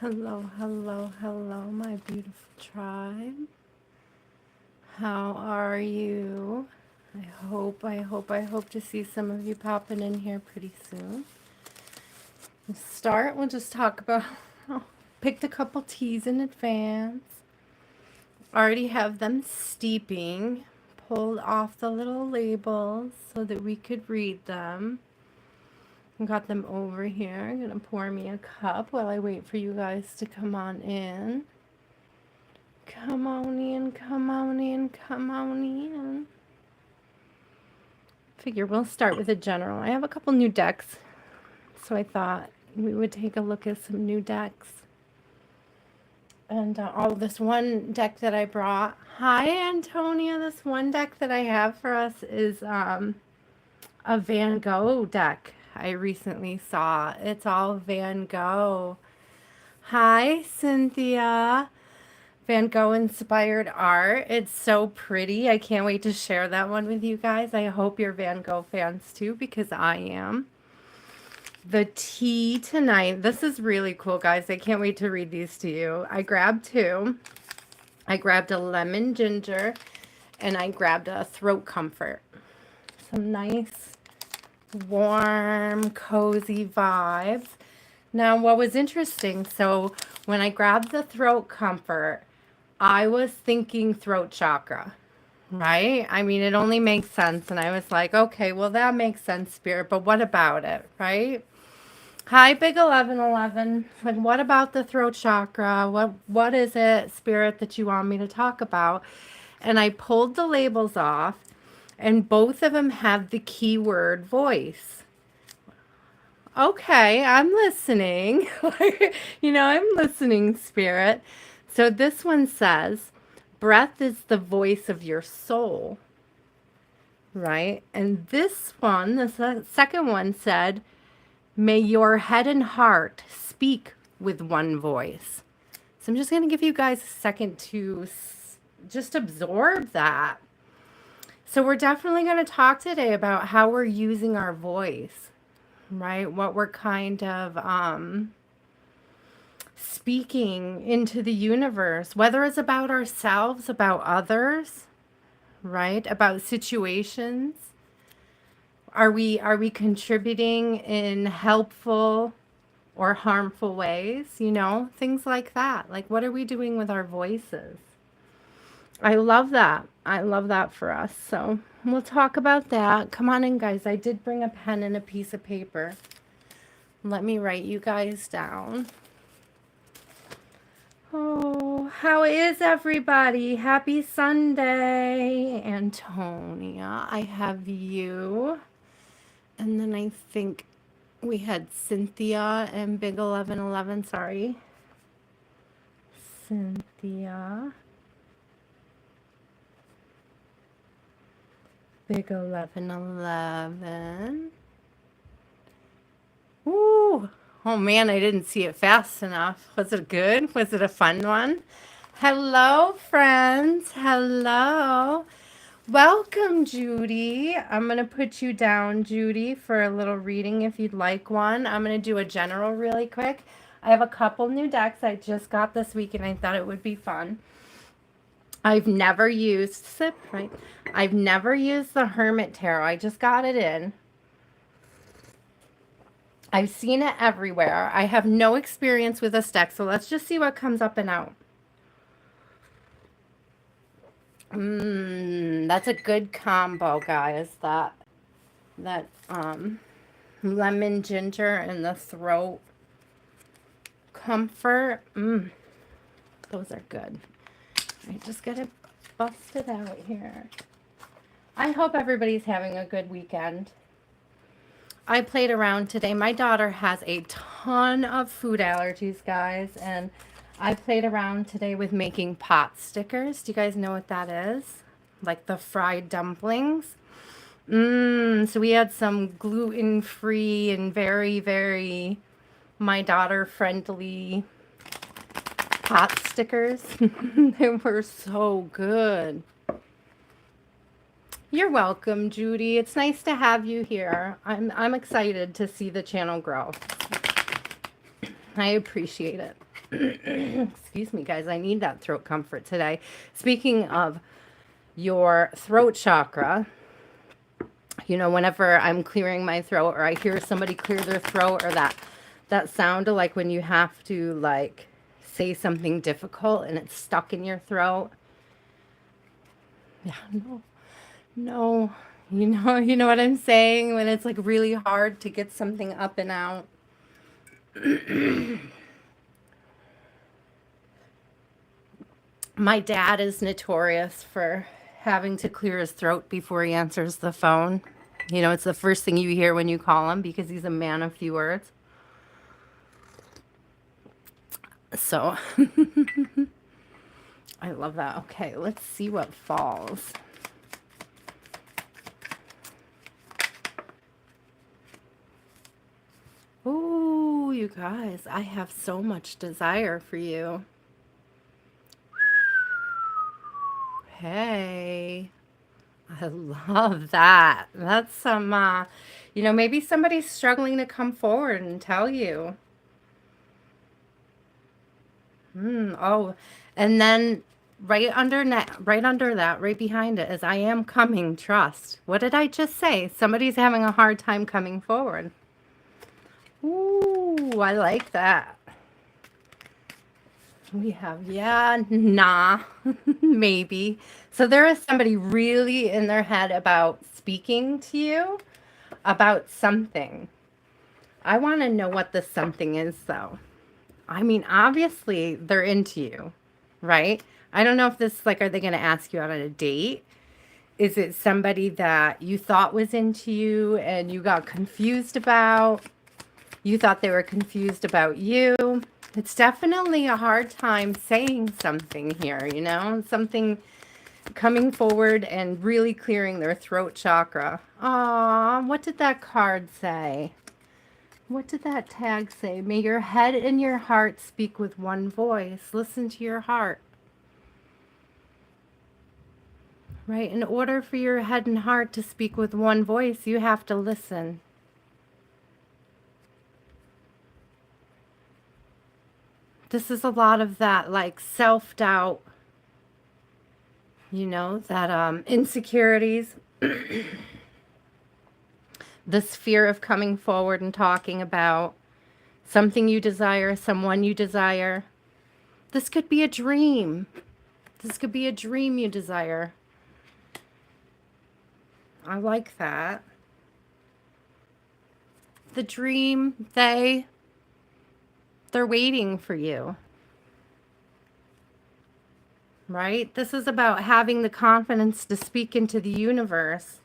Hello, hello, hello, my beautiful tribe. How are you? I hope to see some of you popping in here pretty soon. We'll just talk about, oh, picked a couple teas in advance. Already have them steeping. Pulled off the little labels so that we could read them. Got them over here. I'm going to pour me a cup while I wait for you guys to come on in. Come on in, come on in, come on in. Figure we'll start with a general. I have a couple new decks, so I thought we would take a look at some new decks. And this one deck that I brought. Hi, Antonia. This one deck that I have for us is a Van Gogh deck I recently saw. It's all Van Gogh. Hi, Cynthia. Van Gogh inspired art. It's so pretty. I can't wait to share that one with you guys. I hope you're Van Gogh fans too, because I am. The tea tonight. This is really cool, guys. I can't wait to read these to you. I grabbed two. I grabbed a lemon ginger and I grabbed a throat comfort. Some nice, warm, cozy vibes. Now, what was interesting, so when I grabbed the throat comfort, I was thinking throat chakra, right? I mean, it only makes sense. And I was like, okay, well, that makes sense, Spirit, but what about it, right? Hi, Big 1111. Like, what about the throat chakra? What is it, Spirit, that you want me to talk about? And I pulled the labels off, and both of them have the keyword voice. Okay, I'm listening. I'm listening, Spirit. So this one says, breath is the voice of your soul, right? And this one, the second one said, may your head and heart speak with one voice. So I'm just going to give you guys a second to just absorb that. So we're definitely going to talk today about how we're using our voice, right? What we're kind of speaking into the universe, whether it's about ourselves, about others, right? About situations. Are we contributing in helpful or harmful ways? Things like that. Like, what are we doing with our voices? I love that. I love that for us. So we'll talk about that. Come on in, guys. I did bring a pen and a piece of paper. Let me write you guys down. Oh, how is everybody? Happy Sunday. Antonia, I have you. And then I think we had Cynthia and Big 1111. Sorry. Cynthia. Big 1111. Ooh. Oh man, I didn't see it fast enough. Was it good? Was it a fun one? Hello, friends. Hello. Welcome, Judy. I'm going to put you down, Judy, for a little reading if you'd like one. I'm going to do a general really quick. I have a couple new decks I just got this week and I thought it would be fun. I've never used I've never used the Hermit Tarot. I just got it in. I've seen it everywhere. I have no experience with this deck, so let's just see what comes up and out. That's a good combo, guys. That lemon ginger and the throat comfort. Those are good. I just gotta bust it out here. I hope everybody's having a good weekend. I played around today. My daughter has a ton of food allergies, guys, and I played around today with making pot stickers. Do you guys know what that is? Like the fried dumplings. So we had some gluten-free and very, very my daughter friendly pot stickers. They were so good. You're welcome, Judy. It's nice to have you here. I'm excited to see the channel grow. I appreciate it. Excuse me, guys. I need that throat comfort today. Speaking of your throat chakra, whenever I'm clearing my throat or I hear somebody clear their throat or that sound of like when you have to like say something difficult and it's stuck in your throat. Yeah, no. No. You know what I'm saying? When it's like really hard to get something up and out. My dad is notorious for having to clear his throat before he answers the phone. It's the first thing you hear when you call him because he's a man of few words. So I love that. Okay, let's see what falls. Oh, you guys, I have so much desire for you. Hey, I love that. That's some, maybe somebody's struggling to come forward and tell you. Oh, and then right under that, right behind it is I am coming, trust. What did I just say? Somebody's having a hard time coming forward. Ooh, I like that. We have, yeah, nah, maybe. So there is somebody really in their head about speaking to you about something. I want to know what the something is, though. I mean, obviously, they're into you, right? I don't know if this, like, are they going to ask you out on a date? Is it somebody that you thought was into you and you got confused about? You thought they were confused about you? It's definitely a hard time saying something here, something coming forward and really clearing their throat chakra. Aw, what did that card say? What did that tag say? May your head and your heart speak with one voice. Listen to your heart. Right? In order for your head and heart to speak with one voice, you have to listen. This is a lot of that like self-doubt, that insecurities, this fear of coming forward and talking about something you desire, someone you desire. This could be a dream. This could be a dream you desire. I like that. The dream, they're waiting for you. Right? This is about having the confidence to speak into the universe.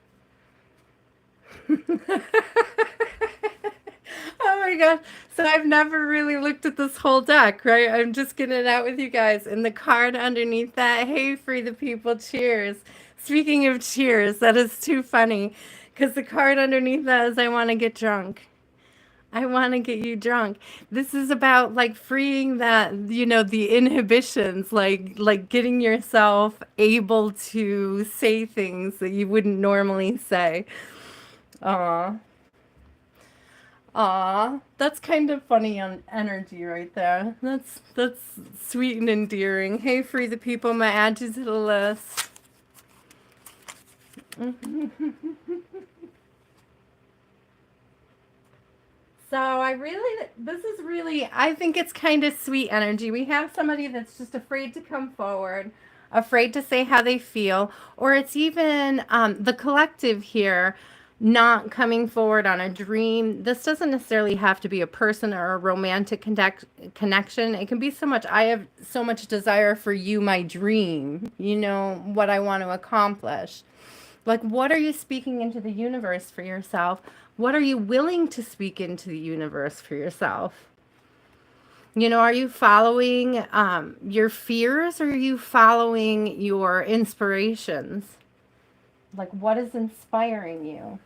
Oh my God. So I've never really looked at this whole deck, right? I'm just getting it out with you guys. And the card underneath that, hey, free the people, cheers. Speaking of cheers, that is too funny because the card underneath that is I want to get drunk. I want to get you drunk. This is about like freeing that, the inhibitions, like getting yourself able to say things that you wouldn't normally say. Aw. Aw, that's kind of funny on energy right there. That's sweet and endearing. Hey, free the people, I'm gonna add you to the list. So I think it's kind of sweet energy. We have somebody that's just afraid to come forward, afraid to say how they feel, or it's even the collective here not coming forward on a dream. This doesn't necessarily have to be a person or a romantic connection. It can be so much, I have so much desire for you, my dream, what I want to accomplish. Like, what are you speaking into the universe for yourself? What are you willing to speak into the universe for yourself? Are you following your fears or are you following your inspirations? Like, what is inspiring you?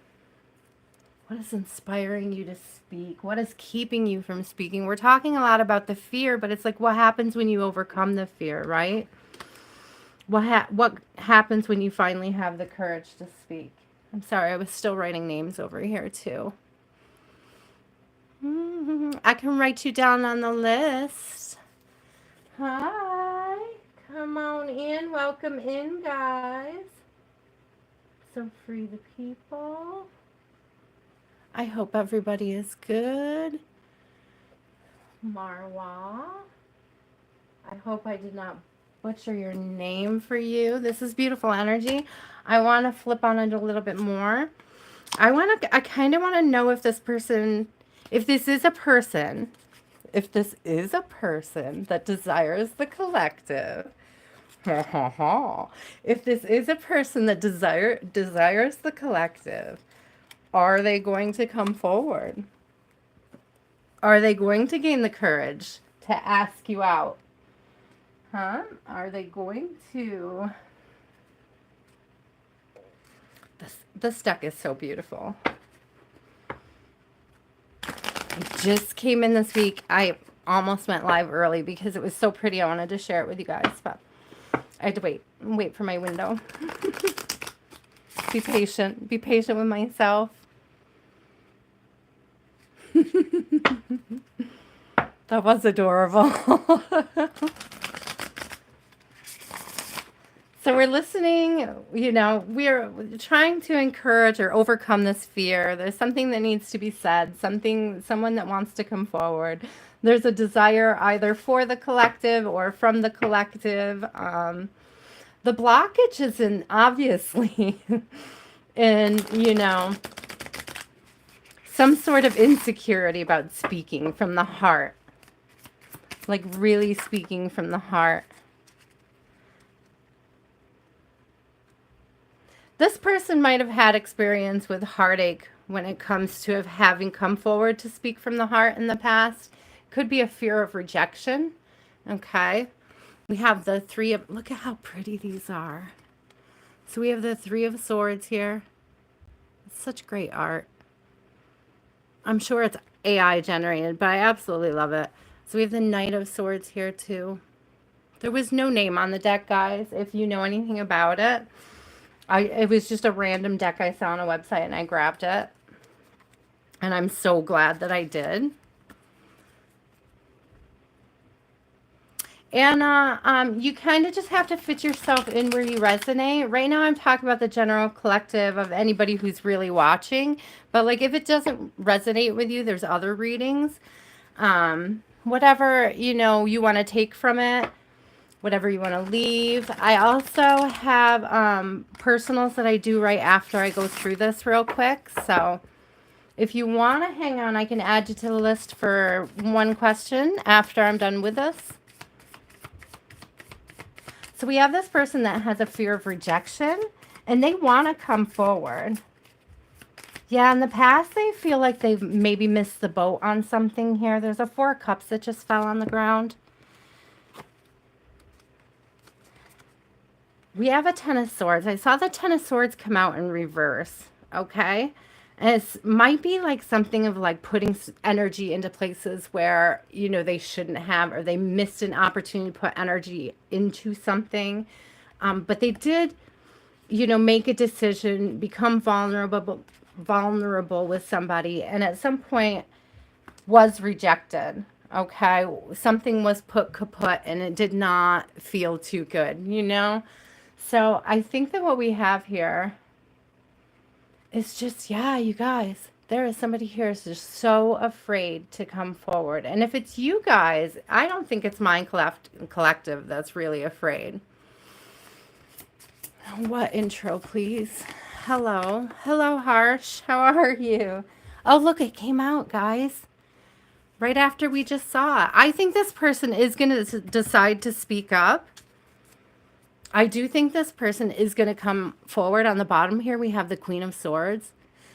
What is inspiring you to speak? What is keeping you from speaking? We're talking a lot about the fear, but it's like, what happens when you overcome the fear, right? What happens when you finally have the courage to speak? I'm sorry, I was still writing names over here too. I can write you down on the list. Hi. Come on in. Welcome in, guys. So free the people. I hope everybody is good. Marwa. I hope I did not butcher your name for you. This is beautiful energy. I want to flip on it a little bit more. I kind of want to know if this person, if this is a person, if this is a person that desires the collective. If this is a person that desires the collective, are they going to come forward? Are they going to gain the courage to ask you out? Huh? Are they going to... This deck is so beautiful. It just came in this week. I almost went live early because it was so pretty. I wanted to share it with you guys, but I had to wait for my window. Be patient with myself. That was adorable. So we're listening, we're trying to encourage or overcome this fear. There's something that needs to be said, someone that wants to come forward. There's a desire either for the collective or from the collective. The blockage is obviously in, some sort of insecurity about speaking from the heart. Like really speaking from the heart. This person might have had experience with heartache when it comes to having come forward to speak from the heart in the past. Could be a fear of rejection. Okay. We have the three of, look at how pretty these are. So we have the Three of Swords here. It's such great art. I'm sure it's AI generated, but I absolutely love it. So we have the Knight of Swords here too. There was no name on the deck, guys, if you know anything about it. It was just a random deck I saw on a website and I grabbed it. And I'm so glad that I did. And you kind of just have to fit yourself in where you resonate. Right now I'm talking about the general collective of anybody who's really watching. But like if it doesn't resonate with you, there's other readings. Whatever, you want to take from it. Whatever you want to leave. I also have personals that I do right after I go through this real quick. So if you want to hang on, I can add you to the list for one question after I'm done with this. So we have this person that has a fear of rejection and they want to come forward. Yeah, in the past, they feel like they've maybe missed the boat on something here. There's a Four of Cups that just fell on the ground. We have a Ten of Swords. I saw the Ten of Swords come out in reverse, okay? And it might be like something of like putting energy into places where, they shouldn't have, or they missed an opportunity to put energy into something. But they did, make a decision, become vulnerable with somebody, and at some point was rejected, okay? Something was put kaput and it did not feel too good, So I think that what we have here is just, yeah, you guys, there is somebody here who's just so afraid to come forward. And if it's you guys, I don't think it's Mind Collective that's really afraid. What intro, please? Hello. Hello, Harsh. How are you? Oh, look, it came out, guys. Right after we just saw it. I think this person is going to decide to speak up. I do think this person is going to come forward. On the bottom here, we have the Queen of Swords.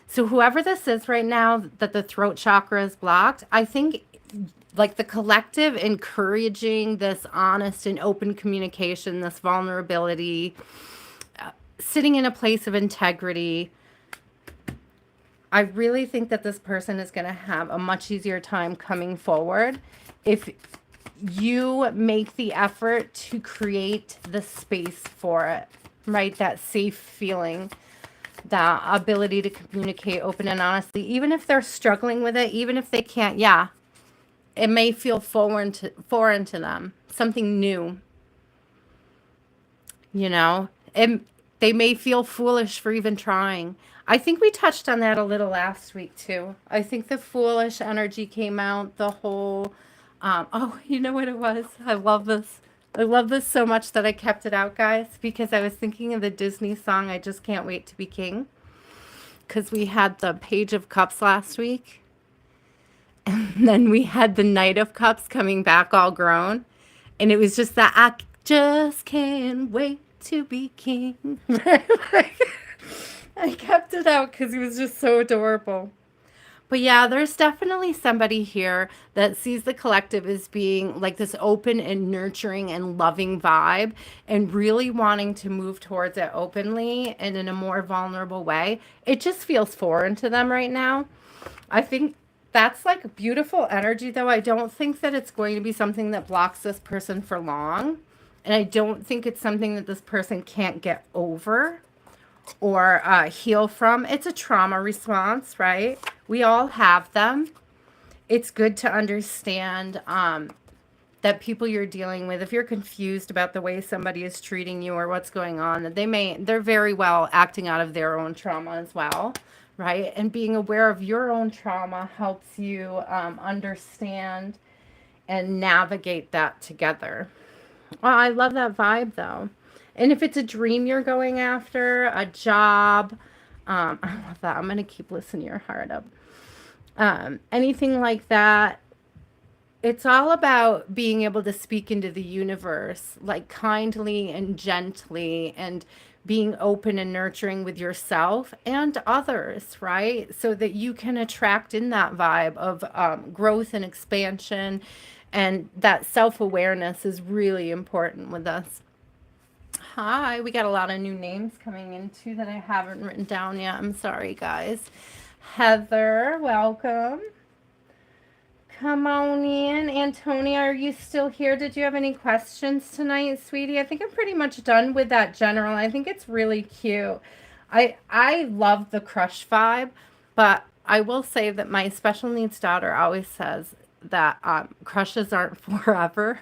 So whoever this is right now that the throat chakra is blocked, I think like the collective encouraging this honest and open communication, this vulnerability, sitting in a place of integrity. I really think that this person is going to have a much easier time coming forward if you make the effort to create the space for it, right? That safe feeling, that ability to communicate open and honestly, even if they're struggling with it, even if they can't, yeah, it may feel foreign to them, something new, you know, and they may feel foolish for even trying. I think we touched on that a little last week too. I think the foolish energy came out, the whole, oh, you know what it was? I love this. I love this so much that I kept it out, guys, because I was thinking of the Disney song, I Just Can't Wait to Be King, because we had the Page of Cups last week. And then we had the Knight of Cups coming back all grown. And it was just that I just can't wait to be king. I kept it out because it was just so adorable. But yeah, there's definitely somebody here that sees the collective as being like this open and nurturing and loving vibe and really wanting to move towards it openly and in a more vulnerable way. It just feels foreign to them right now. I think that's like beautiful energy, though. I don't think that it's going to be something that blocks this person for long. And I don't think it's something that this person can't get over or heal from. It's a trauma response, right? We all have them. It's good to understand that people you're dealing with, if you're confused about the way somebody is treating you or what's going on, that they're very well acting out of their own trauma as well, right? And being aware of your own trauma helps you understand and navigate that together. Well, I love that vibe though. And if it's a dream you're going after, a job, I love that. I'm going to keep listening to your heart up. Anything like that, it's all about being able to speak into the universe, like kindly and gently, and being open and nurturing with yourself and others, right? So that you can attract in that vibe of growth and expansion. And that self-awareness is really important with us. Hi, we got a lot of new names coming in too that I haven't written down yet. I'm sorry, guys. Heather, welcome. Come on in. Antonia, are you still here? Did you have any questions tonight, sweetie? I think I'm pretty much done with that general. I think it's really cute. I love the crush vibe, but I will say that my special needs daughter always says that crushes aren't forever.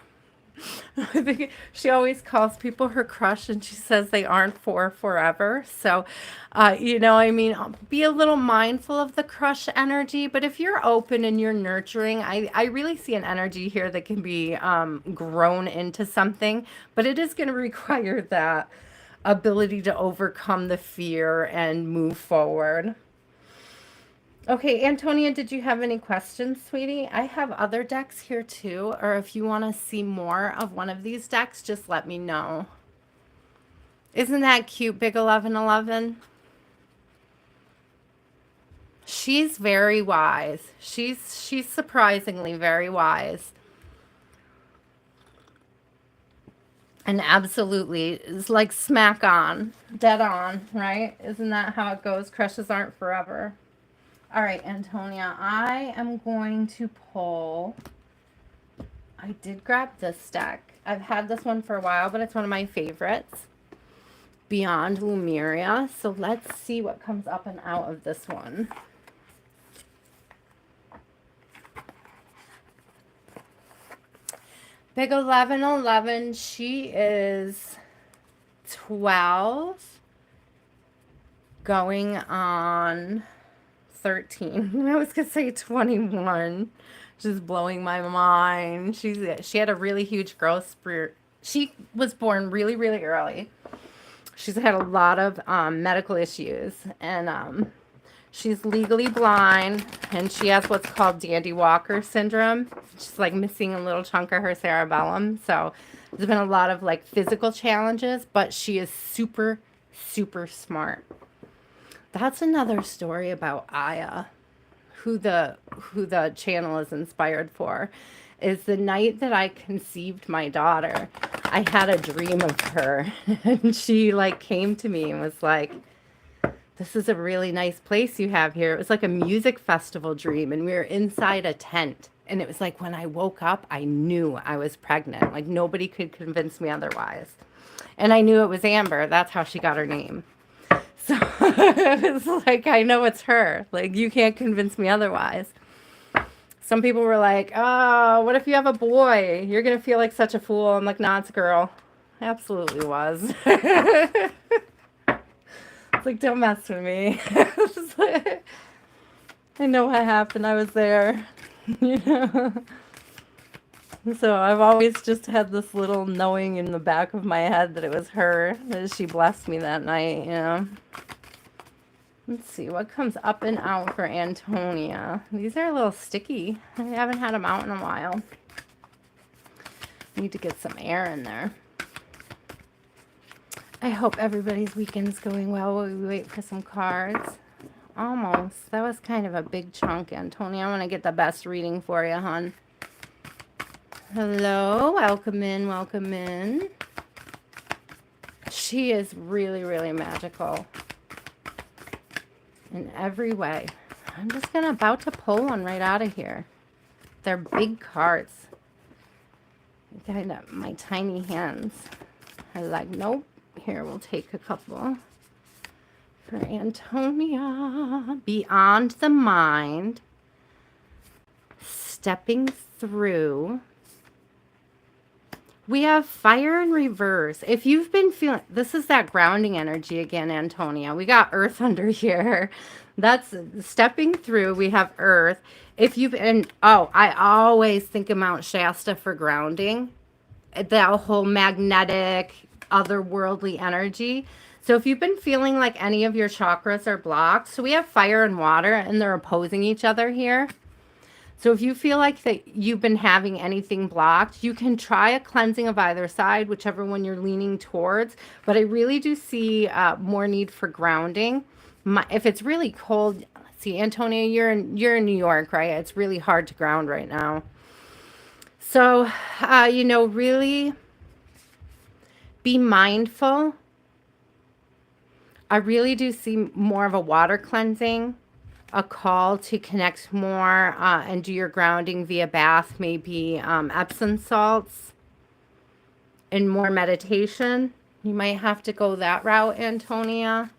I think she always calls people her crush and she says they aren't for forever. So, I mean, be a little mindful of the crush energy. But if you're open and you're nurturing, I really see an energy here that can be grown into something. But it is going to require that ability to overcome the fear and move forward. Okay, Antonia, did you have any questions, sweetie? I have other decks here too, or if you want to see more of one of these decks, just let me know. Isn't that cute, Big 1111? She's very wise. She's surprisingly very wise. And absolutely, it's like smack on, dead on, right? Isn't that how it goes? Crushes aren't forever. All right, Antonia, I am going to pull. I did grab this deck. I've had this one for a while, but it's one of my favorites. Beyond Lumeria. So let's see what comes up and out of this one. Big 1111, she is 12, going on 13. I was gonna say 21. Just blowing my mind. She had a really huge growth spurt. She was born really, really early. She's had a lot of medical issues, and she's legally blind, and she has what's called Dandy Walker syndrome. She's like missing a little chunk of her cerebellum. So there's been a lot of like physical challenges, but she is super, super smart. That's another story about Aya, who the channel is inspired for. Is the night that I conceived my daughter, I had a dream of her, and she like came to me and was like, "This is a really nice place you have here." It was like a music festival dream, and we were inside a tent. And it was like when I woke up, I knew I was pregnant. Like nobody could convince me otherwise. And I knew it was Amber. That's how she got her name. So it was like, I know it's her. Like, you can't convince me otherwise. Some people were like, oh, what if you have a boy? You're going to feel like such a fool. I'm like, nah, it's a girl. Absolutely was. It's like, don't mess with me. I know what happened. I was there. You know? So I've always just had this little knowing in the back of my head that it was her, that she blessed me that night, you know. Let's see what comes up and out for Antonia. These are a little sticky. I haven't had them out in a while. Need to get some air in there. I hope everybody's weekend's going well while we wait for some cards. Almost. That was kind of a big chunk, Antonia. I want to get the best reading for you, hon. Hello. Welcome in. Welcome in. She is really, really magical in every way. I'm just about to pull one right out of here. They're big cards. Kind of my tiny hands. I like, nope. Here, we'll take a couple. For Antonia, beyond the mind, stepping through. We have fire in reverse. If you've been feeling, this is that grounding energy again, Antonia. We got earth under here. That's stepping through. We have earth. If you've, and oh, I always think of Mount Shasta for grounding. That whole magnetic, otherworldly energy. So if you've been feeling like any of your chakras are blocked, so we have fire and water and they're opposing each other here. So if you feel like that you've been having anything blocked, you can try a cleansing of either side, whichever one you're leaning towards. But I really do see more need for grounding. If it's really cold, see, Antonia, you're in New York, right? It's really hard to ground right now. So, you know, really be mindful. I really do see more of a water cleansing. A call to connect more and do your grounding via bath, maybe Epsom salts and more meditation. You might have to go that route, Antonia.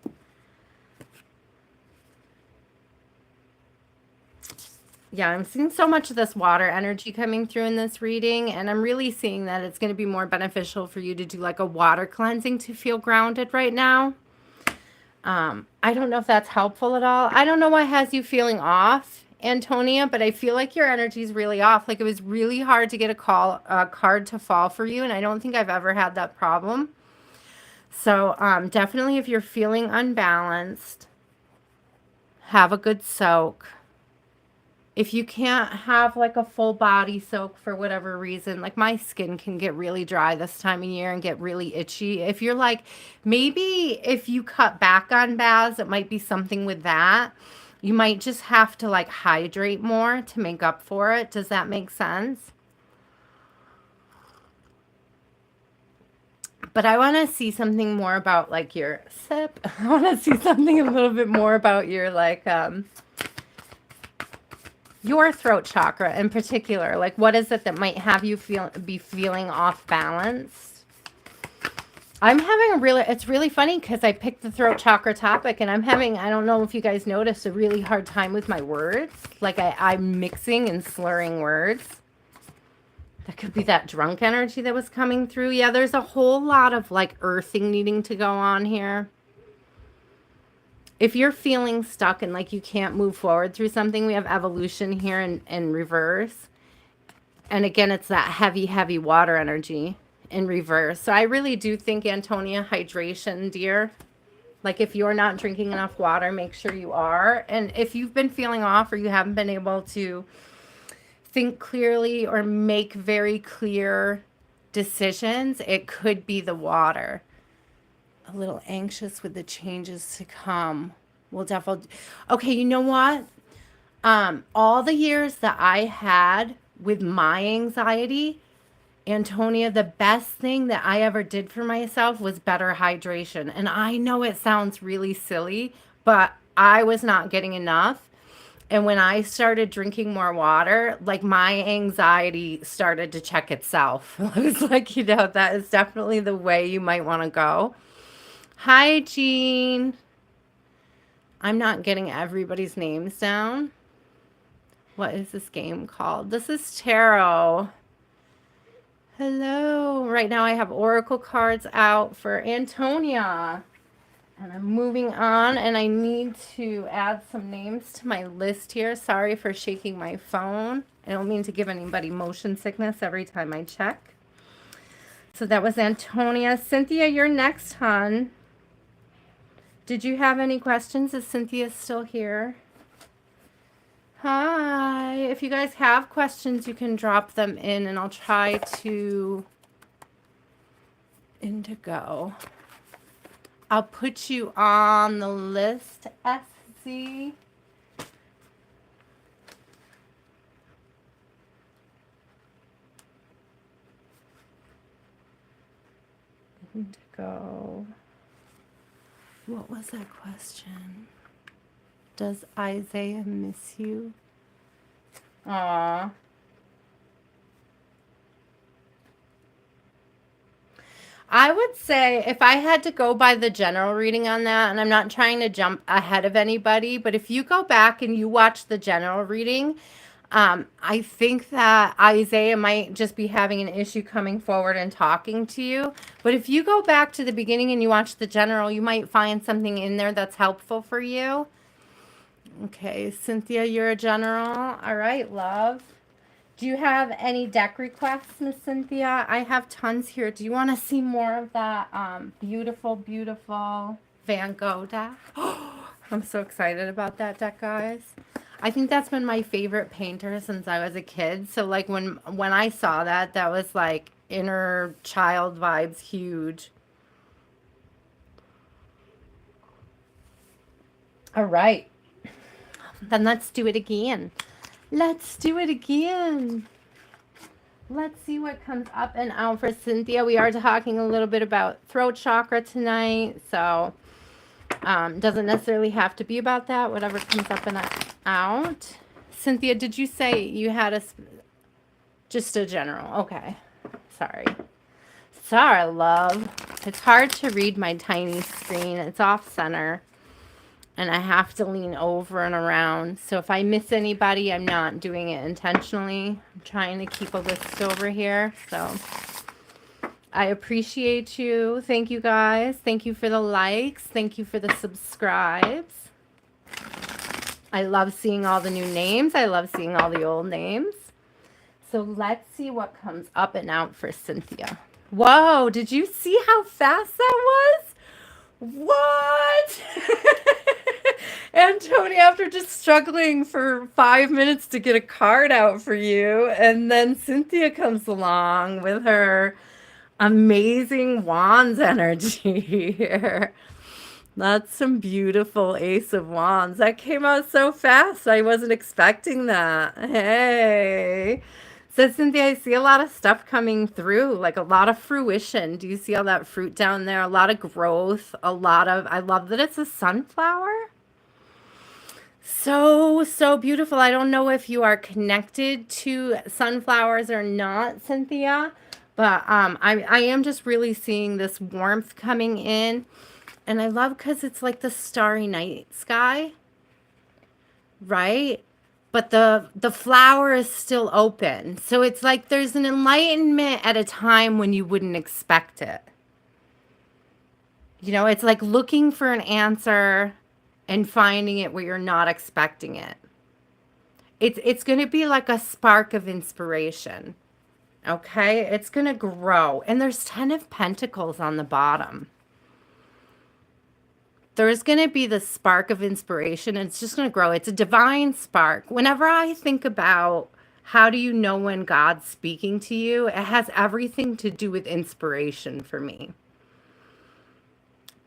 Yeah, I'm seeing so much of this water energy coming through in this reading, and I'm really seeing that it's going to be more beneficial for you to do like a water cleansing to feel grounded right now. I don't know if that's helpful at all. I don't know what has you feeling off, Antonia, but I feel like your energy is really off. Like it was really hard to get a card to fall for you, and I don't think I've ever had that problem. So definitely if you're feeling unbalanced, have a good soak. If you can't have like a full body soak for whatever reason, like my skin can get really dry this time of year and get really itchy. If you're like, maybe if you cut back on baths, it might be something with that. You might just have to like hydrate more to make up for it. Does that make sense? But I want to see something more about like your sip. I want to see something a little bit more about your like, your throat chakra in particular. Like what is it that might have you be feeling off balance? I'm having it's really funny because I picked the throat chakra topic and I'm having, I don't know if you guys noticed, a really hard time with my words. Like I'm mixing and slurring words. That could be that drunk energy that was coming through. Yeah, there's a whole lot of like earthing needing to go on here. If you're feeling stuck and like you can't move forward through something, we have evolution here in reverse. And again, it's that heavy, heavy water energy in reverse. So I really do think, Antonia, hydration, dear. Like if you're not drinking enough water, make sure you are. And if you've been feeling off or you haven't been able to think clearly or make very clear decisions, it could be the water. A little anxious with the changes to come. We'll definitely, okay, you know what? All the years that I had with my anxiety, Antonia, the best thing that I ever did for myself was better hydration. And I know it sounds really silly, but I was not getting enough. And when I started drinking more water, like my anxiety started to check itself. I was like, you know, that is definitely the way you might want to go. Hi, Jean. I'm not getting everybody's names down. What is this game called? This is tarot. Hello. Right now I have oracle cards out for Antonia. And I'm moving on, and I need to add some names to my list here. Sorry for shaking my phone. I don't mean to give anybody motion sickness every time I check. So that was Antonia. Cynthia, you're next, hon. Did you have any questions? Is Cynthia still here? Hi. If you guys have questions, you can drop them in, and I'll try to indigo. I'll put you on the list, SC. Indigo. What was that question? Does Isaiah miss you? Aw. I would say if I had to go by the general reading on that, and I'm not trying to jump ahead of anybody, but if you go back and you watch the general reading, I think that Isaiah might just be having an issue coming forward and talking to you. But if you go back to the beginning and you watch the general, you might find something in there that's helpful for you. Okay, Cynthia, you're a general. All right, love. Do you have any deck requests, Miss Cynthia? I have tons here. Do you want to see more of that beautiful, beautiful Van Gogh deck? I'm so excited about that deck, guys. I think that's been my favorite painter since I was a kid. So, like, when I saw that, that was, like, inner child vibes huge. All right. Then let's do it again. Let's do it again. Let's see what comes up and out for Cynthia. We are talking a little bit about throat chakra tonight, so doesn't necessarily have to be about that. Whatever comes up and out. Cynthia, did you say you had just a general? Okay. Sorry. Sorry, love. It's hard to read my tiny screen. It's off center. And I have to lean over and around. So if I miss anybody, I'm not doing it intentionally. I'm trying to keep a list over here. So I appreciate you. Thank you, guys. Thank you for the likes. Thank you for the subscribes. I love seeing all the new names. I love seeing all the old names. So let's see what comes up and out for Cynthia. Whoa, did you see how fast that was? What? Antonia, after just struggling for 5 minutes to get a card out for you, and then Cynthia comes along with her amazing wands energy here. That's some beautiful Ace of Wands. That came out so fast. I wasn't expecting that. Hey. So, Cynthia, I see a lot of stuff coming through, like a lot of fruition. Do you see all that fruit down there? A lot of growth, I love that it's a sunflower. So, so beautiful. I don't know if you are connected to sunflowers or not, Cynthia, but I am just really seeing this warmth coming in. And I love because it's like the starry night sky, right? But the flower is still open. So it's like there's an enlightenment at a time when you wouldn't expect it. You know, it's like looking for an answer and finding it where you're not expecting it. It's going to be like a spark of inspiration. Okay? It's going to grow. And there's 10 of Pentacles on the bottom. There's going to be the spark of inspiration, and it's just going to grow. It's a divine spark. Whenever I think about how do you know when God's speaking to you, it has everything to do with inspiration for me.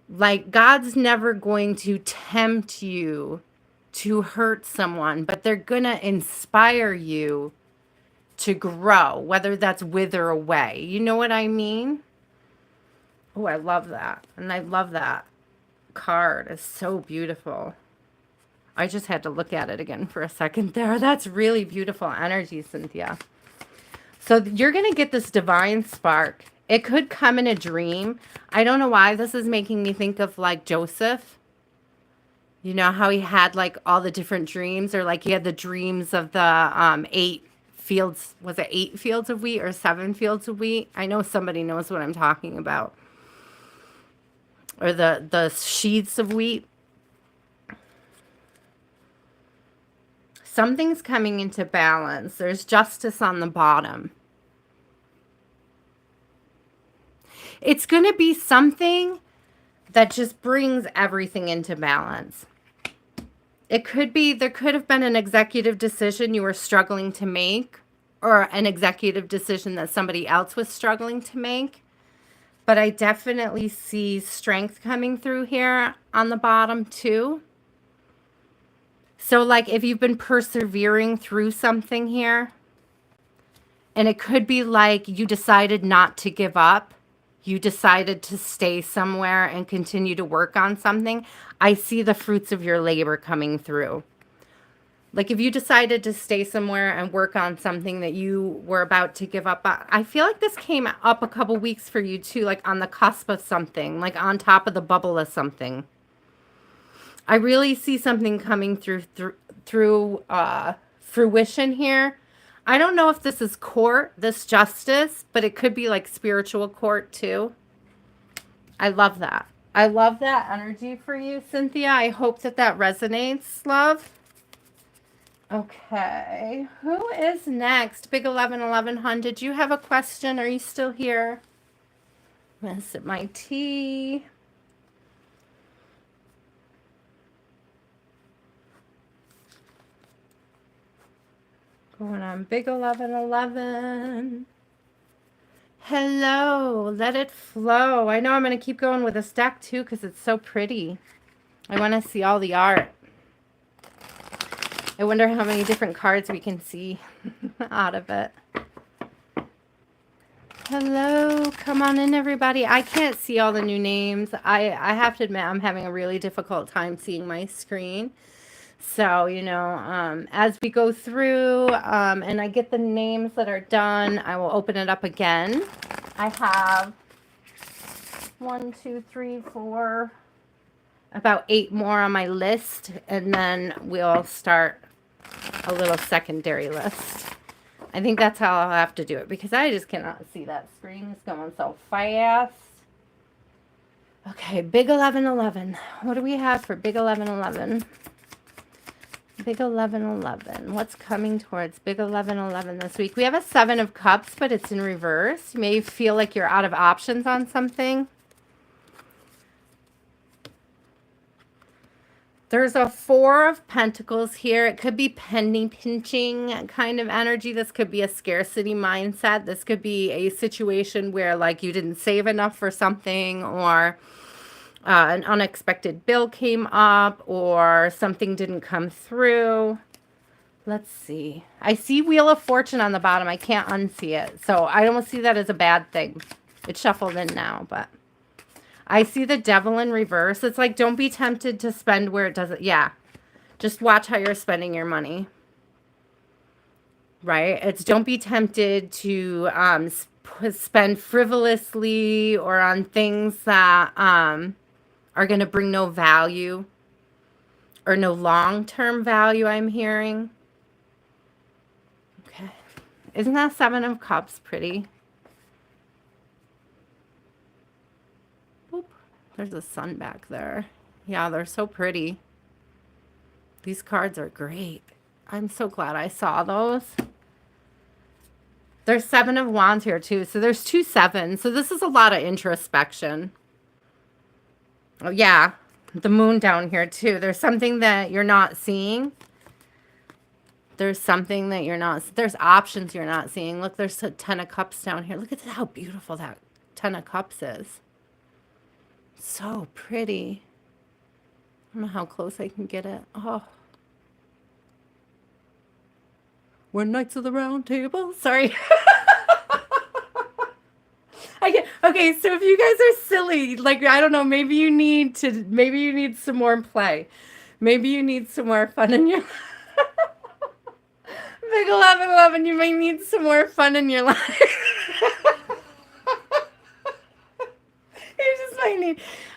Like, God's never going to tempt you to hurt someone, but they're going to inspire you to grow, whether that's with or away. You know what I mean? Oh, I love that. And I love that card. It's so beautiful. I just had to look at it again for a second there. That's really beautiful energy, Cynthia. So you're going to get this divine spark. It could come in a dream. I don't know why this is making me think of like Joseph. You know how he had like all the different dreams, or like he had the dreams of the 8 fields, was it 8 fields of wheat or 7 fields of wheat? I know somebody knows what I'm talking about. Or the sheaths of wheat. Something's coming into balance. There's justice on the bottom. It's going to be something that just brings everything into balance. It could be, there could have been an executive decision you were struggling to make, or an executive decision that somebody else was struggling to make. But I definitely see strength coming through here on the bottom too. So like if you've been persevering through something here, and it could be like you decided not to give up. You decided to stay somewhere and continue to work on something. I see the fruits of your labor coming through. Like if you decided to stay somewhere and work on something that you were about to give up, I feel like this came up a couple weeks for you too, like on the cusp of something, like on top of the bubble of something. I really see something coming through fruition here. I don't know if this is court, this justice, but it could be like spiritual court too. I love that. I love that energy for you, Cynthia. I hope that that resonates, love. Okay. Who is next? Big 1111 Hun, did you have a question? Are you still here? I'm going to sip my tea. Going on Big 1111. Hello, let it flow. I know I'm going to keep going with this deck too because it's so pretty. I want to see all the art. I wonder how many different cards we can see out of it. Hello, come on in everybody. I can't see all the new names. I have to admit I'm having a really difficult time seeing my screen. So, you know, as we go through and I get the names that are done, I will open it up again. I have 1, 2, 3, 4, about 8 more on my list, and then we'll start a little secondary list. I think that's how I'll have to do it because I just cannot see that screen. It's going so fast. Okay, Big 1111. What do we have for Big 1111? Big 1111. What's coming towards Big 1111 this week? We have a 7 of Cups, but it's in reverse. You may feel like you're out of options on something. There's a 4 of Pentacles here. It could be penny pinching kind of energy. This could be a scarcity mindset. This could be a situation where like you didn't save enough for something, or an unexpected bill came up, or something didn't come through. Let's see. I see Wheel of Fortune on the bottom. I can't unsee it. So I don't see that as a bad thing. It's shuffled in now, but I see the Devil in reverse. It's like, don't be tempted to spend where it doesn't. Yeah. Just watch how you're spending your money. Right? It's don't be tempted to spend frivolously or on things that are going to bring no value or no long-term value, I'm hearing. Okay. Isn't that 7 of Cups pretty? There's a sun back there. Yeah, they're so pretty. These cards are great. I'm so glad I saw those. There's 7 of Wands here too. So there's 2 7s. So this is a lot of introspection. Oh yeah, the moon down here too. There's something that you're not seeing. There's something that you're not, there's options you're not seeing. Look, there's a 10 of Cups down here. Look at how beautiful that 10 of Cups is. So pretty. I don't know how close I can get it. Oh. We're Knights of the Round Table. Sorry. Okay, so if you guys are silly, like, I don't know, maybe you need some more play. Maybe you need some more fun in your Big 1111, you may need some more fun in your life.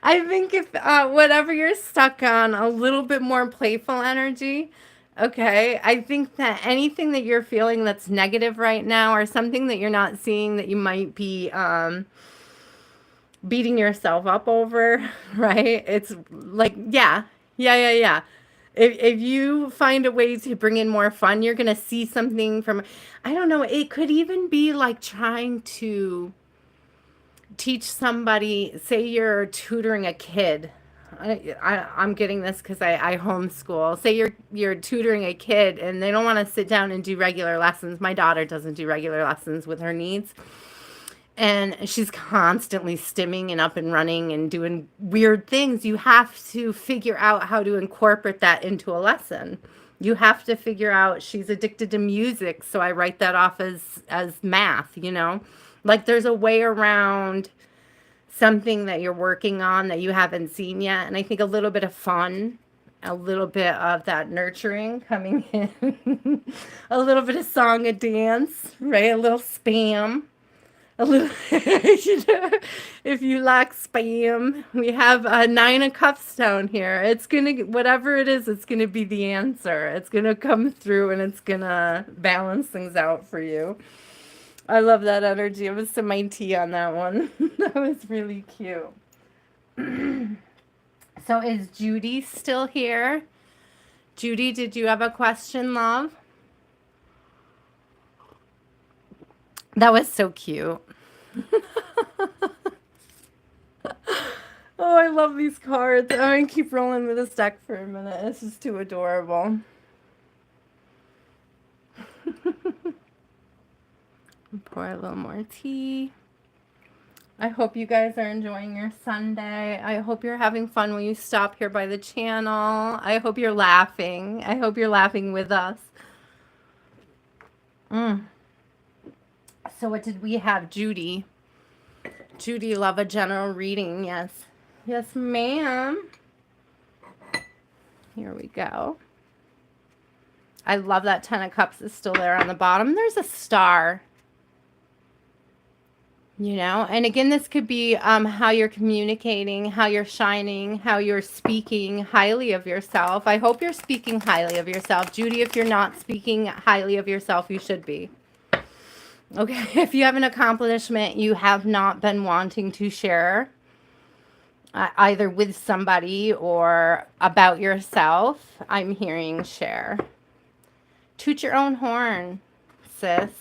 I think if whatever you're stuck on, a little bit more playful energy. Okay. I think that anything that you're feeling that's negative right now, or something that you're not seeing that you might be beating yourself up over, right? It's like, yeah. If you find a way to bring in more fun, you're going to see something from, I don't know, it could even be like trying to teach somebody, say you're tutoring a kid. I'm getting this because I homeschool. Say you're tutoring a kid and they don't want to sit down and do regular lessons. My daughter doesn't do regular lessons with her needs. And she's constantly stimming and up and running and doing weird things. You have to figure out how to incorporate that into a lesson. You have to figure out she's addicted to music, so I write that off as math, you know? Like there's a way around something that you're working on that you haven't seen yet. And I think a little bit of fun, a little bit of that nurturing coming in, a little bit of song and dance, right? A little spam. A little, you know, if you like spam, we have a 9 of Cups down here. It's gonna, whatever it is, it's gonna be the answer. It's gonna come through and it's gonna balance things out for you. I love that energy. I was some my tea on that one. That was really cute. So is Judy still here? Judy, did you have a question, love? That was so cute. Oh, I love these cards. I'm going to keep rolling with this deck for a minute. This is too adorable. Pour a little more tea. I hope you guys are enjoying your Sunday. I hope you're having fun when you stop here by the channel. I hope you're laughing. I hope you're laughing with us. So what did we have? Judy. Judy, love a general reading. Yes. Yes, ma'am. Here we go. I love that 10 of Cups is still there on the bottom. There's a star. You know, and again, this could be how you're communicating, how you're shining, how you're speaking highly of yourself. I hope you're speaking highly of yourself. Judy, if you're not speaking highly of yourself, you should be. Okay, if you have an accomplishment you have not been wanting to share, either with somebody or about yourself, I'm hearing share. Toot your own horn, sis.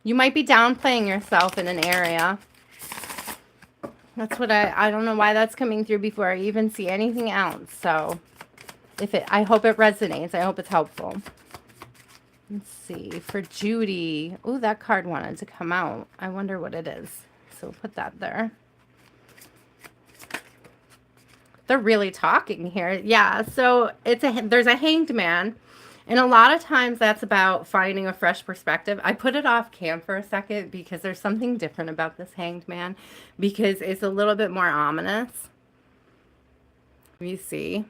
You might be downplaying yourself in an area. That's what I don't know why that's coming through before I even see anything else. So I hope it resonates. I hope it's helpful. Let's see, for Judy. Oh, that card wanted to come out. I wonder what it is. So we'll put that there. They're really talking here. Yeah, so there's a Hanged Man. And a lot of times that's about finding a fresh perspective. I put it off cam for a second because there's something different about this Hanged Man, because it's a little bit more ominous. You see?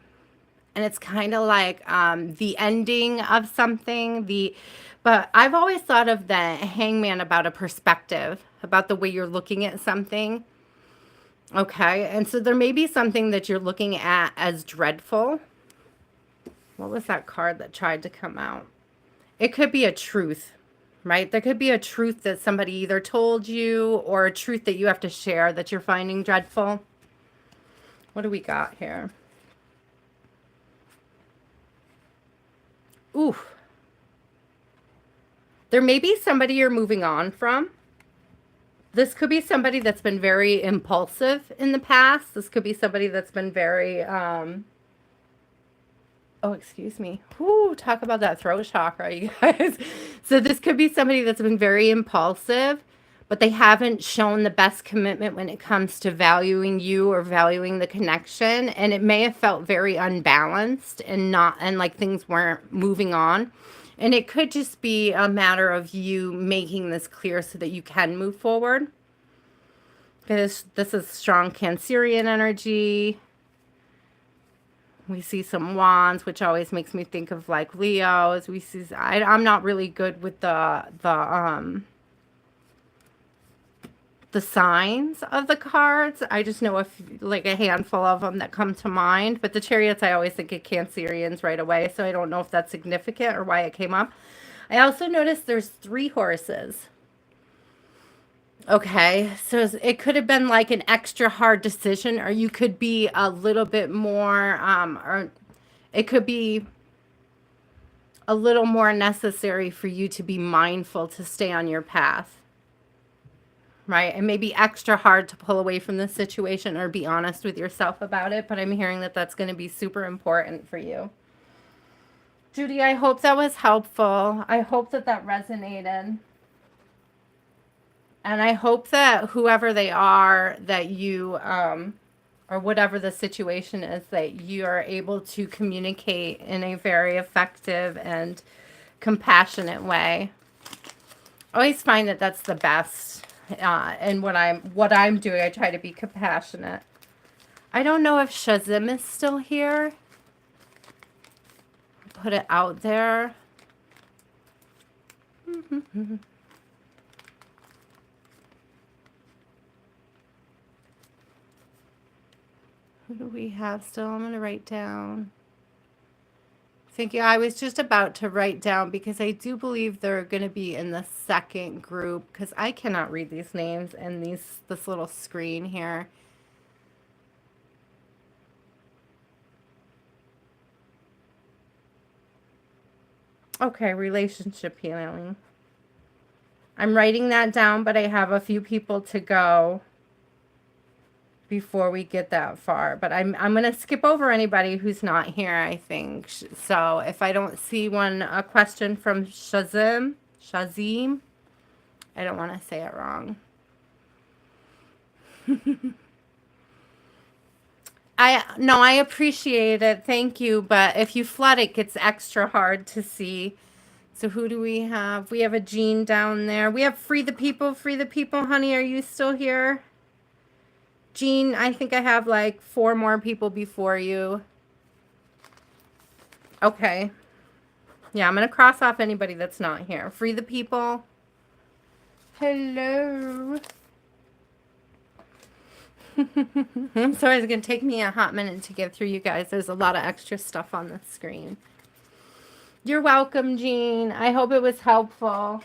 And it's kind of like the ending of something. But I've always thought of the Hangman about a perspective, about the way you're looking at something. Okay, and so there may be something that you're looking at as dreadful. What was that card that tried to come out? It could be a truth, right? There could be a truth that somebody either told you, or a truth that you have to share that you're finding dreadful. What do we got here? Ooh. There may be somebody you're moving on from. This could be somebody that's been very impulsive in the past. This could be somebody that's been very, oh, excuse me. Ooh, talk about that throat chakra, you guys. So this could be somebody that's been very impulsive, but they haven't shown the best commitment when it comes to valuing you or valuing the connection. And it may have felt very unbalanced and like things weren't moving on. And it could just be a matter of you making this clear so that you can move forward. This is strong Cancerian energy. We see some wands, which always makes me think of like Leos. We see, I'm not really good with the the signs of the cards. I just know like a handful of them that come to mind. But the Chariots, I always think of Cancerians right away. So I don't know if that's significant or why it came up. I also noticed there's 3 horses. Okay, so it could have been like an extra hard decision, or you could be a little bit more, or it could be a little more necessary for you to be mindful to stay on your path, right? And maybe extra hard to pull away from the situation or be honest with yourself about it. But I'm hearing that that's going to be super important for you. Judy, I hope that was helpful. I hope that that resonated. And I hope that whoever they are, that you, or whatever the situation is, that you are able to communicate in a very effective and compassionate way. I always find that that's the best. And what I'm doing, I try to be compassionate. I don't know if Shazim is still here. Put it out there. Who do we have still? I'm going to write down. Thinking I was just about to write down because I do believe they're going to be in the second group because I cannot read these names and this little screen here. Okay, relationship healing. I'm writing that down, but I have a few people to go before we get that far. But I'm going to skip over anybody who's not here, I think. So if I don't see a question from Shazim, I don't want to say it wrong. I appreciate it. Thank you. But if you flood, it gets extra hard to see. So who do we have? We have a Jean down there. We have Free the People. Free the People, honey. Are you still here? Jean, I think I have like 4 more people before you. Okay. Yeah, I'm going to cross off anybody that's not here. Free the People. Hello. I'm sorry, it's going to take me a hot minute to get through you guys. There's a lot of extra stuff on the screen. You're welcome, Jean. I hope it was helpful.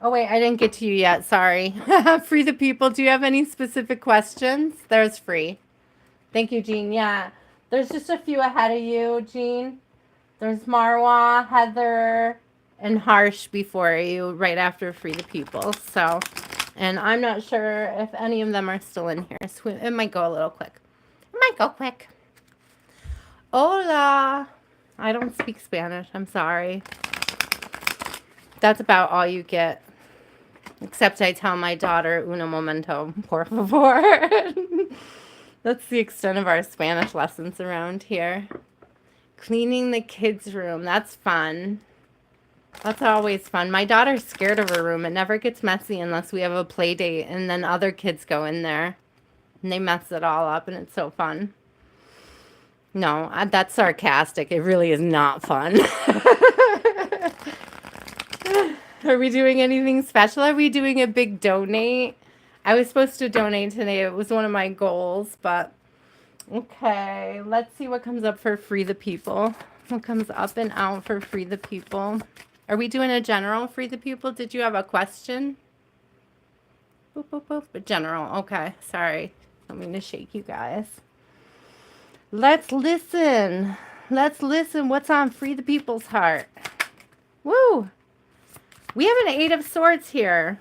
Oh, wait, I didn't get to you yet. Sorry. Free the People. Do you have any specific questions? There's Free. Thank you, Jean. Yeah. There's just a few ahead of you, Jean. There's Marwa, Heather, and Harsh before you, right after Free the People. So, and I'm not sure if any of them are still in here. So it might go a little quick. It might go quick. Hola. I don't speak Spanish. I'm sorry. That's about all you get. Except I tell my daughter, un momento, por favor. That's the extent of our Spanish lessons around here. Cleaning the kids' room. That's fun. That's always fun. My daughter's scared of her room. It never gets messy unless we have a play date and then other kids go in there. And they mess it all up and it's so fun. No, that's sarcastic. It really is not fun. Are we doing anything special? Are we doing a big donate? I was supposed to donate today. It was one of my goals, but okay. Let's see what comes up for Free the People. What comes up and out for Free the People? Are we doing a general Free the People? Did you have a question? Boop, boop, boop. A general. Okay. Sorry. I don't mean to shake you guys. Let's listen. Let's listen. What's on Free the People's heart? Woo! We have an 8 of Swords here.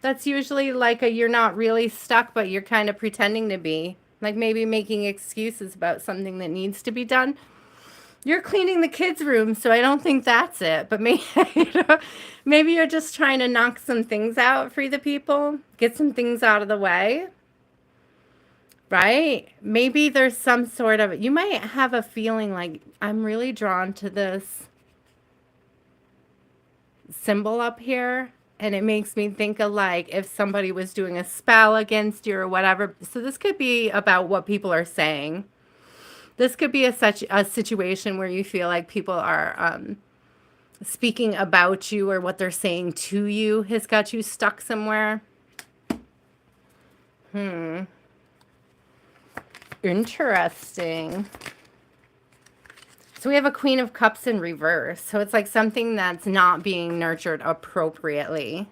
That's usually like you're not really stuck, but you're kind of pretending to be. Like maybe making excuses about something that needs to be done. You're cleaning the kids' room, so I don't think that's it. But maybe, maybe you're just trying to knock some things out, Free the People. Get some things out of the way. Right? Maybe there's some sort of... You might have a feeling like, I'm really drawn to this symbol up here, and it makes me think of like if somebody was doing a spell against you or whatever. So this could be about what people are saying. This could be such a situation where you feel like people are speaking about you, or what they're saying to you has got you stuck somewhere. Hmm. Interesting. So we have a Queen of Cups in reverse. So it's like something that's not being nurtured appropriately,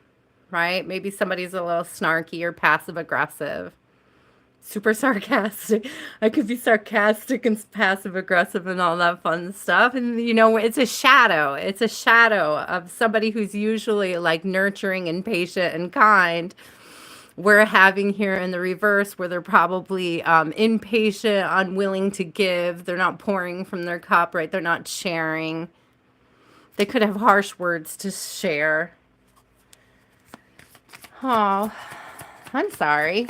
right? Maybe somebody's a little snarky or passive aggressive. Super sarcastic. I could be sarcastic and passive aggressive and all that fun stuff. And, you know, it's a shadow. It's a shadow of somebody who's usually like nurturing and patient and kind. We're having here in the reverse where they're probably impatient, unwilling to give. They're not pouring from their cup, right? They're not sharing. They could have harsh words to share. Oh, I'm sorry.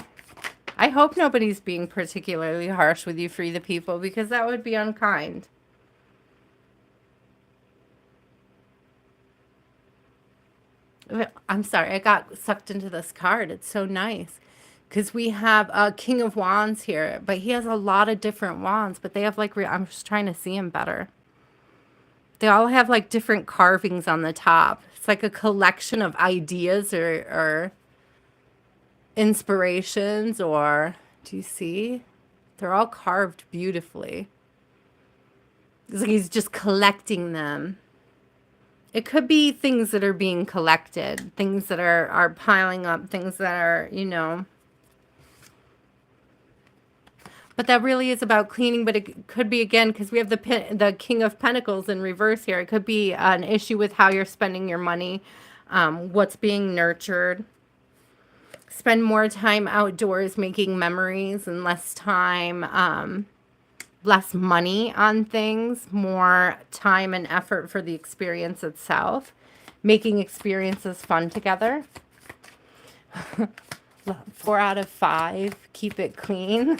I hope nobody's being particularly harsh with you, Free the People, because that would be unkind. I'm sorry, I got sucked into this card. It's so nice. Because we have a King of Wands here, but he has a lot of different wands, but they have like, I'm just trying to see him better. They all have like different carvings on the top. It's like a collection of ideas or inspirations, or do you see? They're all carved beautifully. It's like he's just collecting them. It could be things that are being collected, things that are piling up, things that are, you know. But that really is about cleaning, but it could be, again, because we have the King of Pentacles in reverse here. It could be an issue with how you're spending your money, what's being nurtured. Spend more time outdoors making memories and less time, less money on things, more time and effort for the experience itself. Making experiences fun together. 4 out of 5, keep it clean.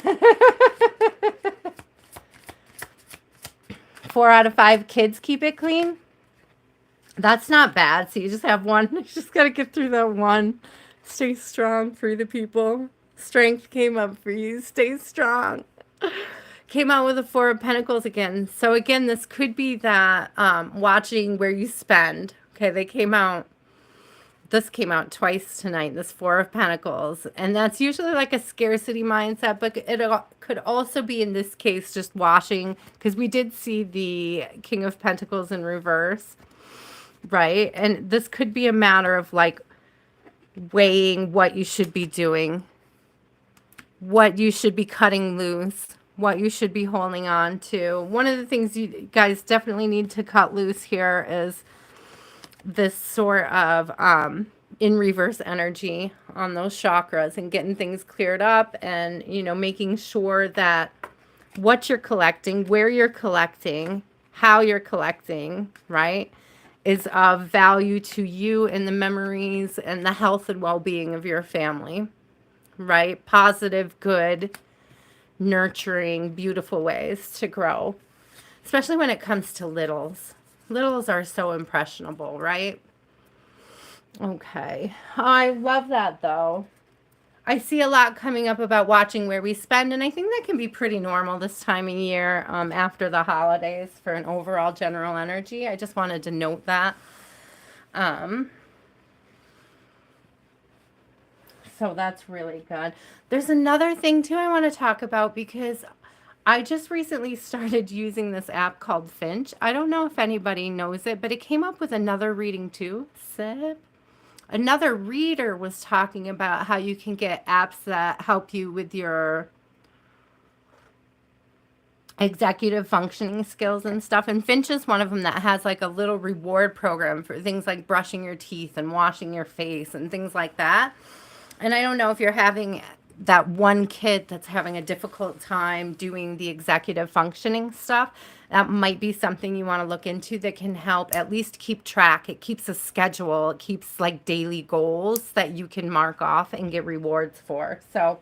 4 out of 5 kids keep it clean. That's not bad. So you just have one. You just got to get through that one. Stay strong, Free the People. Strength came up for you. Stay strong. Came out with a 4 of Pentacles again. So again, this could be that watching where you spend. Okay, this came out twice tonight, this 4 of Pentacles. And that's usually like a scarcity mindset, but it could also be in this case just watching, because we did see the King of Pentacles in reverse, right? And this could be a matter of like weighing what you should be doing, what you should be cutting loose, what you should be holding on to. One of the things you guys definitely need to cut loose here is this sort of in reverse energy on those chakras and getting things cleared up, and, you know, making sure that what you're collecting, where you're collecting, how you're collecting, right, is of value to you and the memories and the health and well-being of your family, right? Positive, good, nurturing, beautiful ways to grow, especially when it comes to littles. Littles are so impressionable, right? Okay. Oh, I love that, though. I see a lot coming up about watching where we spend, and I think that can be pretty normal this time of year after the holidays for an overall general energy. I just wanted to note that. So that's really good. There's another thing, too, I want to talk about, because I just recently started using this app called Finch. I don't know if anybody knows it, but it came up with another reading too. Sip. Another reader was talking about how you can get apps that help you with your executive functioning skills and stuff. And Finch is one of them that has like a little reward program for things like brushing your teeth and washing your face and things like that. And I don't know if you're having that one kid that's having a difficult time doing the executive functioning stuff. That might be something you want to look into that can help at least keep track. It keeps a schedule. It keeps like daily goals that you can mark off and get rewards for. So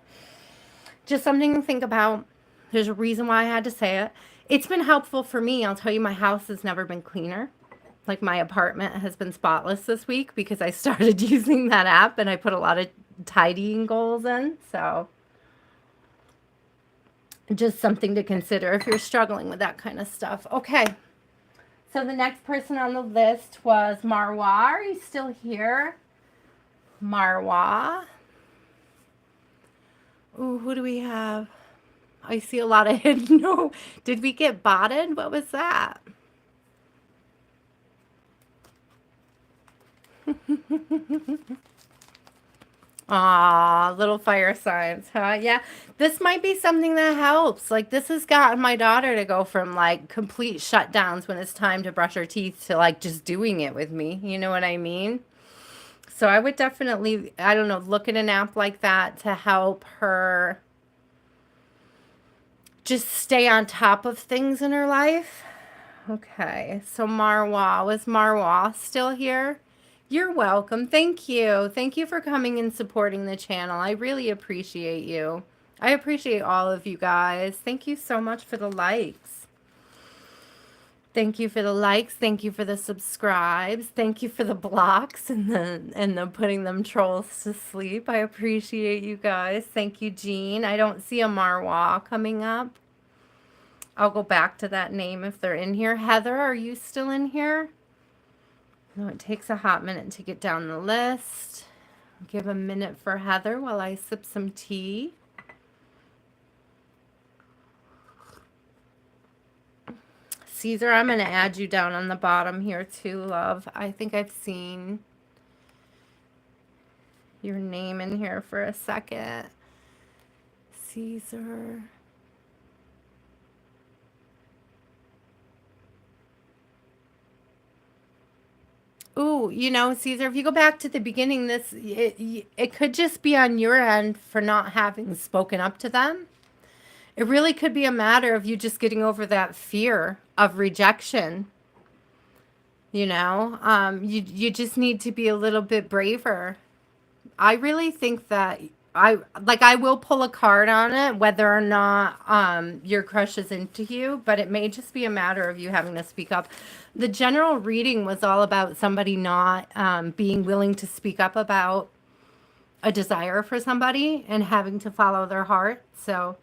just something to think about. There's a reason why I had to say it. It's been helpful for me. I'll tell you, my house has never been cleaner. Like, my apartment has been spotless this week because I started using that app, and I put a lot of tidying goals in. So just something to consider if you're struggling with that kind of stuff. Okay. So the next person on the list was Marwa. Are you still here? Marwa. Ooh, who do we have? I see a lot of hidden. No, did we get botted? What was that? Ah, little fire signs, huh? Yeah, this might be something that helps. Like, this has gotten my daughter to go from like complete shutdowns when it's time to brush her teeth to like just doing it with me. You know what I mean? So I would definitely, I don't know, look at an app like that to help her just stay on top of things in her life. Okay, so Marwa, was Marwa still here? You're welcome. Thank you. Thank you for coming and supporting the channel. I really appreciate you. I appreciate all of you guys. Thank you so much for the likes. Thank you for the likes. Thank you for the subscribes. Thank you for the blocks and the putting them trolls to sleep. I appreciate you guys. Thank you, Jean. I don't see a Marwa coming up. I'll go back to that name if they're in here. Heather, are you still in here? No, it takes a hot minute to get down the list. Give a minute for Heather while I sip some tea. Caesar, I'm going to add you down on the bottom here too, love. I think I've seen your name in here for a second. Caesar. Ooh, you know, Caesar, if you go back to the beginning, it could just be on your end for not having spoken up to them. It really could be a matter of you just getting over that fear of rejection. You know, you just need to be a little bit braver. I really think that I will pull a card on it, whether or not your crush is into you, but it may just be a matter of you having to speak up. The general reading was all about somebody not being willing to speak up about a desire for somebody and having to follow their heart. So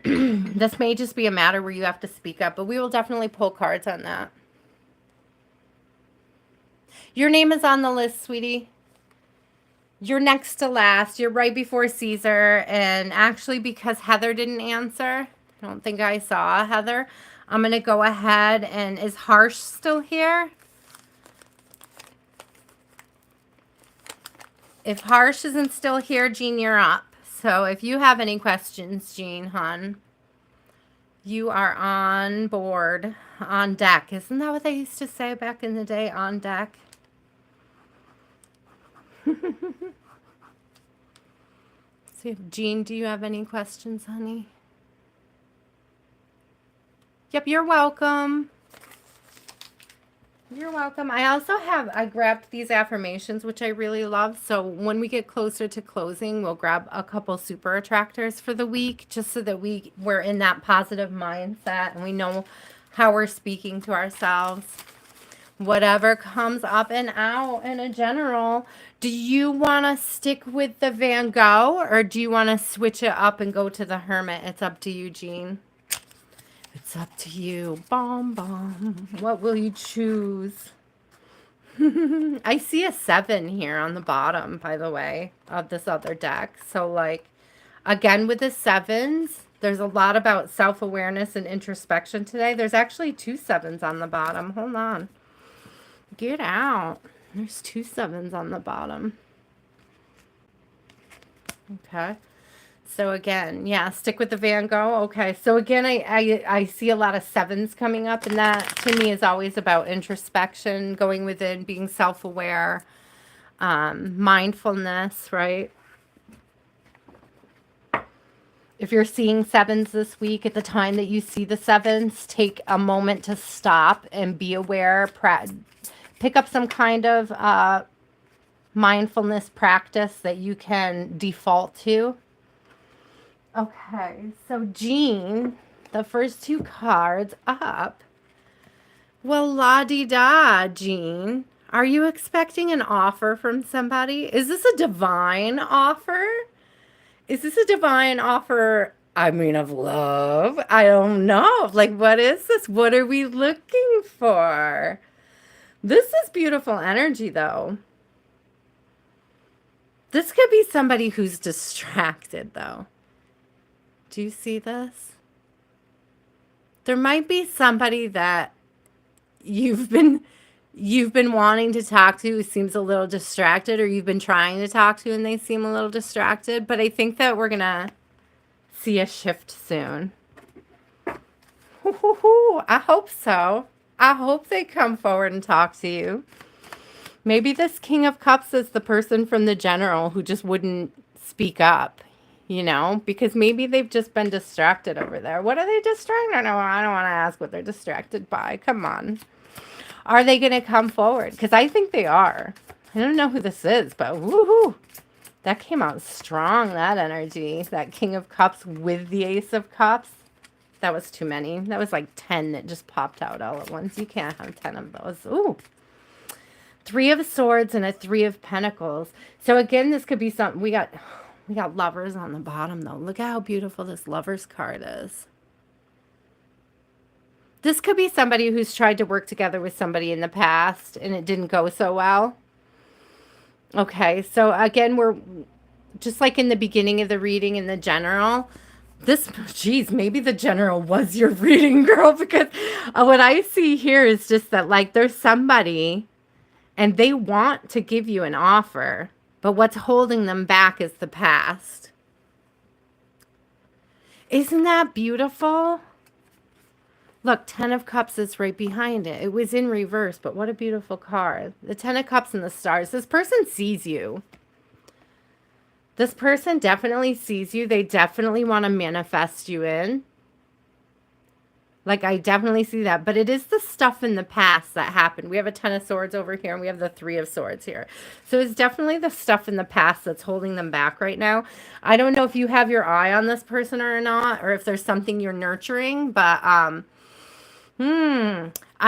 this may just be a matter where you have to speak up, but we will definitely pull cards on that. Your name is on the list, sweetie. You're next to last. You're right before Caesar. And actually, because Heather didn't answer, I don't think I saw Heather. I'm going to go ahead and is Harsh still here? If Harsh isn't still here, Jean, you're up. So if you have any questions, Jean, hon, you are on board, on deck. Isn't that what they used to say back in the day, on deck? See, Jean, do you have any questions, honey? Yep, you're welcome. You're welcome. I grabbed these affirmations, which I really love. So when we get closer to closing, we'll grab a couple super attractors for the week, just so that we're in that positive mindset and we know how we're speaking to ourselves. Whatever comes up and out in a general. Do you want to stick with the Van Gogh or do you want to switch it up and go to the Hermit? It's up to you, Jean. It's up to you. Bomb, bomb. What will you choose? I see a 7 here on the bottom, by the way, of this other deck. So, like, again, with the 7s, there's a lot about self-awareness and introspection today. There's actually 2 7s on the bottom. Hold on. Get out. There's 2 7s on the bottom. Okay. So again, yeah, stick with the Van Gogh. Okay, so again, I see a lot of 7s coming up, and that to me is always about introspection, going within, being self-aware, mindfulness, right? If you're seeing 7s this week, at the time that you see the 7s, take a moment to stop and be aware. Pick up some kind of mindfulness practice that you can default to. Okay, so Jean, the first 2 cards up. Well, la-di-da, Jean. Are you expecting an offer from somebody? Is this a divine offer? Is this a divine offer, I mean, of love? I don't know. Like, what is this? What are we looking for? This is beautiful energy, though. This could be somebody who's distracted, though. Do you see this? There might be somebody that you've been wanting to talk to who seems a little distracted, or you've been trying to talk to and they seem a little distracted. But I think that we're gonna see a shift soon. I hope so. I hope they come forward and talk to you. Maybe this King of Cups is the person from the general who just wouldn't speak up, you know, because maybe they've just been distracted over there. What are they distracted? I don't want to ask what they're distracted by. Come on. Are they going to come forward? Because I think they are. I don't know who this is, but woohoo. That came out strong, that energy. That King of Cups with the Ace of Cups. That was too many. That was like 10 that just popped out all at once. You can't have 10 of those. Ooh. 3 of Swords and a 3 of Pentacles. So again, this could be something. We got Lovers on the bottom, though. Look at how beautiful this Lovers card is. This could be somebody who's tried to work together with somebody in the past and it didn't go so well. Okay, so again, we're just like in the beginning of the reading in the general. Geez, maybe the general was your reading, girl, because what I see here is just that, like, there's somebody and they want to give you an offer, but what's holding them back is the past. Isn't that beautiful? Look, 10 of Cups is right behind it. It was in reverse, but what a beautiful card. The 10 of Cups and the Stars. This person sees you. This person definitely sees you. They definitely want to manifest you in. Like, I definitely see that. But it is the stuff in the past that happened. We have a 10 of Swords over here, and we have the 3 of Swords here. So it's definitely the stuff in the past that's holding them back right now. I don't know if you have your eye on this person or not, or if there's something you're nurturing, but I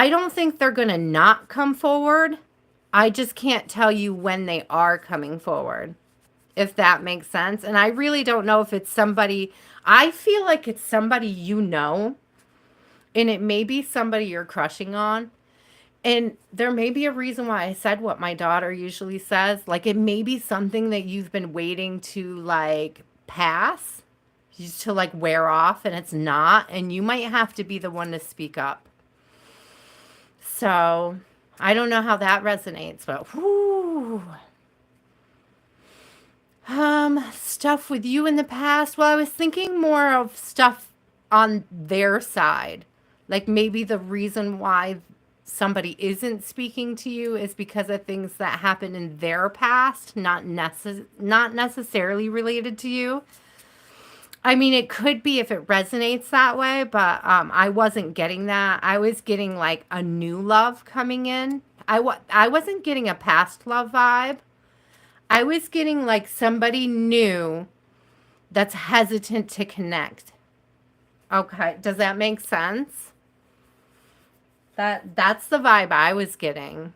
don't think they're going to not come forward. I just can't tell you when they are coming forward, if that makes sense. And I really don't know if it's somebody, I feel like it's somebody you know, and it may be somebody you're crushing on. And there may be a reason why I said what my daughter usually says. Like, it may be something that you've been waiting to, like, pass, to, like, wear off, and it's not. And you might have to be the one to speak up. So, I don't know how that resonates, but whoo. Stuff with you in the past. Well, I was thinking more of stuff on their side. Like, maybe the reason why somebody isn't speaking to you is because of things that happened in their past, not necessarily related to you. I mean, it could be if it resonates that way, but I wasn't getting that. I was getting like a new love coming in. I wasn't getting a past love vibe. I was getting like somebody new that's hesitant to connect. Okay, does that make sense? That's the vibe I was getting.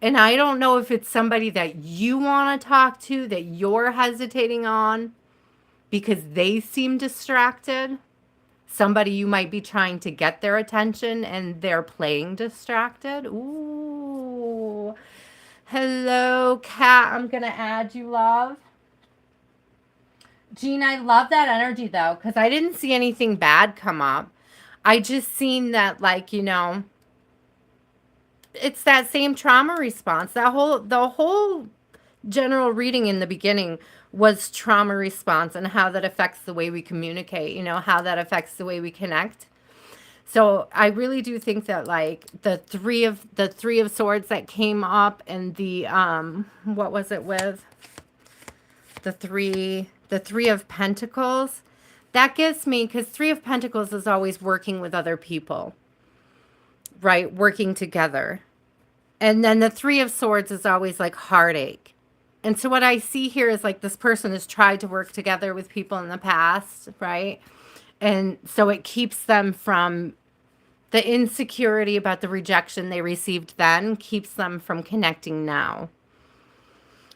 And I don't know if it's somebody that you want to talk to that you're hesitating on because they seem distracted. Somebody you might be trying to get their attention and they're playing distracted. Ooh. Hello, Kat. I'm going to add you, love. Jean, I love that energy, though, because I didn't see anything bad come up. I just seen that, like, you know, it's that same trauma response. The whole general reading in the beginning was trauma response and how that affects the way we communicate, you know, how that affects the way we connect. So I really do think that, like, the three of Swords that came up and the what was it with the three of Pentacles, that gives me, because 3 of Pentacles is always working with other people, right? Working together. And then the 3 of Swords is always like heartache. And so what I see here is like this person has tried to work together with people in the past, right? And so it keeps them from the insecurity about the rejection they received then, keeps them from connecting now.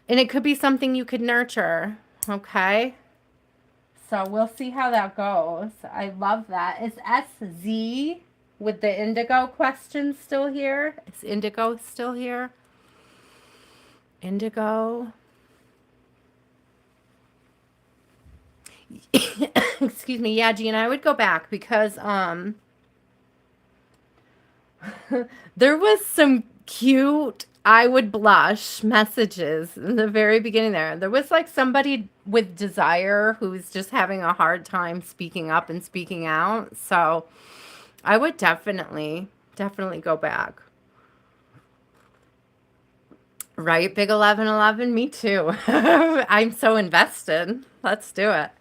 And it could be something you could nurture, okay? So we'll see how that goes. I love that. Is SZ with the indigo question still here? Is indigo still here? Indigo. Excuse me. Yeah, Gina, I would go back because there was some cute I would blush messages in the very beginning there. There was like somebody with desire who's just having a hard time speaking up and speaking out. So I would definitely go back. Right, big 1111, me too. I'm so invested. Let's do it.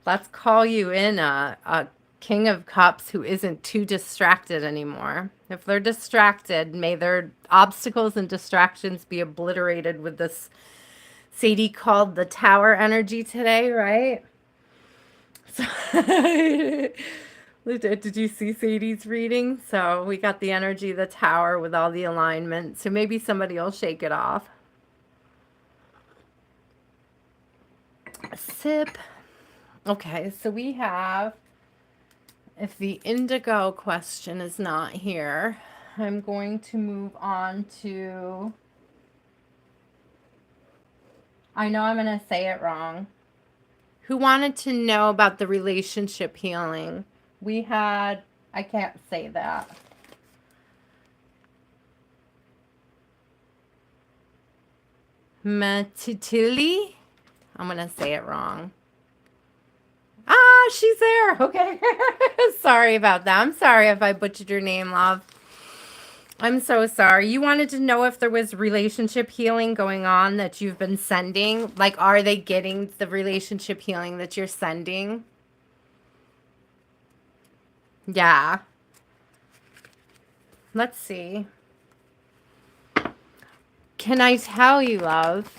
Let's call you in a King of Cups who isn't too distracted anymore. If they're distracted, may their obstacles and distractions be obliterated with this Sadie called the Tower energy today, right? So did you see Sadie's reading? So we got the energy of the Tower with all the alignment. So maybe somebody will shake it off. Sip. Okay, so we have, if the indigo question is not here, I'm going to move on to, I know I'm going to say it wrong. Who wanted to know about the relationship healing? We had, I can't say that. Matitili? I'm going to say it wrong. Ah, she's there. Okay. Sorry about that. I'm sorry if I butchered your name, love. I'm so sorry. You wanted to know if there was relationship healing going on that you've been sending. Like, are they getting the relationship healing that you're sending? Yeah. Let's see. Can I tell you, love?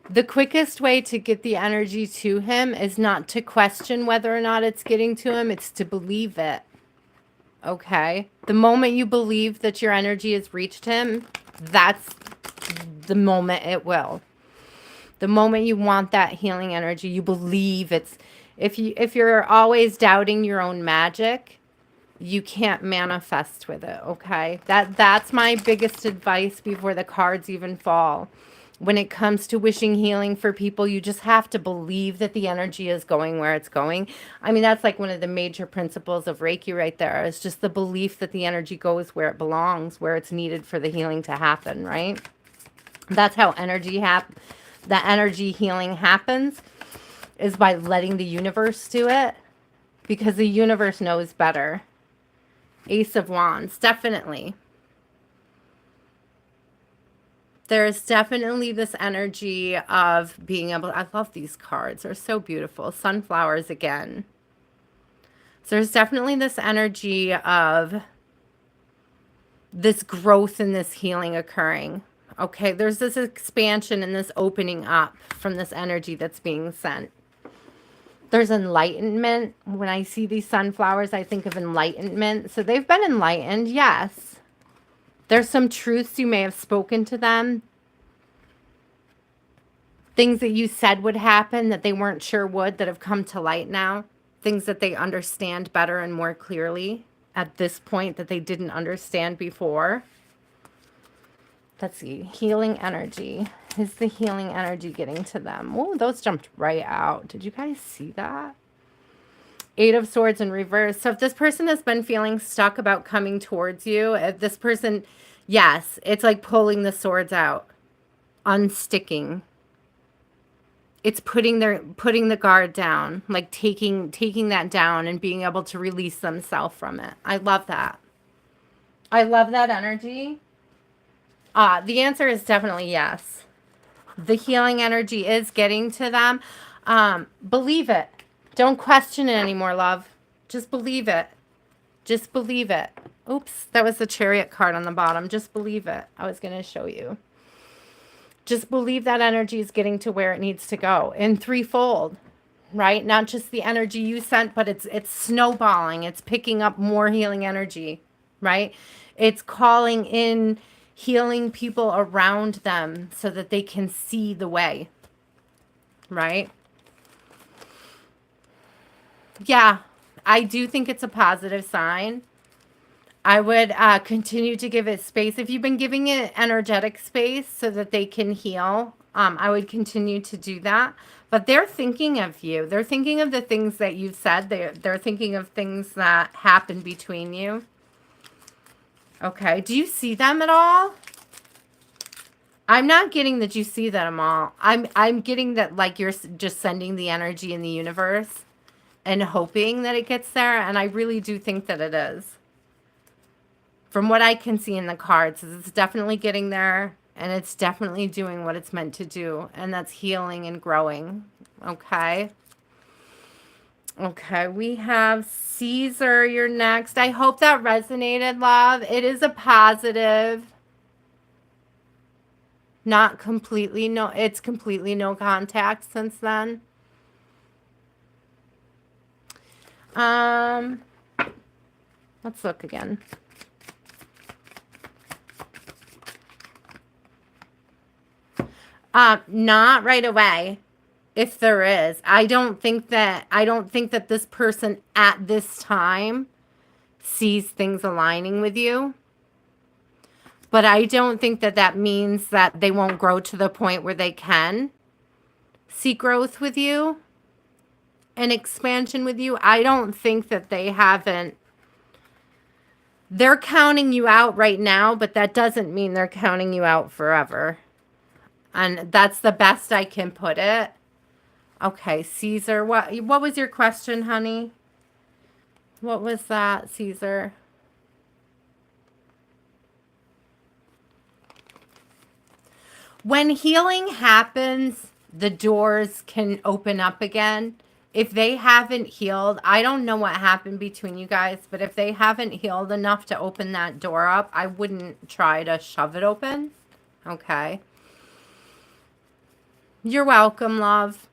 The quickest way to get the energy to him is not to question whether or not it's getting to him. It's to believe it. Okay? The moment you believe that your energy has reached him, that's the moment it will. The moment you want that healing energy, you believe it's, if you're always doubting your own magic, you can't manifest with it, okay? That's my biggest advice before the cards even fall. When it comes to wishing healing for people, you just have to believe that the energy is going where it's going. I mean, that's like one of the major principles of Reiki right there. It's just the belief that the energy goes where it belongs, where it's needed for the healing to happen, right? That's how the energy healing happens, is by letting the universe do it, because the universe knows better. Ace of Wands, definitely. There's definitely this energy of being able, I love these cards. They're so beautiful. Sunflowers again. So there's definitely this energy of this growth and this healing occurring. Okay, there's this expansion and this opening up from this energy that's being sent. There's enlightenment. When I see these sunflowers, I think of enlightenment. So they've been enlightened, yes. There's some truths you may have spoken to them. Things that you said would happen that they weren't sure would, that have come to light now. Things that they understand better and more clearly at this point that they didn't understand before. Let's see. Healing energy. Is the healing energy getting to them? Oh, those jumped right out. Did you guys see that? Eight of Swords in reverse. So if this person has been feeling stuck about coming towards you, if this person, yes, it's like pulling the swords out, unsticking. It's putting the guard down, like taking that down and being able to release themselves from it. I love that. I love that energy. The answer is definitely yes. The healing energy is getting to them. Believe it. Don't question it anymore, love. Just believe it. Just believe it. Oops, that was the Chariot card on the bottom. Just believe it. I was going to show you. Just believe that energy is getting to where it needs to go in threefold, right? Not just the energy you sent, but it's snowballing. It's picking up more healing energy, right? It's calling in healing people around them so that they can see the way, right? Yeah, I do think it's a positive sign. I would continue to give it space. If you've been giving it energetic space so that they can heal, I would continue to do that. But they're thinking of you. They're thinking of the things that you've said. They're thinking of things that happened between you. Okay. Do you see them at all? I'm not getting that you see them all. I'm getting that like you're just sending the energy in the universe and hoping that it gets there. And I really do think that it is. From what I can see in the cards, it's definitely getting there. And it's definitely doing what it's meant to do. And that's healing and growing. Okay. Okay, we have Caesar, you're next. I hope that resonated, love. It is a positive. Not completely, no, it's completely no contact since then. Let's look again. Not right away. If there is, I don't think that this person at this time sees things aligning with you. But I don't think that that means that they won't grow to the point where they can see growth with you and expansion with you. I don't think that they haven't. They're counting you out right now, but that doesn't mean they're counting you out forever. And that's the best I can put it. Okay, Caesar, what was your question, honey? What was that, Caesar? When healing happens, the doors can open up again. If they haven't healed, I don't know what happened between you guys, but if they haven't healed enough to open that door up, I wouldn't try to shove it open. Okay. You're welcome, love.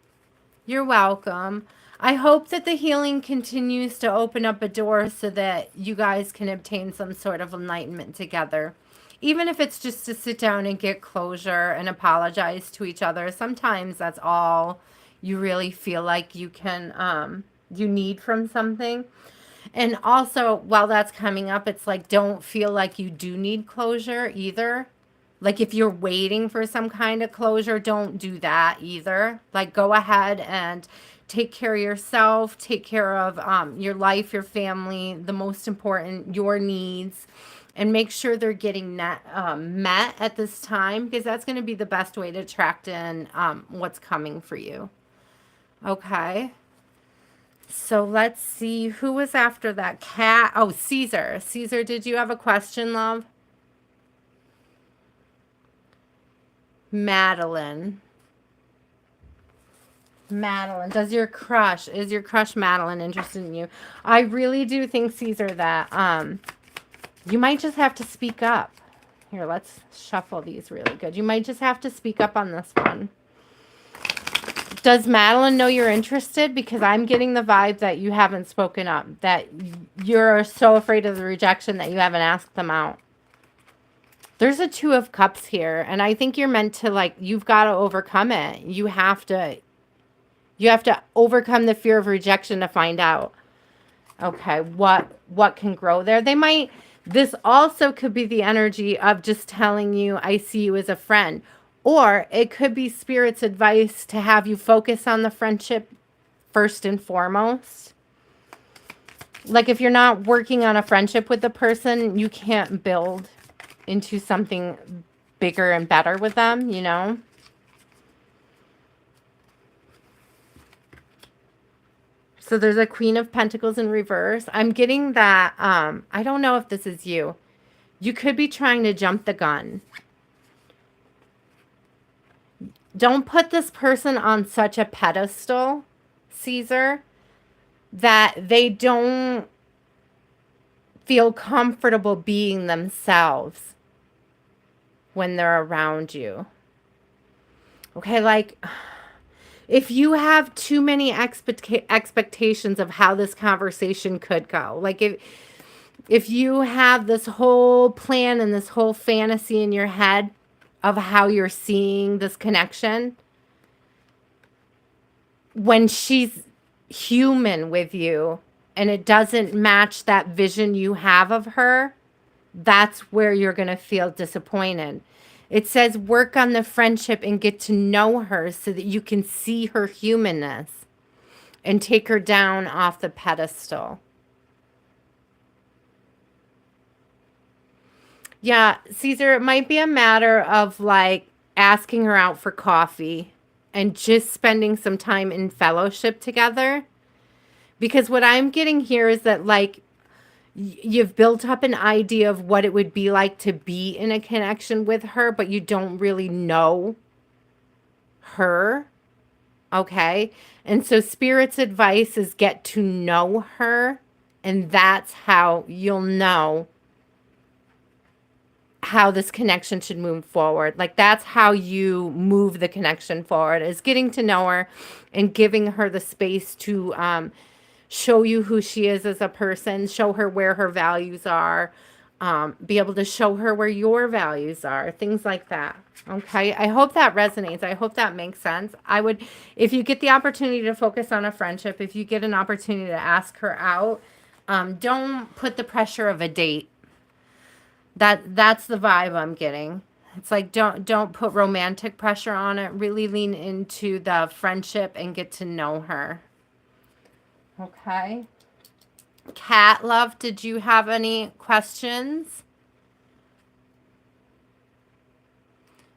You're welcome. I hope that the healing continues to open up a door so that you guys can obtain some sort of enlightenment together. Even if it's just to sit down and get closure and apologize to each other. Sometimes that's all you really feel like you can, you need from something. And also, while that's coming up, it's like, don't feel like you do need closure either. Like if you're waiting for some kind of closure, don't do that either. Like go ahead and take care of yourself, take care of your life, your family, the most important, your needs, and make sure they're getting met at this time, because that's going to be the best way to attract in what's coming for you. Okay. So let's see who was after that cat. Oh, Caesar. Caesar, did you have a question, love? Madeline. Madeline, is your crush Madeline interested in you? I really do think, Caesar, that you might just have to speak up. Here, let's shuffle these really good. You might just have to speak up on this one. Does Madeline know you're interested? Because I'm getting the vibe that you haven't spoken up, that you're so afraid of the rejection that you haven't asked them out. There's a 2 of Cups here, and I think you're meant to, like, you've got to overcome it. You have to overcome the fear of rejection to find out, okay, what can grow there. This also could be the energy of just telling you, I see you as a friend. Or it could be Spirit's advice to have you focus on the friendship first and foremost. Like if you're not working on a friendship with the person, you can't build into something bigger and better with them, you know? So there's a Queen of Pentacles in reverse. I'm getting that, I don't know if this is you. You could be trying to jump the gun. Don't put this person on such a pedestal, Caesar, that they don't feel comfortable being themselves when they're around you. Okay, like if you have too many expectations of how this conversation could go, like if you have this whole plan and this whole fantasy in your head of how you're seeing this connection, when she's human with you and it doesn't match that vision you have of her, that's where you're going to feel disappointed. It says work on the friendship and get to know her so that you can see her humanness and take her down off the pedestal. Yeah, Caesar, it might be a matter of like asking her out for coffee and just spending some time in fellowship together. Because what I'm getting here is that like you've built up an idea of what it would be like to be in a connection with her, but you don't really know her. Okay. And so Spirit's advice is get to know her. And that's how you'll know how this connection should move forward. Like that's how you move the connection forward, is getting to know her and giving her the space to show you who she is as a person, show her where her values are, be able to show her where your values are, things like that. Okay, I hope that resonates. I hope that makes sense. I would, if you get the opportunity to focus on a friendship, if you get an opportunity to ask her out, don't put the pressure of a date. That's the vibe I'm getting. It's like don't put romantic pressure on it. Really lean into the friendship and get to know her. Okay. Cat love, did you have any questions?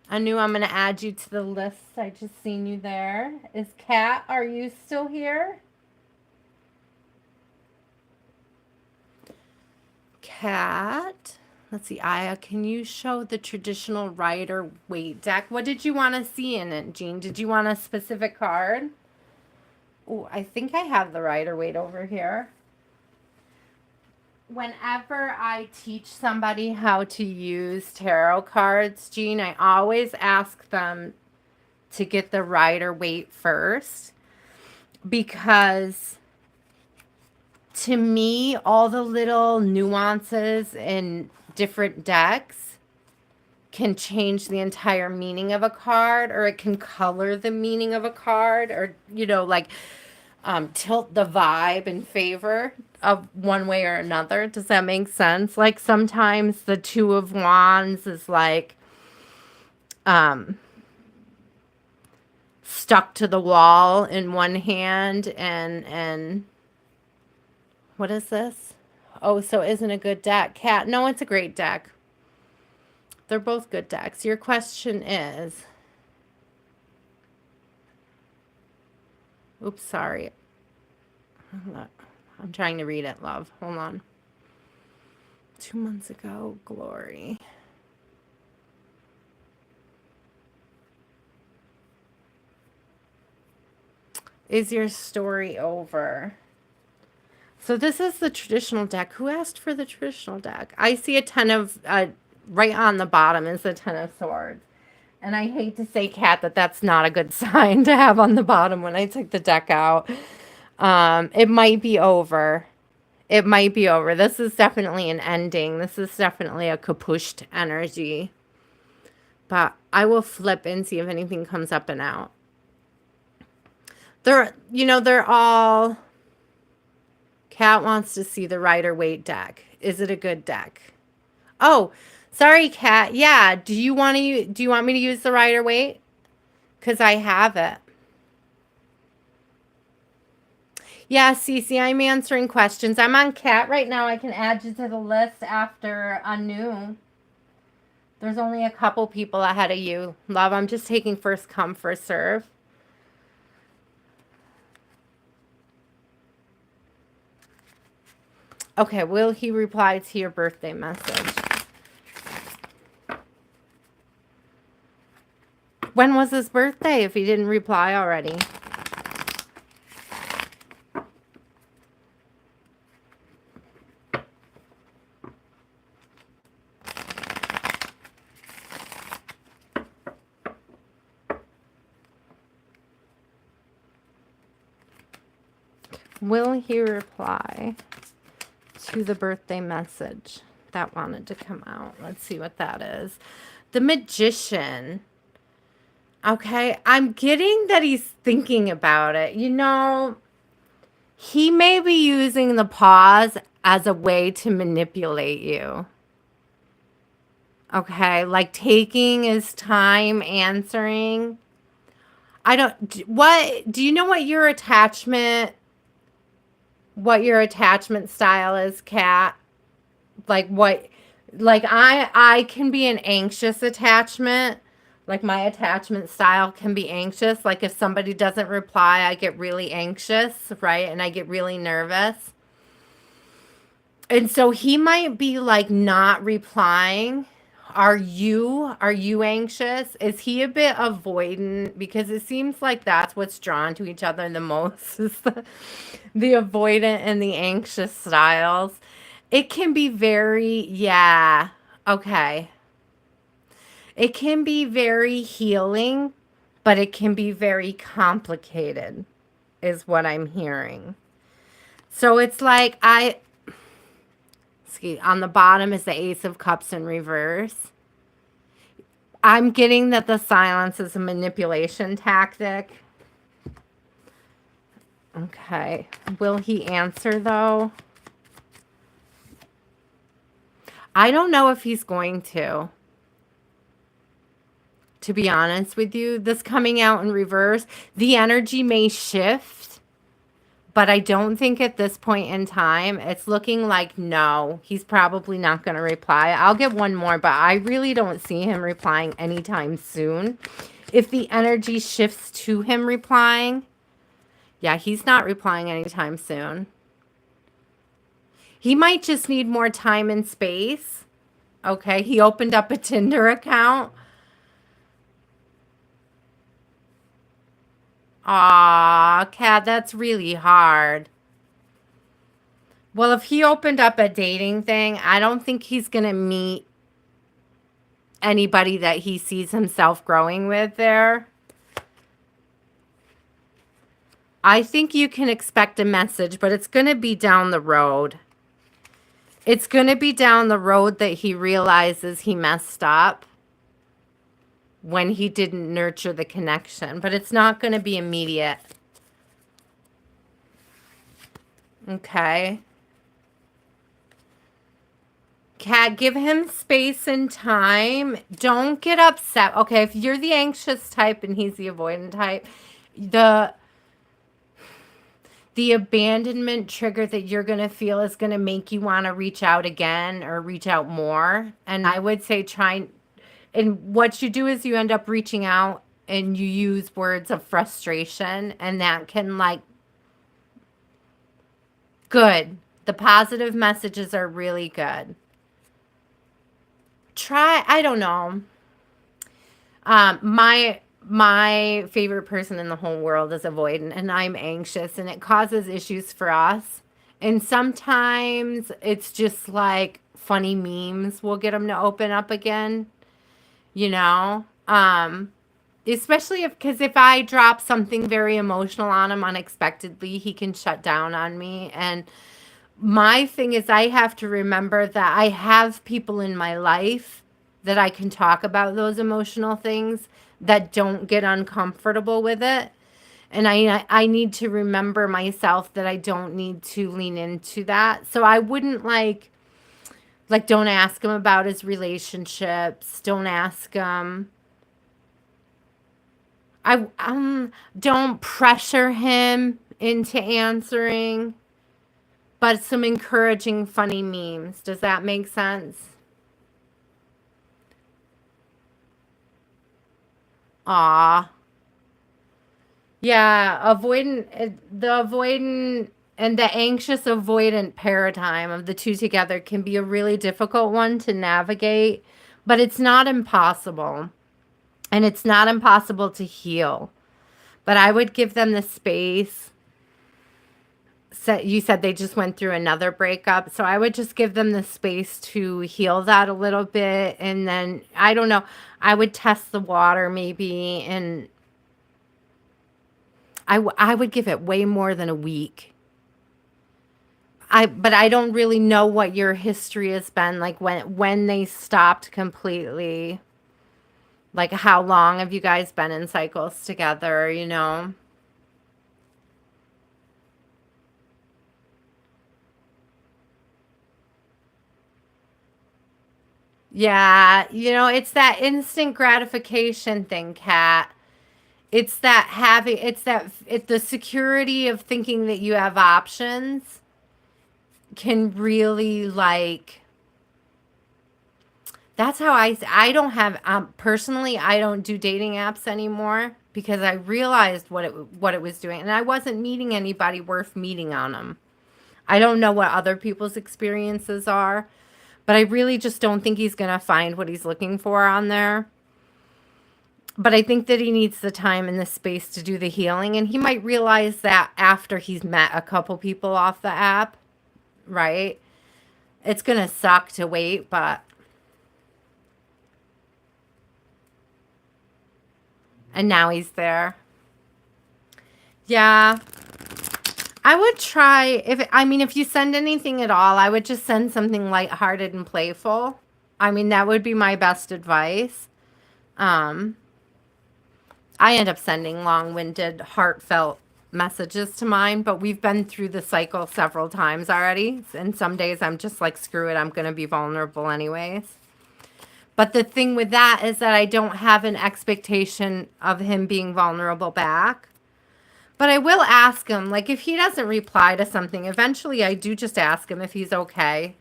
I knew I'm going to add you to the list. I just seen you there. Is Cat, are you still here? Cat. Let's see, Aya, can you show the traditional Rider Waite deck? What did you want to see in it, Jean? Did you want a specific card? Oh, I think I have the Rider Waite over here. Whenever I teach somebody how to use tarot cards, Jean, I always ask them to get the Rider Waite first, because to me, all the little nuances in different decks can change the entire meaning of a card, or it can color the meaning of a card, or, you know, like tilt the vibe in favor of one way or another. Does that make sense? Like sometimes the Two of Wands is like stuck to the wall in one hand, and what is this? Oh, so it isn't a good deck. Cat, no, it's a great deck. They're both good decks. Your question is, oops, sorry. I'm trying to read it, love. Hold on. 2 months ago, glory. Is your story over? So this is the traditional deck. Who asked for the traditional deck? I see a 10 of, right on the bottom is the 10 of Swords. And I hate to say, Kat, that that's not a good sign to have on the bottom when I took the deck out. It might be over. It might be over. This is definitely an ending. This is definitely a kapushed energy. But I will flip and see if anything comes up and out. They're all... Kat wants to see the Rider Waite deck. Is it a good deck? Oh, sorry, Kat. Yeah, do you want me to use the Rider Waite? Because I have it. Yeah, CeCe, I'm answering questions. I'm on Cat right now. I can add you to the list after Anu. There's only a couple people ahead of you. Love, I'm just taking first come, first serve. Okay, will he reply to your birthday message? When was his birthday if he didn't reply already? Will he reply to the birthday message that wanted to come out? Let's see what that is. The Magician. Okay, I'm getting that he's thinking about it. You know, he may be using the pause as a way to manipulate you. Okay, like taking his time answering. I don't, what, do you know what your attachment style is, Kat? Like what, like I can be an anxious attachment. Like my attachment style can be anxious. Like if somebody doesn't reply, I get really anxious, right? And I get really nervous. And so he might be like not replying. Are you anxious? Is he a bit avoidant? Because it seems like that's what's drawn to each other the most is the avoidant and the anxious styles. It can be very, yeah, okay. It can be very healing, but it can be very complicated, is what I'm hearing. So it's like on the bottom is the Ace of Cups in reverse. I'm getting that the silence is a manipulation tactic. Okay. Will he answer though? I don't know if he's going to. To be honest with you, this coming out in reverse, the energy may shift, but I don't think at this point in time, it's looking like no, he's probably not going to reply. I'll get one more, but I really don't see him replying anytime soon. If the energy shifts to him replying, yeah, he's not replying anytime soon. He might just need more time and space. Okay, he opened up a Tinder account. Aw, Kat, that's really hard. Well, if he opened up a dating thing, I don't think he's going to meet anybody that he sees himself growing with there. I think you can expect a message, but it's going to be down the road. It's going to be down the road that he realizes he messed up when he didn't nurture the connection, but it's not going to be immediate. Okay. Kat, give him space and time. Don't get upset. Okay, if you're the anxious type and he's the avoidant type, the abandonment trigger that you're going to feel is going to make you want to reach out again or reach out more. And I would say and what you do is you end up reaching out and you use words of frustration, and that can like, good. The positive messages are really good. I don't know. My favorite person in the whole world is avoidant, and I'm anxious, and it causes issues for us. And sometimes it's just like funny memes will get him to open up again, you know? Especially because if I drop something very emotional on him unexpectedly, he can shut down on me. And my thing is I have to remember that I have people in my life that I can talk about those emotional things that don't get uncomfortable with it. And I need to remember myself that I don't need to lean into that. So I wouldn't like don't ask him about his relationships. Don't ask him. I don't pressure him into answering, but some encouraging funny memes. Does that make sense? Aw. Yeah, the avoidant and the anxious avoidant paradigm of the two together can be a really difficult one to navigate, but it's not impossible. And it's not impossible to heal. But I would give them the space. You said they just went through another breakup. So I would just give them the space to heal that a little bit. And then, I don't know, I would test the water maybe. And I would give it way more than a week. But I don't really know what your history has been like when they stopped completely. Like how long have you guys been in cycles together, you know? Yeah, it's that instant gratification thing, Kat. It's the security of thinking that you have options can really like, that's how I don't have, personally, I don't do dating apps anymore because I realized what it was doing, and I wasn't meeting anybody worth meeting on them. I don't know what other people's experiences are, but I really just don't think he's going to find what he's looking for on there. But I think that he needs the time and the space to do the healing. And he might realize that after he's met a couple people off the app, right? It's going to suck to wait, but. And now he's there. Yeah. I would try, if you send anything at all, I would just send something lighthearted and playful. That would be my best advice. Um, I end up sending long-winded, heartfelt messages to mine, but we've been through the cycle several times already. And some days I'm just like, screw it, I'm going to be vulnerable anyways. But the thing with that is that I don't have an expectation of him being vulnerable back. But I will ask him, like, if he doesn't reply to something, eventually I do just ask him if he's okay,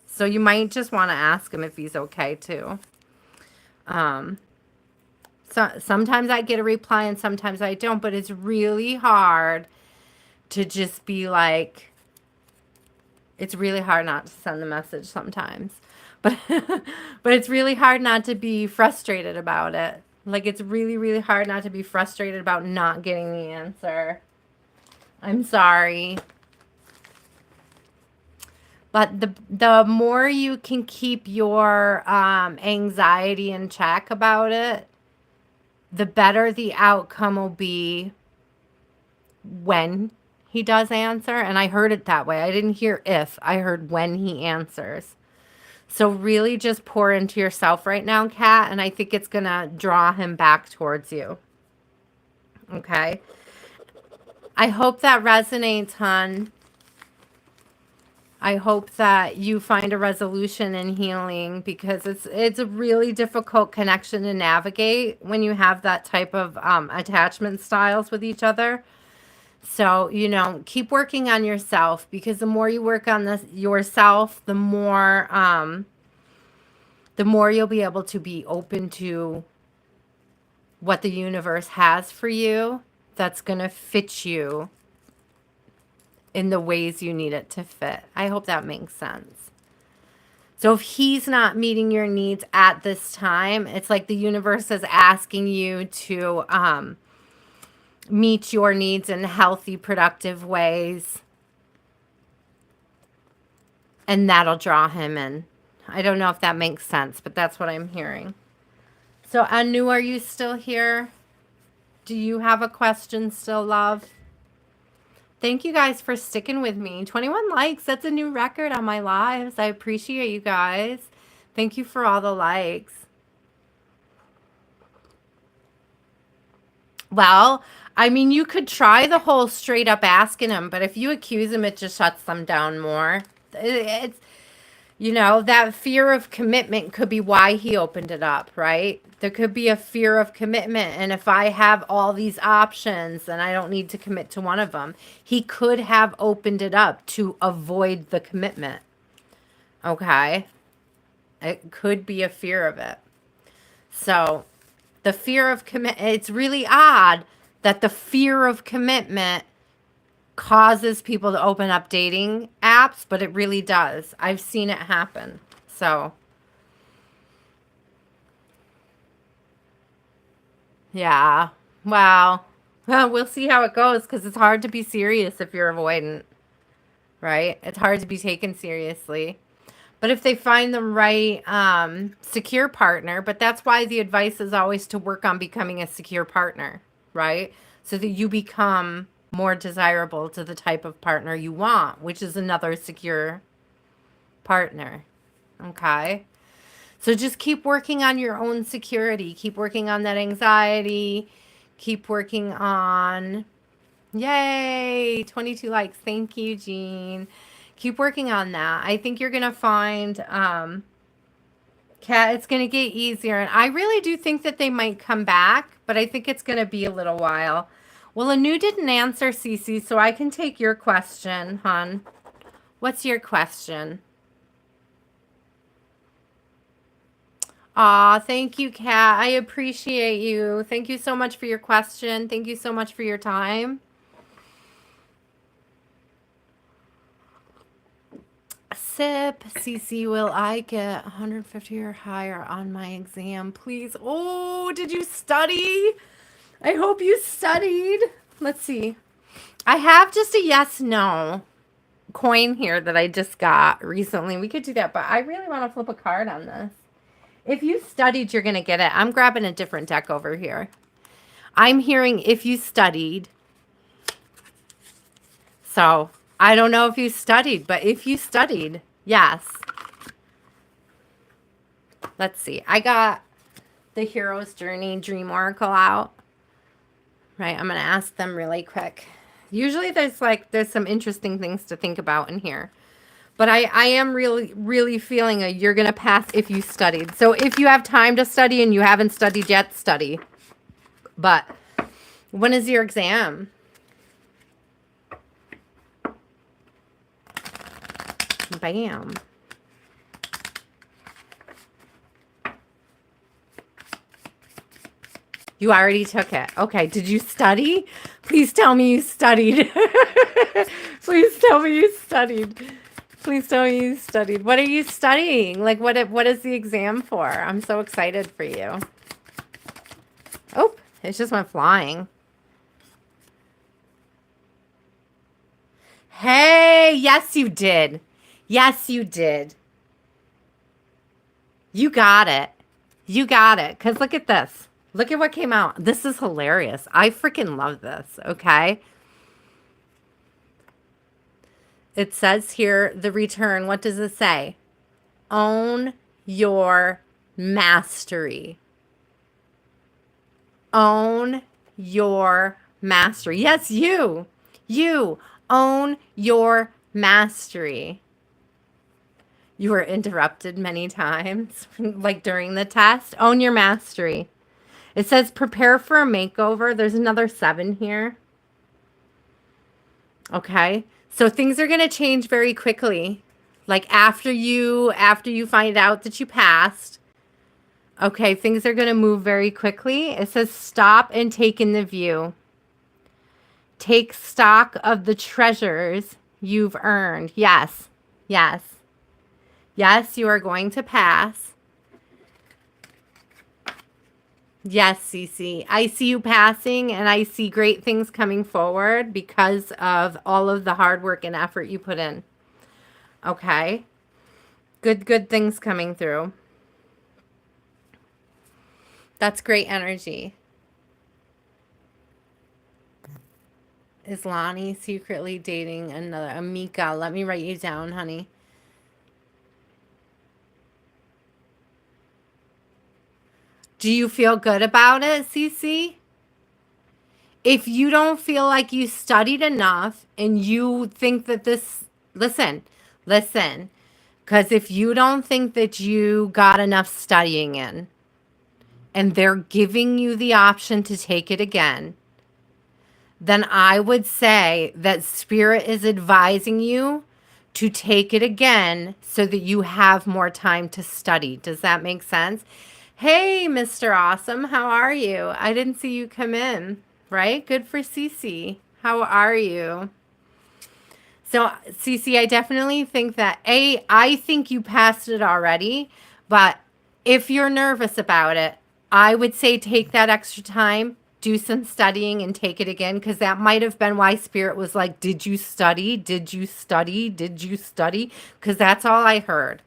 So you might just want to ask him if he's okay too. So sometimes I get a reply and sometimes I don't, but it's really hard to just be like, it's really hard not to send the message sometimes. But but it's really hard not to be frustrated about it. Like, it's really, really hard not to be frustrated about not getting the answer. I'm sorry. But the more you can keep your anxiety in check about it, the better the outcome will be when he does answer. And I heard it that way. I didn't hear if. I heard when he answers. So really just pour into yourself right now, Kat, and I think it's going to draw him back towards you. Okay? I hope that resonates, hon. I hope that you find a resolution in healing, because it's a really difficult connection to navigate when you have that type of attachment styles with each other. So, keep working on yourself, because the more you work on this yourself, the more you'll be able to be open to what the universe has for you that's going to fit you in the ways you need it to fit. I hope that makes sense. So if he's not meeting your needs at this time, it's like the universe is asking you to meet your needs in healthy, productive ways. And that'll draw him in. I don't know if that makes sense, but that's what I'm hearing. So Anu, are you still here? Do you have a question still, love? Thank you guys for sticking with me. 21 likes. That's a new record on my lives. I appreciate you guys. Thank you for all the likes. Well, you could try the whole straight up asking him, but if you accuse him, it just shuts them down more. It's, that fear of commitment could be why he opened it up, right? There could be a fear of commitment. And if I have all these options, then I don't need to commit to one of them. He could have opened it up to avoid the commitment. Okay? It could be a fear of it. So the fear of commitment, it's really odd that the fear of commitment causes people to open up dating apps, but it really does. I've seen it happen. So yeah. Wow. Well, we'll see how it goes, because it's hard to be serious if you're avoidant, right? It's hard to be taken seriously. But if they find the right secure partner, but that's why the advice is always to work on becoming a secure partner, right? So that you become more desirable to the type of partner you want, which is another secure partner. Okay? So just keep working on your own security. Keep working on that anxiety. Keep working on... Yay! 22 likes. Thank you, Jean. Keep working on that. I think you're going to find Kat, it's going to get easier. And I really do think that they might come back, but I think it's going to be a little while. Well, Anu didn't answer, CeCe, so I can take your question, hon. What's your question? Aw, thank you, Kat. I appreciate you. Thank you so much for your question. Thank you so much for your time. Sip, CeCe, will I get 150 or higher on my exam, please? Oh, did you study? I hope you studied. Let's see. I have just a yes, no coin here that I just got recently. We could do that, but I really want to flip a card on this. If you studied, you're going to get it. I'm grabbing a different deck over here. I'm hearing if you studied. So I don't know if you studied, but if you studied, yes. Let's see. I got the Hero's Journey Dream Oracle out. Right. I'm going to ask them really quick. Usually there's some interesting things to think about in here. But I am really feeling you're going to pass if you studied. So if you have time to study and you haven't studied yet, study. But when is your exam? Bam. You already took it. Okay. Did you study? Please tell me you studied. Please tell me you studied. Please tell me you studied. What are you studying? Like, what is the exam for? I'm so excited for you. Oh, it just went flying. Hey, yes, you did. Yes, you did. You got it. You got it. Because look at this. Look at what came out. This is hilarious. I freaking love this, okay? It says here, the return. What does it say? Own your mastery. Own your mastery. Yes, you. You. Own your mastery. You were interrupted many times, like during the test. Own your mastery. It says prepare for a makeover. There's another 7 here. Okay. So things are going to change very quickly. Like after you find out that you passed. Okay, things are going to move very quickly. It says stop and take in the view. Take stock of the treasures you've earned. Yes. Yes. Yes, you are going to pass. Yes, CeCe. I see you passing, and I see great things coming forward because of all of the hard work and effort you put in. Okay. Good things coming through. That's great energy. Is Lonnie secretly dating another Amika? Let me write you down, honey. Do you feel good about it, CeCe? If you don't feel like you studied enough and you think that this, listen, because if you don't think that you got enough studying in and they're giving you the option to take it again, then I would say that Spirit is advising you to take it again so that you have more time to study. Does that make sense? Hey, Mr. Awesome, how are you? I didn't see you come in, right? Good for CeCe. How are you? So, CeCe, I definitely think that, I think you passed it already, but if you're nervous about it, I would say take that extra time, do some studying, and take it again, because that might have been why Spirit was like, did you study? Did you study? Did you study? Because that's all I heard.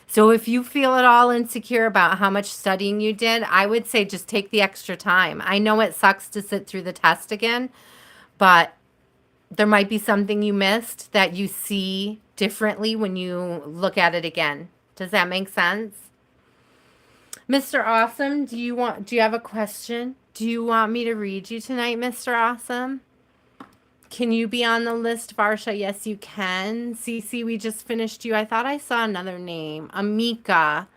So if you feel at all insecure about how much studying you did, I would say just take the extra time. I know it sucks to sit through the test again, but there might be something you missed that you see differently when you look at it again. Does that make sense? Mr. Awesome, do you have a question? Do you want me to read you tonight, Mr. Awesome? Can you be on the list, Varsha? Yes, you can. CeCe, we just finished you. I thought I saw another name. Amika.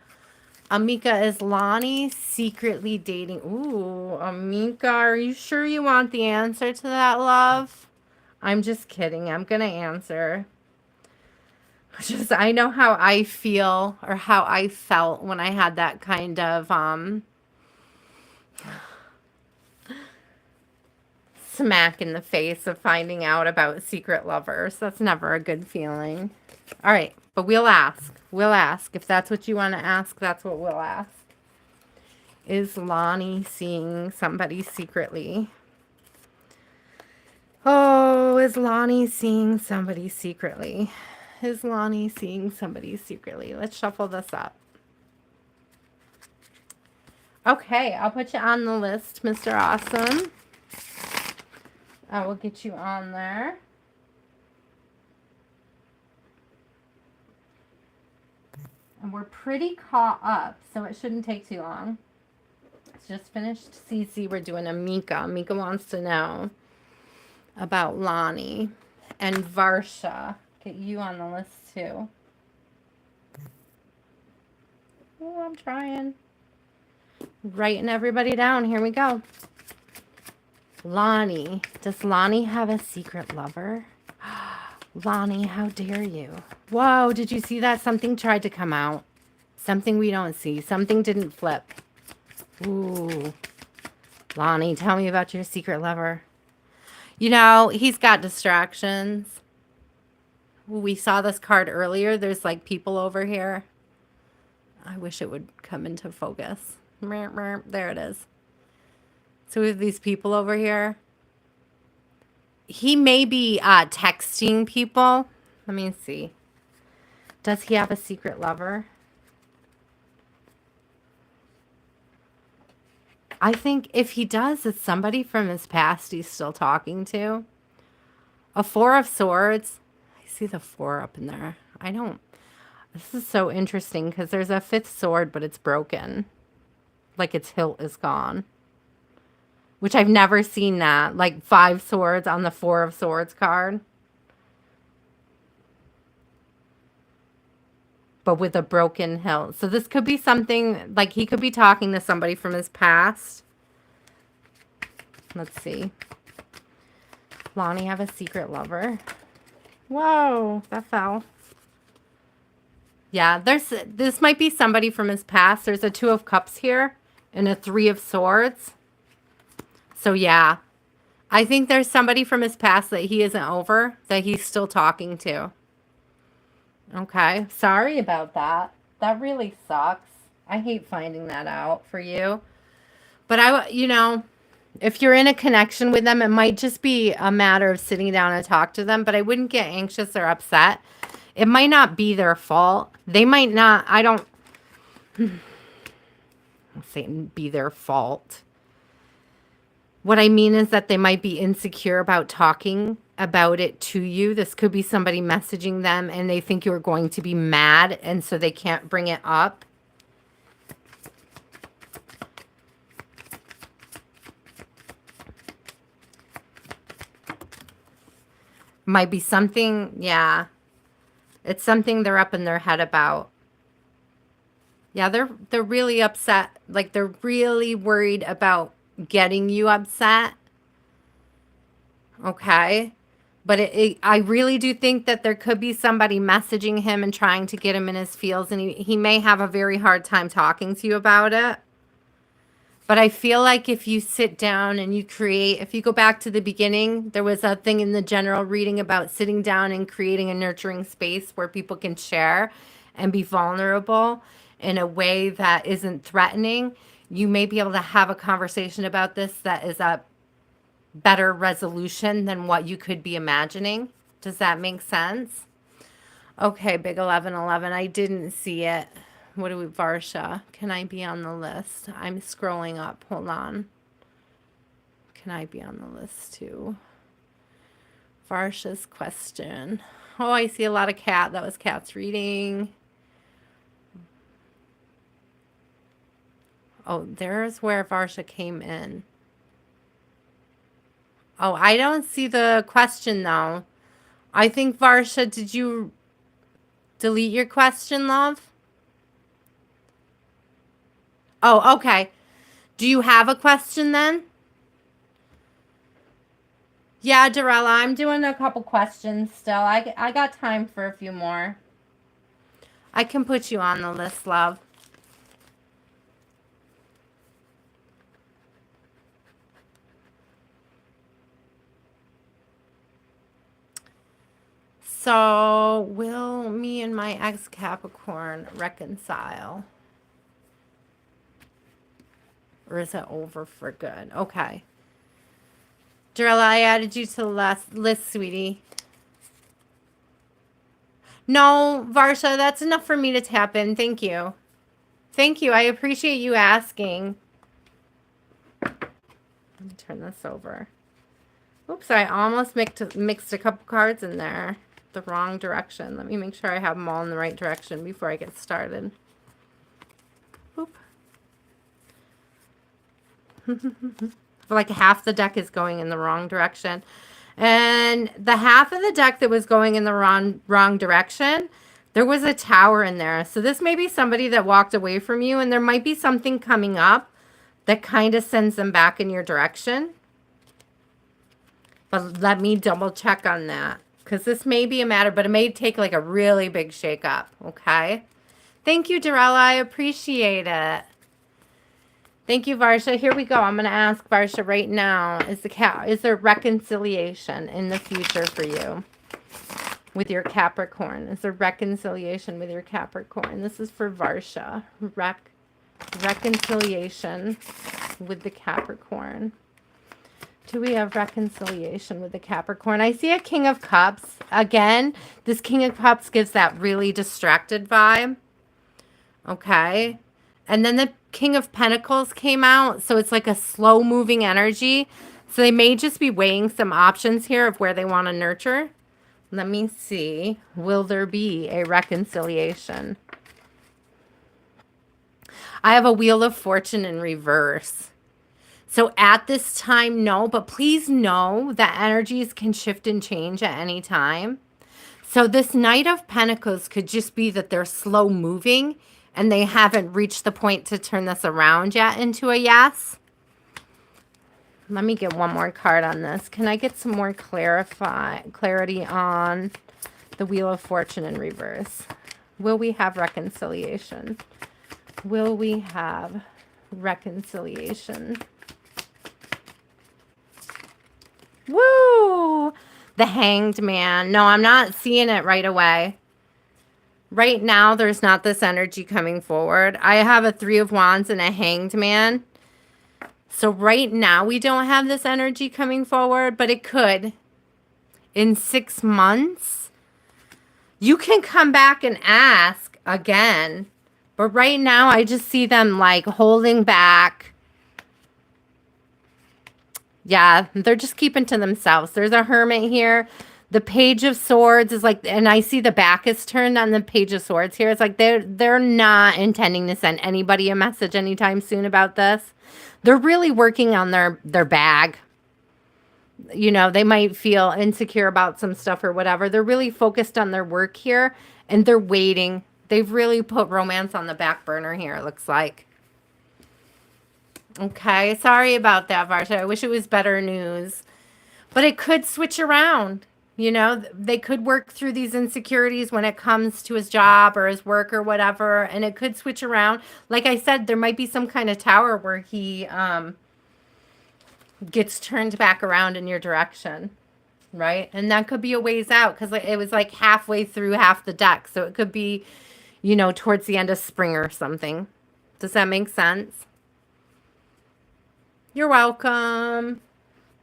Amika, is Lonnie secretly dating? Ooh, Amika, are you sure you want the answer to that, love? I'm just kidding. I'm going to answer. Just, I know how I feel or how I felt when I had that kind of smack in the face of finding out about secret lovers. That's never a good feeling. All right, but we'll ask. We'll ask. If that's what you want to ask, that's what we'll ask. Is Lonnie seeing somebody secretly? Oh, is Lonnie seeing somebody secretly? Is Lonnie seeing somebody secretly? Let's shuffle this up. Okay, I'll put you on the list, Mr. Awesome. I will get you on there. And we're pretty caught up, so it shouldn't take too long. It's just finished CeCe. We're doing Amika. Amika wants to know about Lonnie and Varsha. Get you on the list too. Oh, I'm trying. Writing everybody down. Here we go. Lonnie. Does Lonnie have a secret lover? Lonnie, how dare you? Whoa, did you see that? Something tried to come out. Something we don't see. Something didn't flip. Ooh. Lonnie, tell me about your secret lover. You know, he's got distractions. We saw this card earlier. There's like people over here. I wish it would come into focus. There it is. So we have these people over here. He may be texting people. Let me see. Does he have a secret lover? I think if he does, it's somebody from his past he's still talking to. A Four of Swords. I see the 4 up in there. I don't. This is so interesting because there's a 5th sword, but it's broken. Like its hilt is gone. Which I've never seen that. Like 5 swords on the 4 of Swords card. But with a broken hilt. So this could be something, like he could be talking to somebody from his past. Let's see. Lonnie have a secret lover. Whoa, that fell. Yeah, this might be somebody from his past. There's a 2 of Cups here and a 3 of Swords. So yeah, I think there's somebody from his past that he isn't over, that he's still talking to. Okay, sorry about that. That really sucks. I hate finding that out for you. But you know, if you're in a connection with them, it might just be a matter of sitting down and talk to them, but I wouldn't get anxious or upset. It might not be their fault. They might not, I don't say be their fault. What I mean is that they might be insecure about talking about it to you. This could be somebody messaging them and they think you're going to be mad and so they can't bring it up. Might be something, yeah. It's something they're up in their head about. Yeah, they're really upset. Like they're really worried about getting you upset. Okay. But I really do think that there could be somebody messaging him and trying to get him in his feels. And he may have a very hard time talking to you about it. But I feel like if you sit down and you create, if you go back to the beginning, there was a thing in the general reading about sitting down and creating a nurturing space where people can share and be vulnerable in a way that isn't threatening. You may be able to have a conversation about this that is a better resolution than what you could be imagining. Does that make sense? Okay, big 1111. I didn't see it. What do we, Varsha? Can I be on the list? I'm scrolling up. Hold on. Can I be on the list too? Varsha's question. Oh, I see a lot of cat. That was Cat's reading. Oh, there's where Varsha came in. Oh, I don't see the question though. I think Varsha, did you delete your question, love? Oh, okay. Do you have a question then? Yeah, Derella, I'm doing a couple questions still. I got time for a few more. I can put you on the list, love. So, will me and my ex-Capricorn reconcile? Or is it over for good? Okay. Derella, I added you to the list, sweetie. No, Varsha, that's enough for me to tap in. Thank you. Thank you. I appreciate you asking. Let me turn this over. Oops, I almost mixed a couple cards in there. The wrong direction. Let me make sure I have them all in the right direction before I get started. Oop. Like half the deck is going in the wrong direction. And the half of the deck that was going in the wrong direction, there was a tower in there. So this may be somebody that walked away from you, and there might be something coming up that kind of sends them back in your direction. But let me double check on that, because this may be a matter, but it may take like a really big shake up. Okay. Thank you, Derella. I appreciate it. Thank you, Varsha. Here we go. I'm going to ask Varsha right now, is there reconciliation in the future for you with your Capricorn? Is there reconciliation with your Capricorn? This is for Varsha. Reconciliation with the Capricorn. Do we have reconciliation with the Capricorn? I see a King of Cups. Again, this King of Cups gives that really distracted vibe. Okay. And then the King of Pentacles came out. So it's like a slow moving energy. So they may just be weighing some options here of where they want to nurture. Let me see. Will there be a reconciliation? I have a Wheel of Fortune in reverse. So at this time, no. But please know that energies can shift and change at any time. So this Knight of Pentacles could just be that they're slow moving and they haven't reached the point to turn this around yet into a yes. Let me get one more card on this. Can I get some more clarity on the Wheel of Fortune in reverse? Will we have reconciliation? Will we have reconciliation? Woo! The Hanged Man. No, I'm not seeing it right away. Right now, there's not this energy coming forward. I have a Three of Wands and a Hanged Man. So right now, we don't have this energy coming forward, but it could. In 6 months, you can come back and ask again. But right now, I just see them like holding back. Yeah, they're just keeping to themselves. There's a Hermit here. The Page of Swords is like, and I see the back is turned on the Page of Swords here. It's like they're not intending to send anybody a message anytime soon about this. They're really working on their bag. You know, they might feel insecure about some stuff or whatever. They're really focused on their work here, and they're waiting. They've really put romance on the back burner here, it looks like. Okay, sorry about that, Varsha. I wish it was better news. But it could switch around. You know, they could work through these insecurities when it comes to his job or his work or whatever, and it could switch around. Like I said, there might be some kind of tower where he gets turned back around in your direction, right? And that could be a ways out because it was like halfway through half the deck. So it could be, you know, towards the end of spring or something. Does that make sense? You're welcome.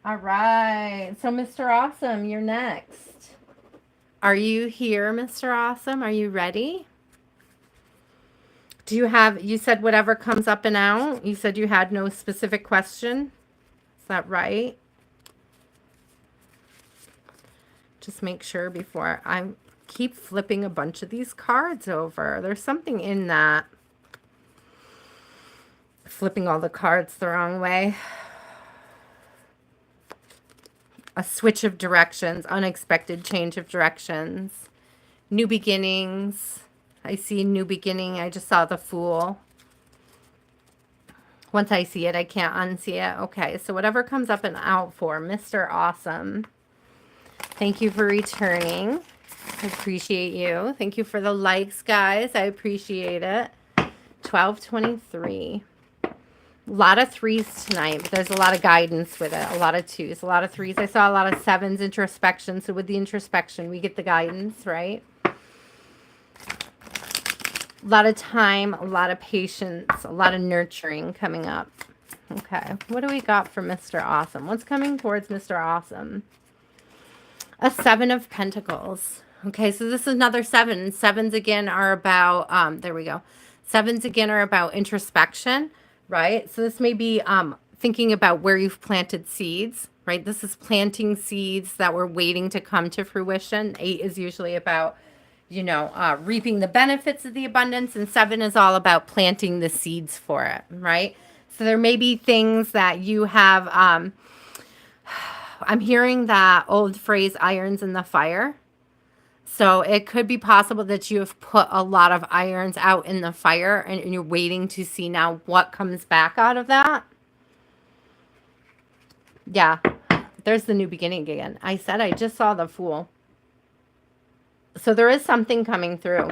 All right. So, Mr. Awesome, you're next. Are you here, Mr. Awesome? Are you ready? Do you have, you said whatever comes up and out? You said you had no specific question. Is that right? Just make sure before I keep flipping a bunch of these cards over. There's something in that. Flipping all the cards the wrong way. A switch of directions, unexpected change of directions, new beginnings. I see new beginning. I just saw the Fool. Once I see it, I can't unsee it. Okay, so whatever comes up and out for Mr. Awesome. Thank you for returning. I appreciate you. Thank you for the likes, guys. I appreciate it. 1223. A lot of threes tonight, but there's a lot of guidance with it. A lot of twos, a lot of threes. I saw a lot of sevens, introspection. So with the introspection, we get the guidance, right? A lot of time, a lot of patience, a lot of nurturing coming up. Okay, what do we got for Mr. Awesome? What's coming towards Mr. Awesome? A Seven of Pentacles. Okay, so this is another seven. Sevens again are about, there we go. Sevens again are about introspection, right? So this may be thinking about where you've planted seeds, right? This is planting seeds that were waiting to come to fruition. 8 is usually about, you know, reaping the benefits of the abundance, and 7 is all about planting the seeds for it, right? So there may be things that you have, I'm hearing that old phrase, irons in the fire. So it could be possible that you have put a lot of irons out in the fire and you're waiting to see now what comes back out of that. Yeah, there's the new beginning again. I said I just saw the Fool. So there is something coming through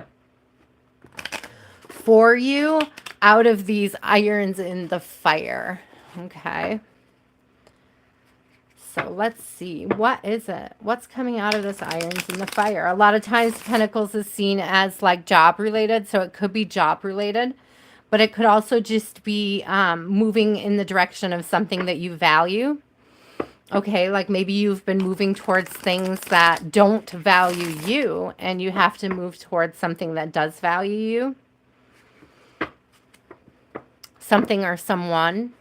for you out of these irons in the fire. Okay. So let's see. What is it? What's coming out of this irons in the fire? A lot of times Pentacles is seen as like job related. So it could be job related. But it could also just be moving in the direction of something that you value. Okay, like maybe you've been moving towards things that don't value you. And you have to move towards something that does value you. Something or someone.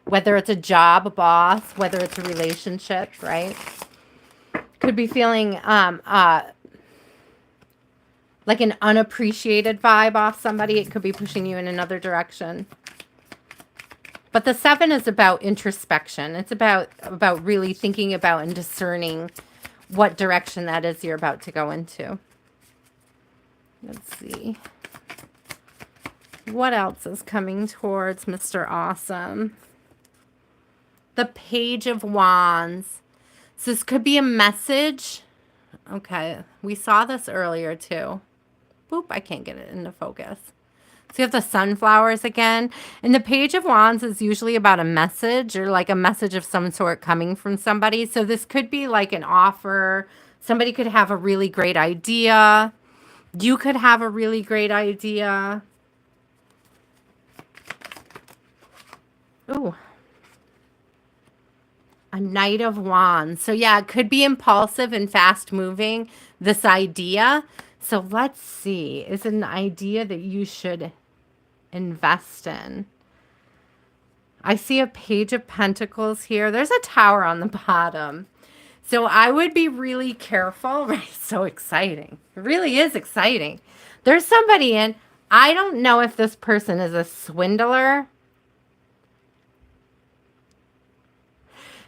Whether it's a job, a boss, whether it's a relationship, right? Could be feeling like an unappreciated vibe off somebody. It could be pushing you in another direction. But the 7 is about introspection. It's about really thinking about and discerning what direction that is you're about to go into. Let's see. What else is coming towards Mr. Awesome? The Page of Wands. So this could be a message. Okay, we saw this earlier too. Boop, I can't get it into focus. So you have the sunflowers again. And the Page of Wands is usually about a message or like a message of some sort coming from somebody. So this could be like an offer. Somebody could have a really great idea. You could have a really great idea. Ooh. A Knight of Wands. So yeah, it could be impulsive and fast moving, this idea. So let's see. Is it an idea that you should invest in? I see a Page of Pentacles here. There's a Tower on the bottom. So I would be really careful. Right? So exciting. It really is exciting. There's somebody in. I don't know if this person is a swindler.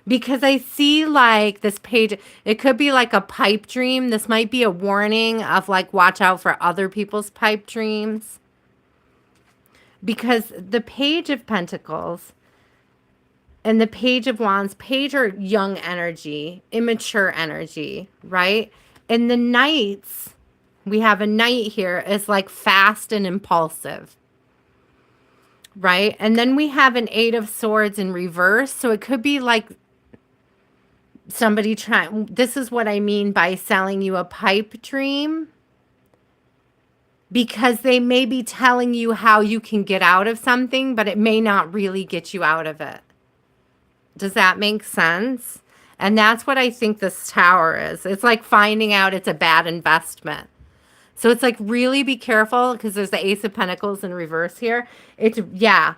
Because I see like this page, it could be like a pipe dream. This might be a warning of like, watch out for other people's pipe dreams. Because the Page of Pentacles and the Page of Wands, Page are young energy, immature energy, right? And the Knights, we have a Knight here, is like fast and impulsive. Right? And then we have an 8 of Swords in reverse. So it could be like somebody trying, this is what I mean by selling you a pipe dream, because they may be telling you how you can get out of something, but it may not really get you out of it. Does that make sense? And that's what I think this Tower is. It's like finding out it's a bad investment. So it's like really be careful, because there's the Ace of Pentacles in reverse here. It's, yeah.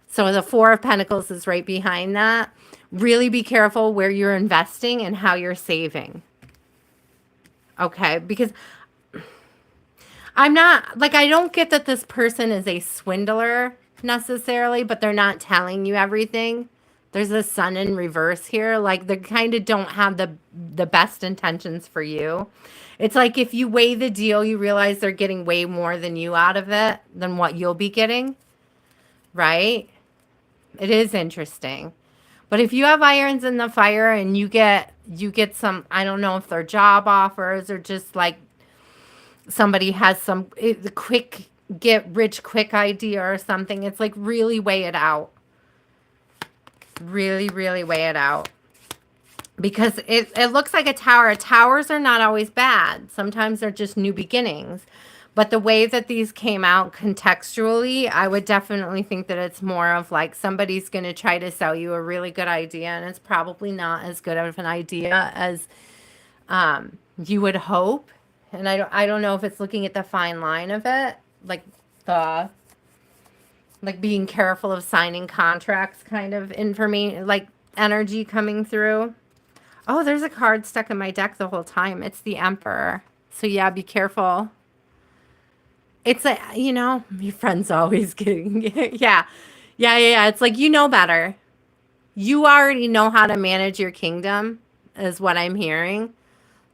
So the 4 of Pentacles is right behind that. Really be careful where you're investing and how you're saving. Okay, because I'm not, like, I don't get that this person is a swindler necessarily, but they're not telling you everything. There's a Sun in reverse here. Like, they kind of don't have the best intentions for you. It's like if you weigh the deal, you realize they're getting way more than you out of it, than what you'll be getting. Right? It is interesting. But if you have irons in the fire and you get some, I don't know if they're job offers or just like somebody has some quick get rich quick idea or something, it's like really weigh it out. Really, really weigh it out. Because it looks like a tower. Towers are not always bad. Sometimes they're just new beginnings. But the way that these came out contextually, I would definitely think that it's more of like somebody's going to try to sell you a really good idea, and it's probably not as good of an idea as you would hope. And I don't know if it's looking at the fine line of it, like the like being careful of signing contracts kind of information, like energy coming through. Oh, there's a card stuck in my deck the whole time. It's the Emperor. So yeah, be careful. It's like, your friend's always getting, yeah. Yeah. It's like, you know better. You already know how to manage your kingdom, is what I'm hearing.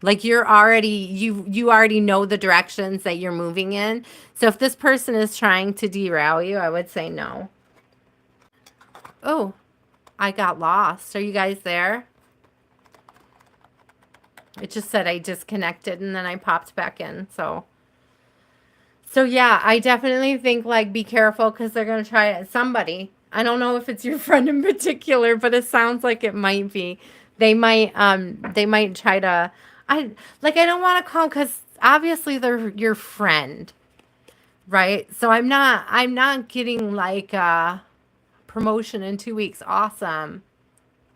Like you already know the directions that you're moving in. So if this person is trying to derail you, I would say no. Oh, I got lost. Are you guys there? It just said I disconnected and then I popped back in. So yeah, I definitely think like be careful because they're gonna try it. Somebody. I don't know if it's your friend in particular, but it sounds like it might be. They might try to I don't want to call because obviously they're your friend, right? So I'm not getting like promotion in 2 weeks. Awesome.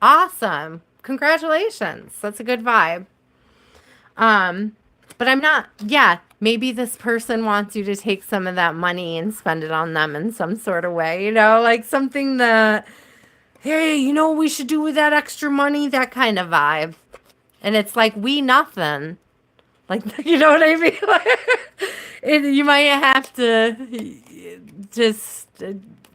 Awesome. Congratulations. That's a good vibe. Um, but I'm not, yeah, maybe this person wants you to take some of that money and spend it on them in some sort of way, like something that, hey, you know what we should do with that extra money? That kind of vibe. And it's like, we nothing. Like, you know what I mean? You might have to just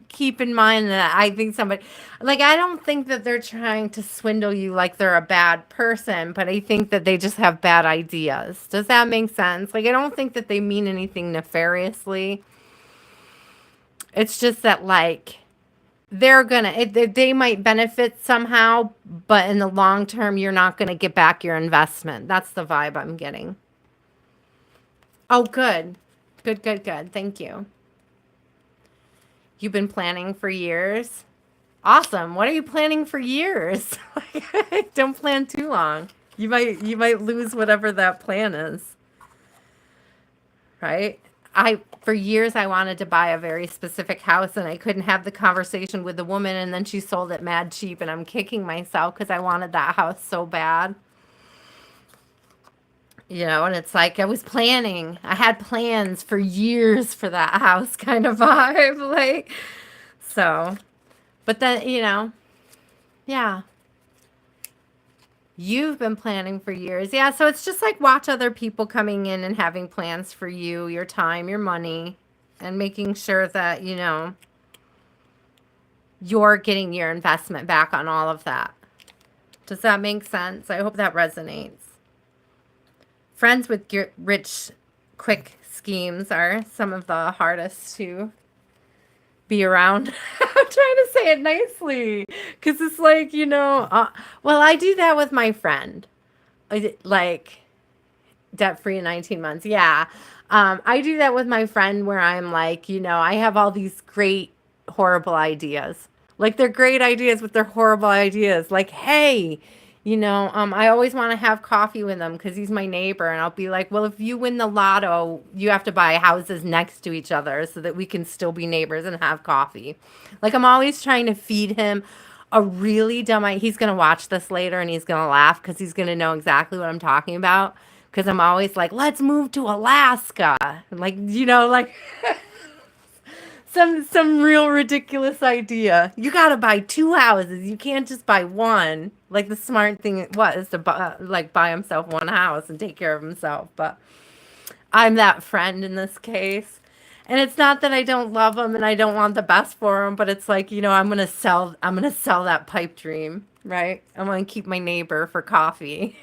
keep in mind that I think somebody, like, I don't think that they're trying to swindle you like they're a bad person, but I think that they just have bad ideas. Does that make sense? Like, I don't think that they mean anything nefariously. It's just that, like, they might benefit somehow, but in the long term, you're not going to get back your investment. That's the vibe I'm getting. Oh, good. Good, good, good. Thank you. You've been planning for years? Awesome. What are you planning for years? Don't plan too long. You might lose whatever that plan is, right? I for years I wanted to buy a very specific house and I couldn't have the conversation with the woman and then she sold it mad cheap and I'm kicking myself because I wanted that house so bad. And it's like I was planning. I had plans for years for that house kind of vibe. Like, so, but then, yeah, you've been planning for years. Yeah. So it's just like watch other people coming in and having plans for you, your time, your money, and making sure that, you're getting your investment back on all of that. Does that make sense? I hope that resonates. Friends with rich, quick schemes are some of the hardest to be around. I'm trying to say it nicely because it's like, well, I do that with my friend, like debt free in 19 months. Yeah. I do that with my friend where I'm like, I have all these great, horrible ideas. Like they're great ideas, but they're horrible ideas. Like, hey, I always want to have coffee with him because he's my neighbor. And I'll be like, well, if you win the lotto, you have to buy houses next to each other so that we can still be neighbors and have coffee. Like I'm always trying to feed him a really dumb idea. He's going to watch this later and he's going to laugh because he's going to know exactly what I'm talking about. Because I'm always like, let's move to Alaska. Like, like some real ridiculous idea. You got to buy two houses. You can't just buy one. Like the smart thing was to buy himself one house and take care of himself. But I'm that friend in this case. And it's not that I don't love him and I don't want the best for him, but it's like, I'm gonna sell that pipe dream, right? I want to keep my neighbor for coffee.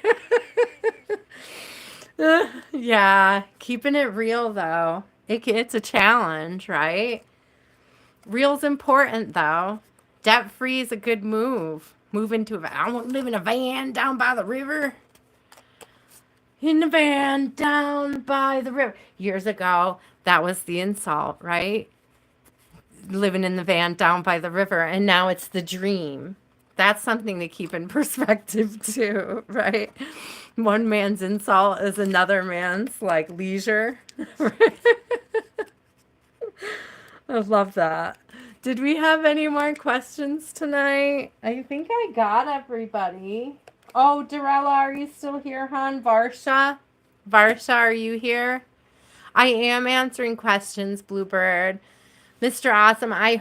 Yeah, keeping it real though. It's a challenge, right? Real's important though. Debt free is a good move. Move into a van. I want to live in a van down by the river. In the van down by the river. Years ago, that was the insult, right? Living in the van down by the river. And now it's the dream. That's something to keep in perspective too, right? One man's insult is another man's like leisure. I love that. Did we have any more questions tonight? I think I got everybody. Oh, Derella, are you still here, hon? Varsha? Varsha, are you here? I am answering questions, Bluebird. Mr. Awesome, I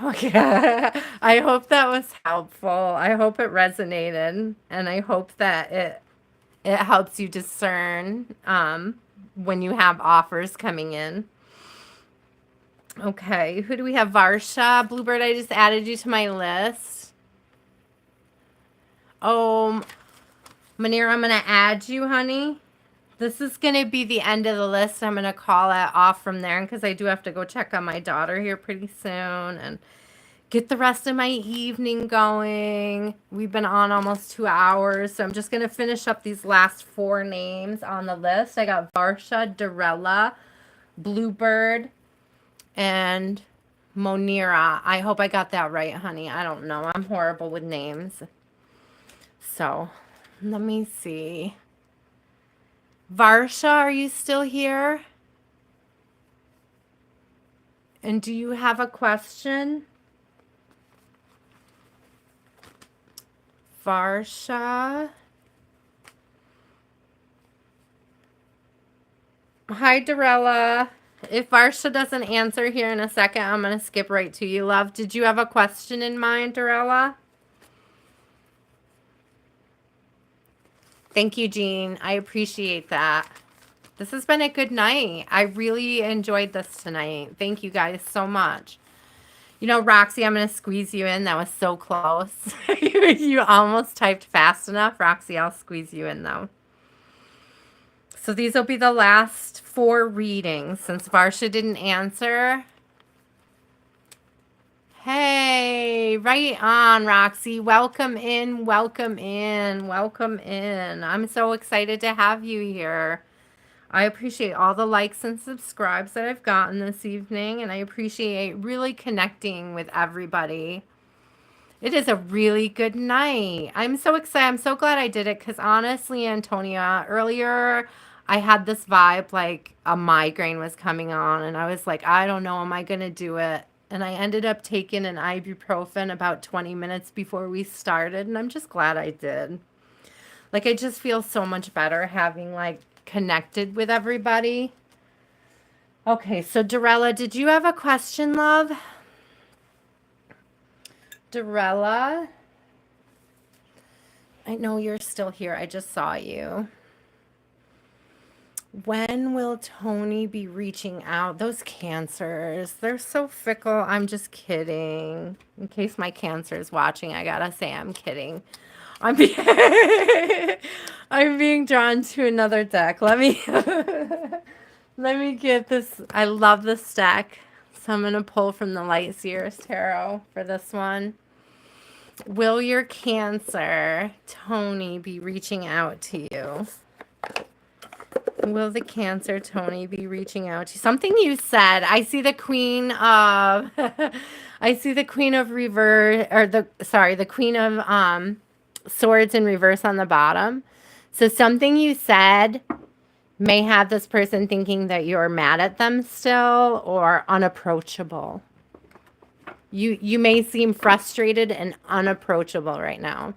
I hope that was helpful. I hope it resonated, and I hope that it helps you discern when you have offers coming in. Okay, who do we have? Varsha, Bluebird, I just added you to my list. Oh, Manira, I'm going to add you, honey. This is going to be the end of the list. I'm going to call it off from there because I do have to go check on my daughter here pretty soon and get the rest of my evening going. We've been on almost 2 hours, so I'm just going to finish up these last 4 names on the list. I got Varsha, Derella, Bluebird, and Monira. I hope I got that right, honey. I don't know. I'm horrible with names. So, let me see. Varsha, are you still here? And do you have a question? Varsha. Hi, Derella. If Varsha doesn't answer here in a second, I'm going to skip right to you, love. Did you have a question in mind, Derella? Thank you, Jean. I appreciate that. This has been a good night. I really enjoyed this tonight. Thank you guys so much. You know, Roxy, I'm going to squeeze you in. That was so close. You almost typed fast enough. Roxy, I'll squeeze you in, though. So these will be the last 4 readings since Varsha didn't answer. Hey, right on, Roxy. Welcome in, welcome in, welcome in. I'm so excited to have you here. I appreciate all the likes and subscribes that I've gotten this evening, and I appreciate really connecting with everybody. It is a really good night. I'm so excited. I'm so glad I did it because honestly, Antonia, earlier I had this vibe like a migraine was coming on, and I was like, I don't know, am I going to do it? And I ended up taking an ibuprofen about 20 minutes before we started, and I'm just glad I did. Like, I just feel so much better having, like, connected with everybody. Okay, so Derella, did you have a question, love? Derella? I know you're still here. I just saw you. When will Tony be reaching out? Those cancers, they're so fickle. I'm just kidding. In case my cancer is watching, I gotta say I'm kidding. I'm being drawn to another deck. Let me let me get this. I love this deck. So I'm gonna pull from the Light Seers Tarot for this one. Will your Cancer, Tony, be reaching out to you? Will the Cancer Tony be reaching out to you? Something you said. I see the Queen of I see the Queen of Reverse, or the Queen of Swords in reverse on the bottom. So something you said may have this person thinking that you're mad at them still or unapproachable. You may seem frustrated and unapproachable right now.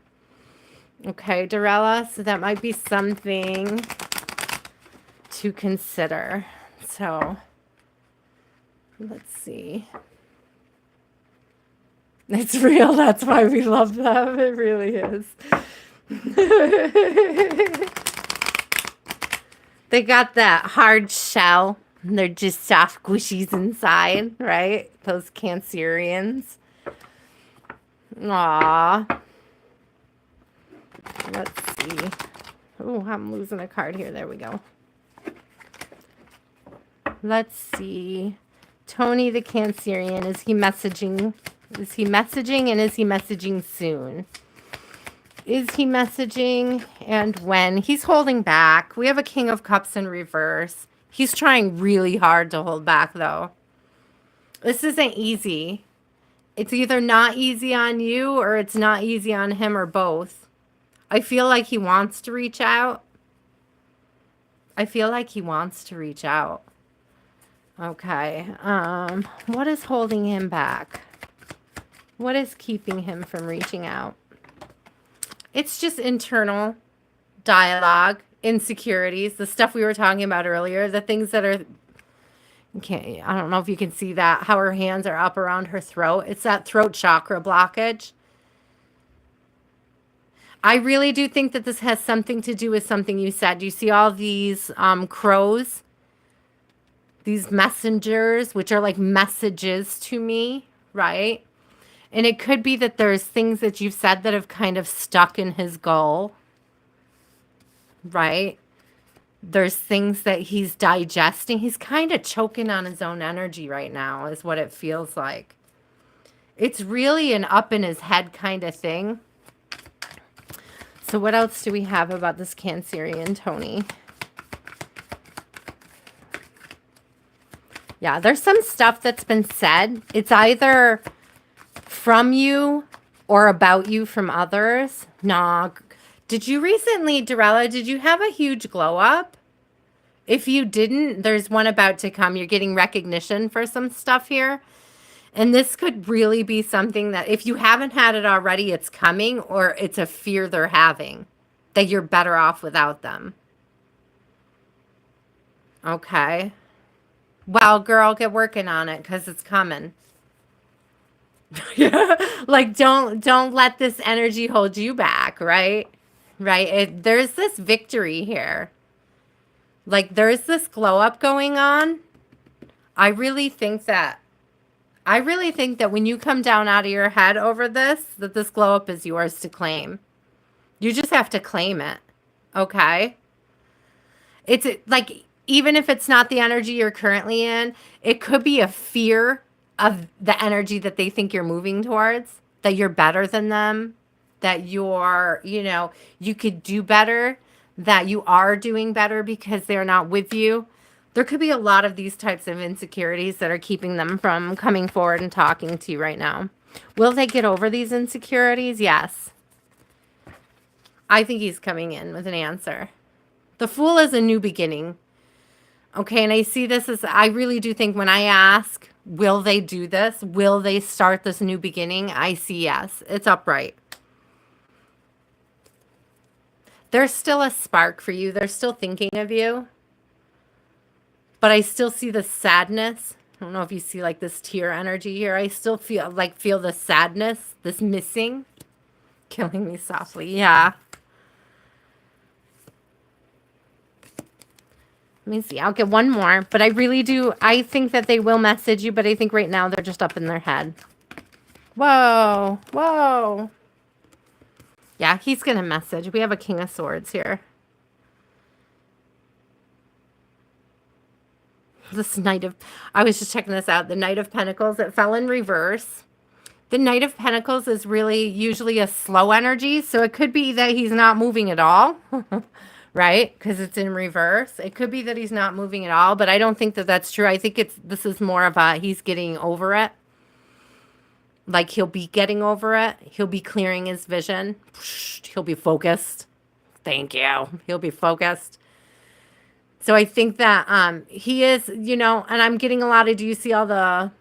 Okay, Derella, so that might be something to consider. So let's see. It's real. That's why we love them. It really is. They got that hard shell. And they're just soft squishies inside, right? Those Cancerians. Aww. Let's see. Oh, I'm losing a card here. There we go. Let's see. Tony the Cancerian, is he messaging Is he messaging, and is he messaging soon? Is he messaging, and when? He's holding back. We have a King of Cups in reverse. He's trying really hard to hold back, though. This isn't easy. It's either not easy on you or it's not easy on him, or both. I feel like he wants to reach out. I feel like he wants to reach out. Okay. What is holding him back? What is keeping him from reaching out? It's just internal dialogue, insecurities, the stuff we were talking about earlier, the things that are, okay, I don't know if you can see that, how her hands are up around her throat. It's that throat chakra blockage. I really do think that this has something to do with something you said. You see all these crows, these messengers, which are like messages to me, right? And it could be that there's things that you've said that have kind of stuck in his gull, right? There's things that he's digesting. He's kind of choking on his own energy right now, is what it feels like. It's really an up in his head kind of thing. So what else do we have about this Cancerian Tony? Yeah, there's some stuff that's been said. It's either from you or about you from others. Nah. Did you recently, Derella, did you have a huge glow up? If you didn't, there's one about to come. You're getting recognition for some stuff here. And this could really be something that if you haven't had it already, it's coming, or it's a fear they're having that you're better off without them. Okay. Well, girl, get working on it because it's coming. Yeah. Like don't let this energy hold you back, right? Right? There's this victory here. Like there's this glow up going on. I really think that when you come down out of your head over this, that this glow up is yours to claim. You just have to claim it. Okay? It's like, even if it's not the energy you're currently in, it could be a fear of the energy that they think you're moving towards, that you're better than them, that you're, you could do better, that you are doing better because they're not with you. There could be a lot of these types of insecurities that are keeping them from coming forward and talking to you right now. Will they get over these insecurities? Yes. I think he's coming in with an answer. The Fool is a new beginning. Okay, and I see this as, I really do think when I ask, will they do this? Will they start this new beginning? I see yes. It's upright. There's still a spark for you. They're still thinking of you. But I still see the sadness. I don't know if you see like this tear energy here. I still feel the sadness, this missing. Killing me softly. Yeah. Let me see. I'll get one more. But I really do. I think that they will message you. But I think right now they're just up in their head. Whoa. Whoa. Yeah, he's going to message. We have a King of Swords here. This Knight of... I was just checking this out. The Knight of Pentacles. It fell in reverse. The Knight of Pentacles is really usually a slow energy. So it could be that he's not moving at all. Right? Because it's in reverse. It could be that he's not moving at all. But I don't think that that's true. I think this is more of a he's getting over it. Like he'll be getting over it. He'll be clearing his vision. He'll be focused. Thank you. He'll be focused. So I think that he is, and I'm getting a lot of, do you see all the,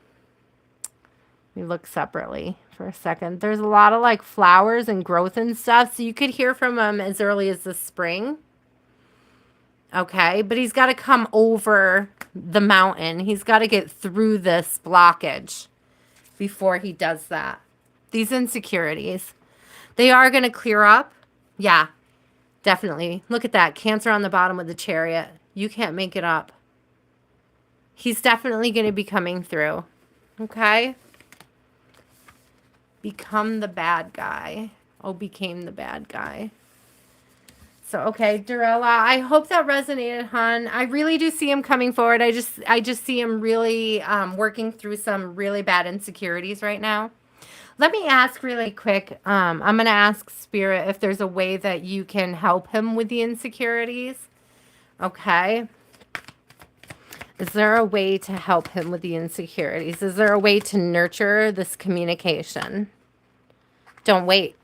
let me look separately for a second. There's a lot of like flowers and growth and stuff. So you could hear from him as early as the spring. Okay. But he's got to come over the mountain. He's got to get through this blockage before he does that. These insecurities, they are going to clear up. Yeah, definitely. Look at that. Cancer on the bottom with the Chariot. You can't make it up. He's definitely going to be coming through. Okay? Become the bad guy. Oh, became the bad guy. So, okay, Derella, I hope that resonated, hon. I really do see him coming forward. I just see him really working through some really bad insecurities right now. Let me ask really quick. I'm going to ask Spirit if there's a way that you can help him with the insecurities. Okay. Is there a way to help him with the insecurities? Is there a way to nurture this communication? Don't wait.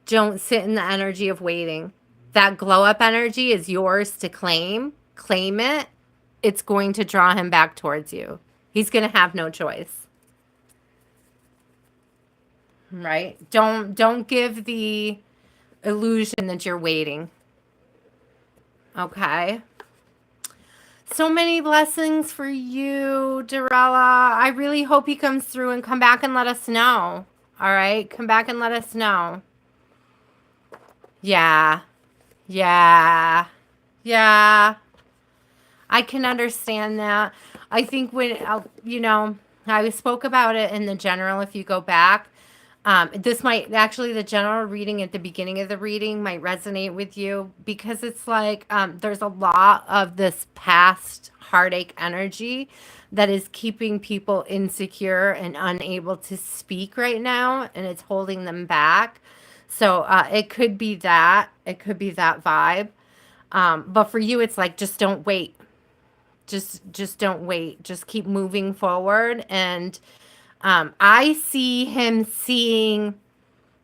Don't sit in the energy of waiting. That glow up energy is yours to claim. Claim it. It's going to draw him back towards you. He's going to have no choice. Right? Don't give the illusion that you're waiting. Okay? So many blessings for you, Derella. I really hope he comes through and come back and let us know. All right? Come back and let us know. Yeah. Yeah. Yeah. I can understand that. I think when, I spoke about it in the general, if you go back, this might actually, the general reading at the beginning of the reading might resonate with you because it's like there's a lot of this past heartache energy that is keeping people insecure and unable to speak right now, and it's holding them back. So it could be that. It could be that vibe. But for you, it's like, just don't wait. Just don't wait. Just keep moving forward. And I see him seeing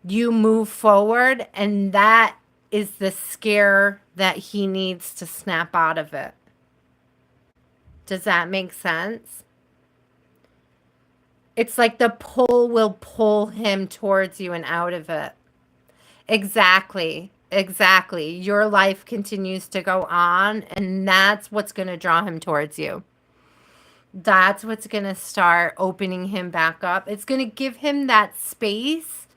you move forward, and that is the scare that he needs to snap out of it. Does that make sense? It's like the pull will pull him towards you and out of it. Exactly. Exactly. Your life continues to go on, and that's what's going to draw him towards you. That's what's going to start opening him back up. It's going to give him that space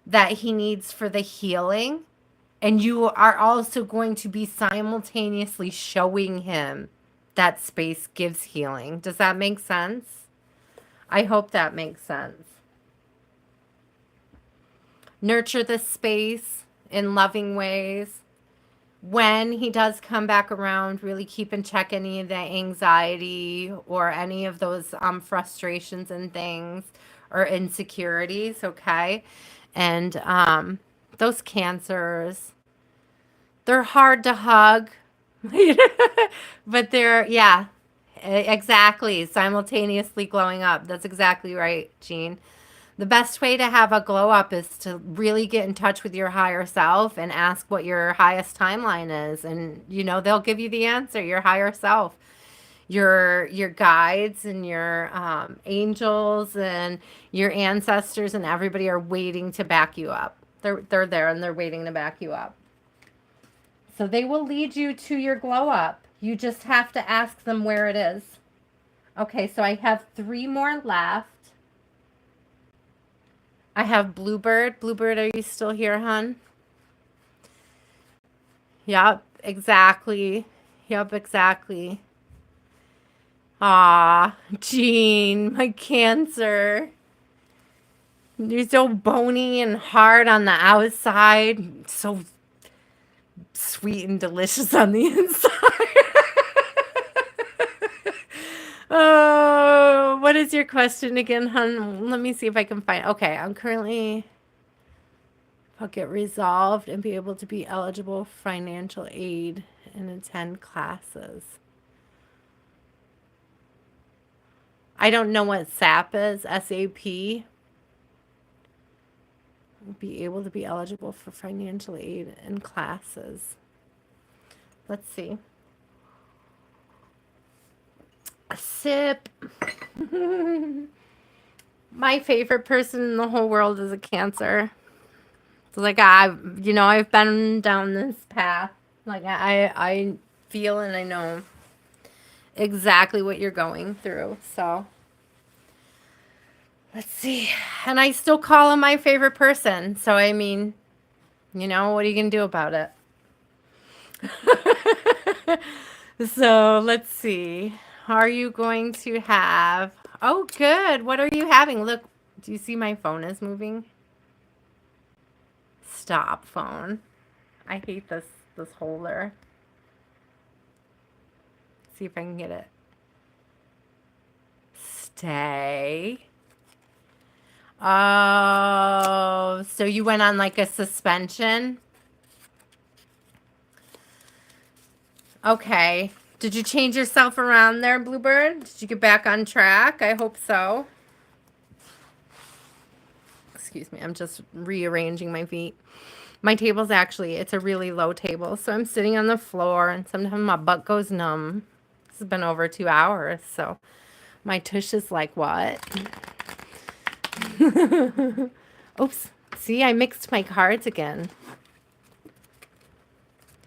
that he needs for the healing. And you are also going to be simultaneously showing him that space gives healing. Does that make sense? I hope that makes sense. Nurture the space in loving ways. When he does come back around, really keep in check any of the anxiety or any of those frustrations and things or insecurities, okay? And those cancers, they're hard to hug, but they're, yeah, exactly, simultaneously glowing up. That's exactly right, Jean. The best way to have a glow up is to really get in touch with your higher self and ask what your highest timeline is. And, they'll give you the answer, your higher self, your guides and your angels and your ancestors and everybody are waiting to back you up. They're there and they're waiting to back you up. So they will lead you to your glow up. You just have to ask them where it is. Okay, so I have 3 more left. I have Bluebird. Bluebird, are you still here, hon? Yep, exactly. Yep, exactly. Ah, Jean, my Cancer. You're so bony and hard on the outside. So sweet and delicious on the inside. Oh, what is your question again, hon? Let me see if I can find. Okay, I'm currently. I'll get resolved and be able to be eligible for financial aid and attend classes. I don't know what SAP is. SAP. Be able to be eligible for financial aid and classes. Let's see. A sip. My favorite person in the whole world is a Cancer. So like I've been down this path. Like I feel and I know exactly what you're going through. So let's see. And I still call him my favorite person. So I mean, what are you gonna do about it? So let's see. Are you going to have... Oh, good. What are you having? Look, do you see my phone is moving? Stop, phone. I hate this holder. See if I can get it. Stay. Oh, so you went on like a suspension? Okay. Did you change yourself around there, Bluebird? Did you get back on track? I hope so. Excuse me, I'm just rearranging my feet. My table's actually, it's a really low table, so I'm sitting on the floor and sometimes my butt goes numb. This has been over 2 hours, so my tush is like, what? Oops. See, I mixed my cards again.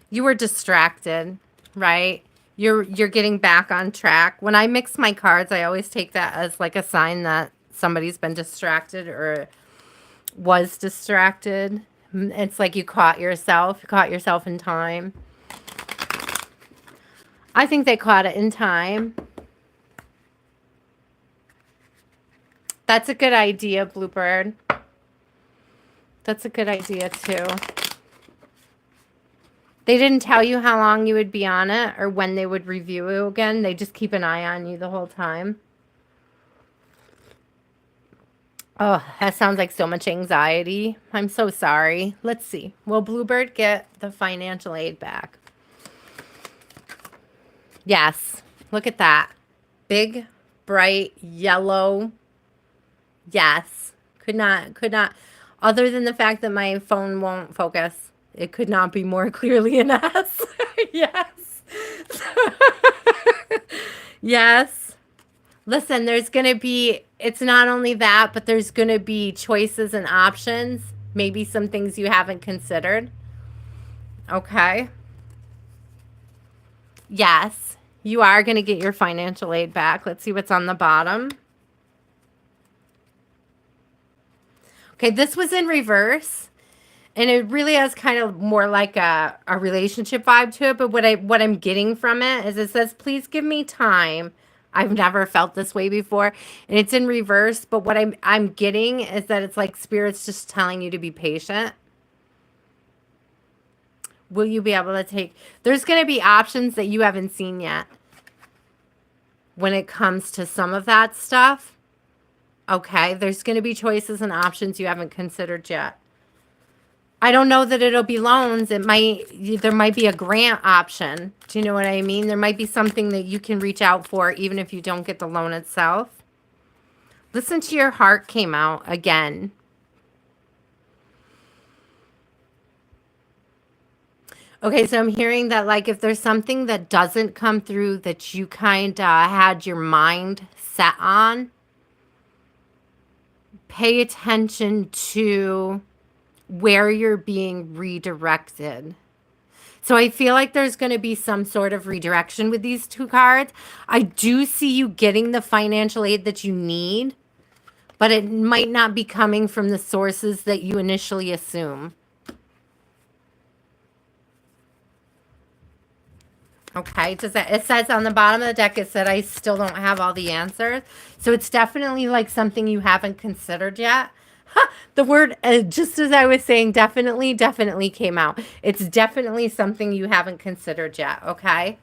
You were distracted, right? You're getting back on track. When I mix my cards, I always take that as like a sign that somebody's been distracted or was distracted. It's like you caught yourself in time. I think they caught it in time. That's a good idea, Bluebird. That's a good idea, too. They didn't tell you how long you would be on it or when they would review you again. They just keep an eye on you the whole time. Oh, that sounds like so much anxiety. I'm so sorry. Let's see. Will Bluebird get the financial aid back? Yes. Look at that. Big, bright, yellow. Yes. Could not. Other than the fact that my phone won't focus, it could not be more clearly an S. Yes. Yes. Listen, there's going to be, it's not only that, but there's going to be choices and options. Maybe some things you haven't considered. Okay. Yes. You are going to get your financial aid back. Let's see what's on the bottom. Okay, this was in reverse. And it really has kind of more like a relationship vibe to it. But what I'm getting from it is it says, please give me time. I've never felt this way before. And it's in reverse. But what I'm getting is that it's like Spirit's just telling you to be patient. Will you be able to take... There's going to be options that you haven't seen yet when it comes to some of that stuff. Okay, there's going to be choices and options you haven't considered yet. I don't know that it'll be loans. There might be a grant option. Do you know what I mean? There might be something that you can reach out for even if you don't get the loan itself. Listen to your heart came out again. Okay, so I'm hearing that like if there's something that doesn't come through that you kind of had your mind set on, pay attention to where you're being redirected. So I feel like there's going to be some sort of redirection with these two cards. I do see you getting the financial aid that you need, but it might not be coming from the sources that you initially assume. Okay, it says on the bottom of the deck, it said, I still don't have all the answers. So it's definitely like something you haven't considered yet. The word, just as I was saying, definitely came out. It's definitely something you haven't considered yet, okay?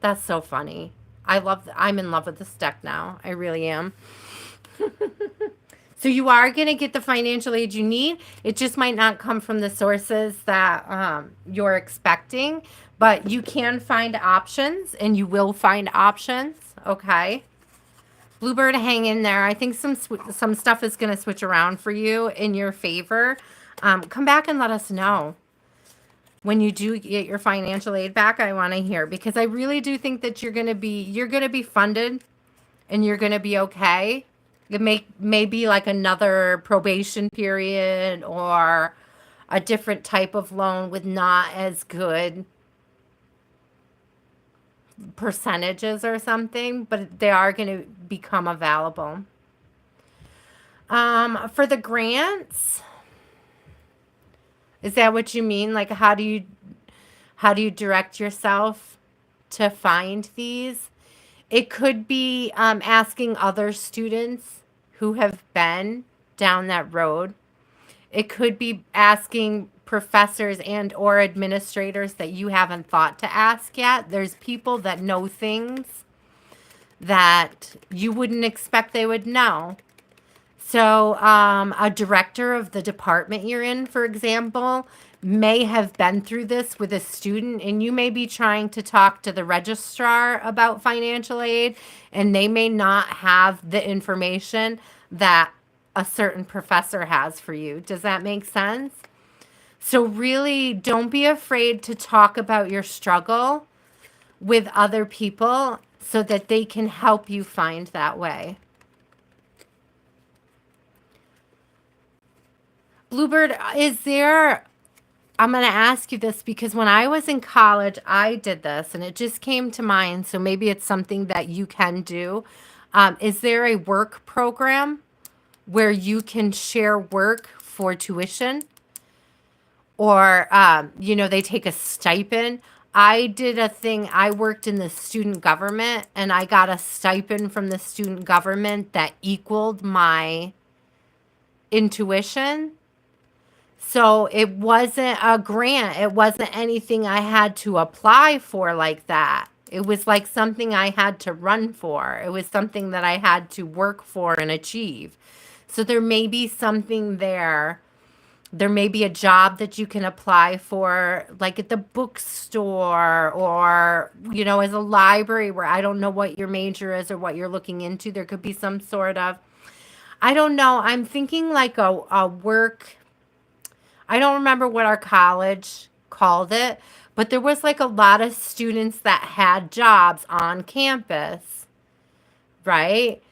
That's so funny. I'm in love with this deck now. I really am. So you are going to get the financial aid you need. It just might not come from the sources that you're expecting, but you can find options, and you will find options, okay? Bluebird, hang in there. I think some stuff is going to switch around for you in your favor. Come back and let us know when you do get your financial aid back. I want to hear, because I really do think that you're going to be funded and you're going to be okay. It may be like another probation period or a different type of loan with not as good percentages or something, but they are going to become available. For the grants, is that what you mean? Like, how do you direct yourself to find these? It could be asking other students who have been down that road. It could be asking professors and or administrators that you haven't thought to ask yet. There's people that know things that you wouldn't expect they would know. So, a director of the department you're in, for example, may have been through this with a student, and you may be trying to talk to the registrar about financial aid, and they may not have the information that a certain professor has for you. Does that make sense? So, really, don't be afraid to talk about your struggle with other people so that they can help you find that way. Bluebird, is there, I'm going to ask you this because when I was in college, I did this and it just came to mind. So maybe it's something that you can do. Is there a work program where you can share work for tuition? Or, they take a stipend. I did a thing, I worked in the student government and I got a stipend from the student government that equaled my intuition. So it wasn't a grant. It wasn't anything I had to apply for like that. It was like something I had to run for. It was something that I had to work for and achieve. So there may be something there. There may be a job that you can apply for, like at the bookstore or, as a library where I don't know what your major is or what you're looking into. There could be some sort of, I don't know. I'm thinking like a work. I don't remember what our college called it, but there was like a lot of students that had jobs on campus, right?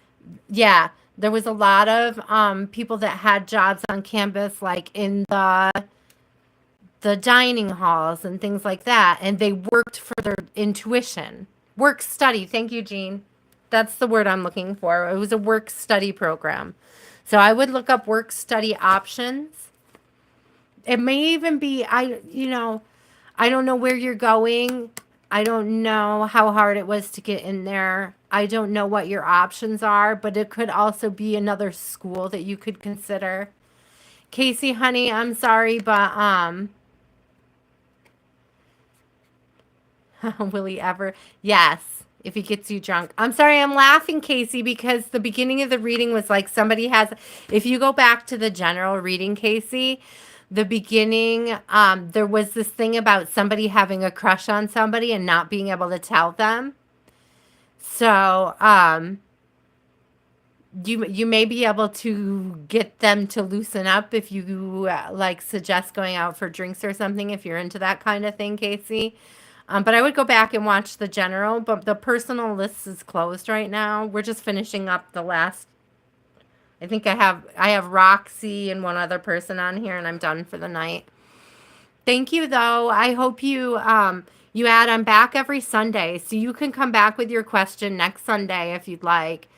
Yeah, there was a lot of people that had jobs on campus, like in the dining halls and things like that, and they worked for their intuition. Work study. Thank you, Jean. That's the word I'm looking for. It was a work study program. So I would look up work study options. It may even be, I don't know where you're going. I don't know how hard it was to get in there. I don't know what your options are, but it could also be another school that you could consider. Casey, honey, I'm sorry, but will he ever? Yes, if he gets you drunk. I'm sorry, I'm laughing, Casey, because the beginning of the reading was like somebody has, if you go back to the general reading, Casey, the beginning, there was this thing about somebody having a crush on somebody and not being able to tell them. So, you may be able to get them to loosen up if you like suggest going out for drinks or something, if you're into that kind of thing, Casey. But I would go back and watch the general, but the personal list is closed right now. We're just finishing up the last. I think I have Roxy and one other person on here, and I'm done for the night. Thank you, though. I hope you add. I'm back every Sunday, so you can come back with your question next Sunday if you'd like,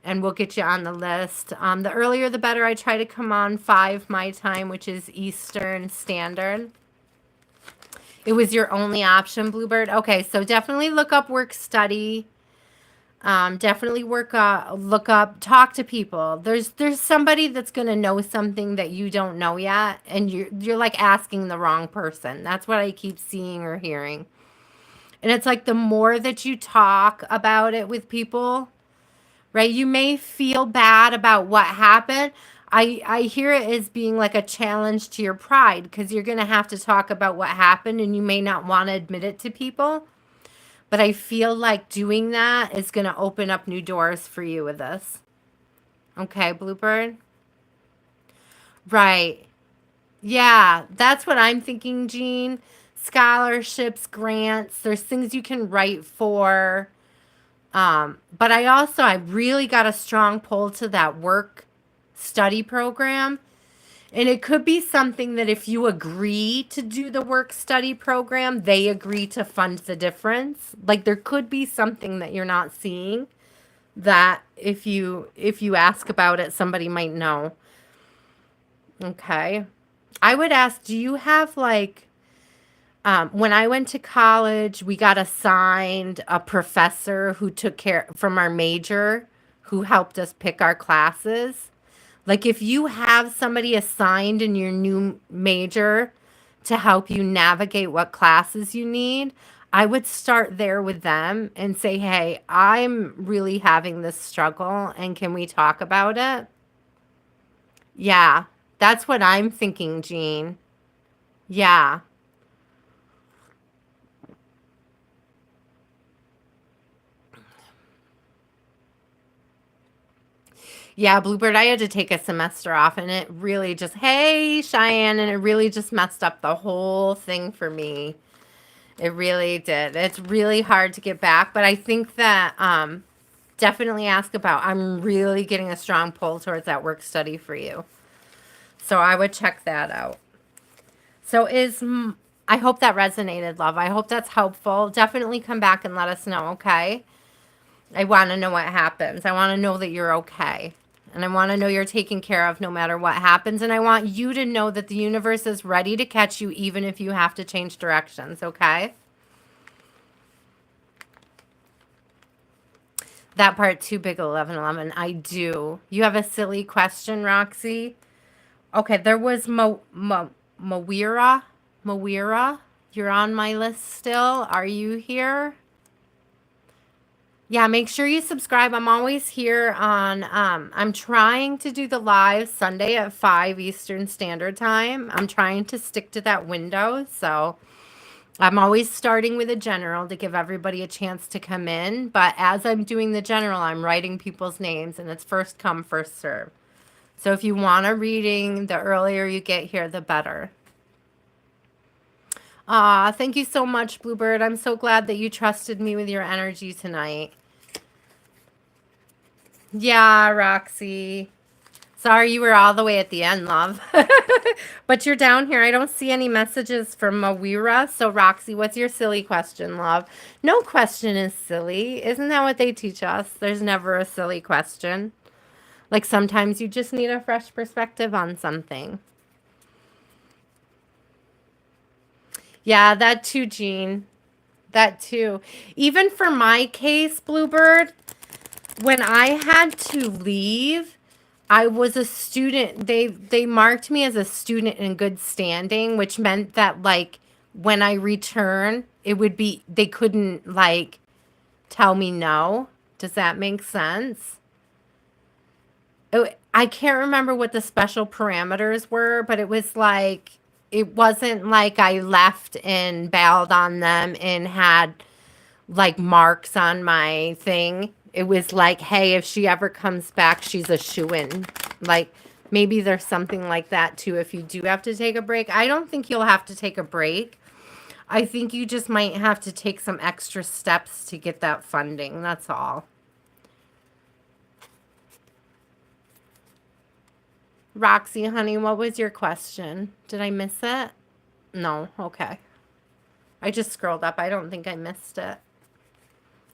and we'll get you on the list. The earlier the better. I try to come on 5 my time, which is Eastern Standard. It was your only option, Bluebird. Okay, so definitely look up work study. Definitely look up, talk to people. There's somebody that's gonna know something that you don't know yet, and you're like asking the wrong person. That's what I keep seeing or hearing. And it's like the more that you talk about it with people, right? You may feel bad about what happened. I hear it as being like a challenge to your pride because you're gonna have to talk about what happened, and you may not want to admit it to people. But I feel like doing that is going to open up new doors for you with this. Okay, Bluebird? Right. Yeah, that's what I'm thinking, Jean. Scholarships, grants, there's things you can write for. But I really got a strong pull to that work study program. And it could be something that if you agree to do the work study program, they agree to fund the difference. Like there could be something that you're not seeing that if you ask about it, somebody might know. Okay. I would ask, do you have like when I went to college, we got assigned a professor who took care from our major who helped us pick our classes. Like if you have somebody assigned in your new major to help you navigate what classes you need, I would start there with them and say, hey, I'm really having this struggle and can we talk about it? Yeah, that's what I'm thinking, Jean. Yeah. Yeah, Bluebird, I had to take a semester off and it really just, hey, Cheyenne, and it really just messed up the whole thing for me. It really did. It's really hard to get back, but I think that definitely ask about, I'm really getting a strong pull towards that work study for you. So I would check that out. So I hope that resonated, love. I hope that's helpful. Definitely come back and let us know, okay? I want to know what happens. I want to know that you're okay. And I want to know you're taken care of no matter what happens. And I want you to know that the universe is ready to catch you even if you have to change directions, okay? That part too big, 1111. I do. You have a silly question, Roxy? Okay, there was Mawira. Mawira, you're on my list still. Are you here? Yeah, make sure you subscribe. I'm always here on I'm trying to do the live Sunday at 5 Eastern Standard Time. I'm trying to stick to that window. So I'm always starting with a general to give everybody a chance to come in. But as I'm doing the general, I'm writing people's names and it's first come, first serve. So if you want a reading, the earlier you get here, the better. Thank you so much, Bluebird. I'm so glad that you trusted me with your energy tonight. Yeah, Roxy. Sorry you were all the way at the end, love. But you're down here. I don't see any messages from Mawira. So, Roxy, what's your silly question, love? No question is silly. Isn't that what they teach us? There's never a silly question. Like sometimes you just need a fresh perspective on something. Yeah, that too, Jean. That too. Even for my case, Bluebird, when I had to leave, I was a student. They marked me as a student in good standing, which meant that like when I return, it would be they couldn't like tell me no. Does that make sense? I can't remember what the special parameters were, but it was like it wasn't like I left and bailed on them and had like marks on my thing. It was like, hey, if she ever comes back, she's a shoo-in. Like maybe there's something like that too if you do have to take a break. I don't think you'll have to take a break. I think you just might have to take some extra steps to get that funding. That's all. Roxy, honey, what was your question? Did I miss it? No. Okay. I just scrolled up. I don't think I missed it.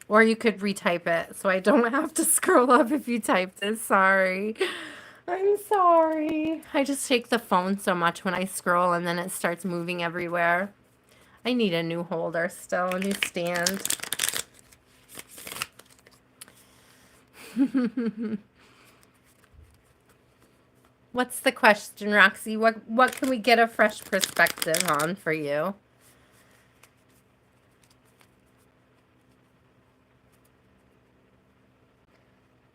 Or you could retype it so I don't have to scroll up if you typed it. Sorry. I'm sorry. I just take the phone so much when I scroll and then it starts moving everywhere. I need a new holder still, a new stand. What's the question, Roxy? What can we get a fresh perspective on for you?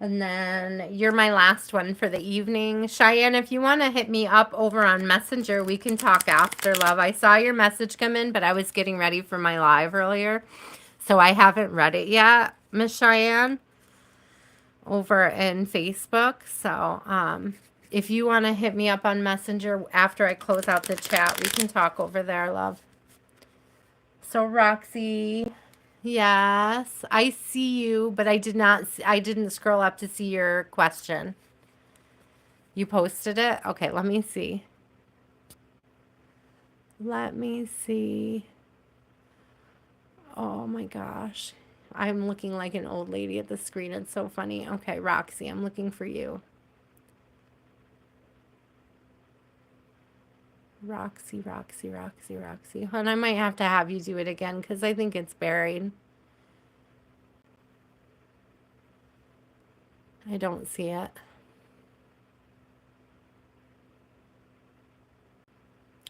And then you're my last one for the evening. Cheyenne, if you want to hit me up over on Messenger, we can talk after, love. I saw your message come in, but I was getting ready for my live earlier. So I haven't read it yet, Miss Cheyenne, over in Facebook. So if you want to hit me up on Messenger after I close out the chat, we can talk over there, love. So Roxy... Yes, I see you, but I didn't scroll up to see your question. You posted it? Okay, let me see. Let me see. Oh my gosh. I'm looking like an old lady at the screen. It's so funny. Okay, Roxy, I'm looking for you. Roxy, Roxy, Roxy, Roxy. And I might have to have you do it again because I think it's buried. I don't see it.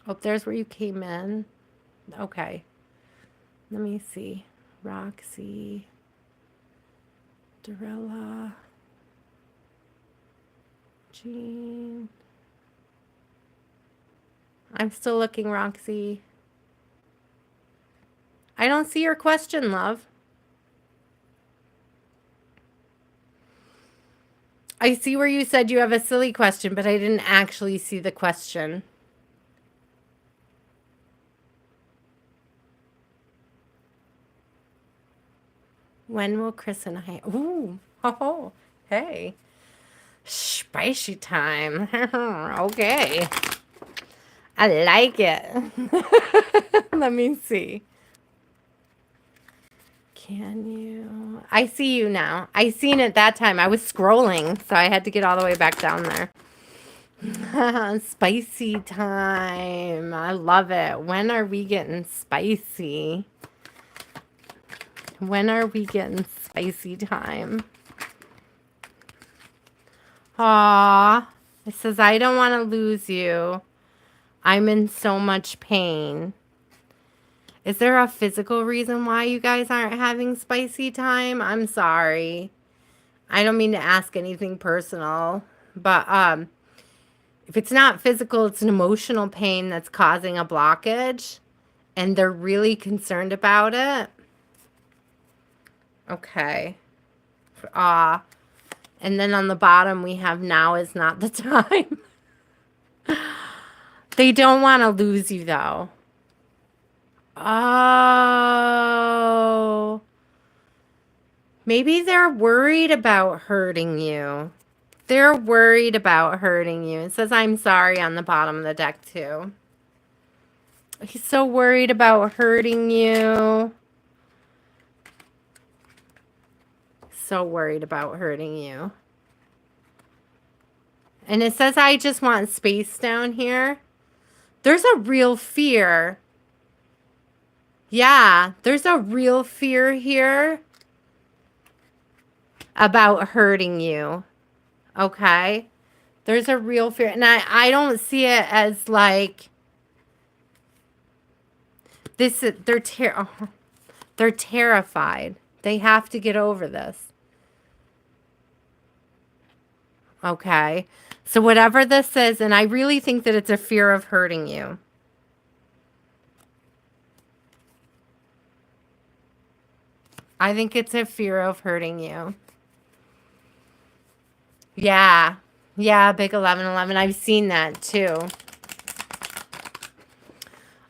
Oh, there's where you came in. Okay. Let me see. Roxy, Derella, Jean. I'm still looking, Roxy. I don't see your question, love. I see where you said you have a silly question, but I didn't actually see the question. When will Chris and I... Ooh, oh, hey. Spicy time. Okay. I like it. Let me see. Can you... I see you now. I seen it that time. I was scrolling, so I had to get all the way back down there. Spicy time. I love it. When are we getting spicy? When are we getting spicy time? Aw. It says, I don't want to lose you. I'm in so much pain. Is there a physical reason why you guys aren't having spicy time? I'm sorry. I don't mean to ask anything personal, but if it's not physical, it's an emotional pain that's causing a blockage, and they're really concerned about it. Okay. And then on the bottom, we have now is not the time. They don't want to lose you, though. Oh. Maybe they're worried about hurting you. They're worried about hurting you. It says, I'm sorry on the bottom of the deck, too. He's so worried about hurting you. So worried about hurting you. And it says, I just want space down here. There's a real fear. Yeah, there's a real fear here about hurting you. Okay? There's a real fear. And I don't see it as like this. They're terrified. They have to get over this. Okay? So whatever this is, and I really think that it's a fear of hurting you. I think it's a fear of hurting you. Yeah. Yeah, big 1111. I've seen that too.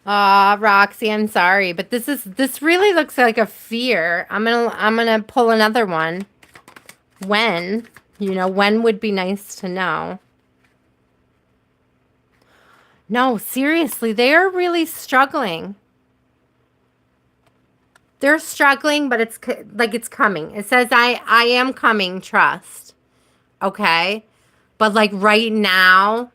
Roxy, I'm sorry, but this really looks like a fear. I'm gonna pull another one. When? When would be nice to know. No, seriously, they are really struggling. They're struggling, but it's like it's coming. It says, I am coming, trust. Okay? But like right now,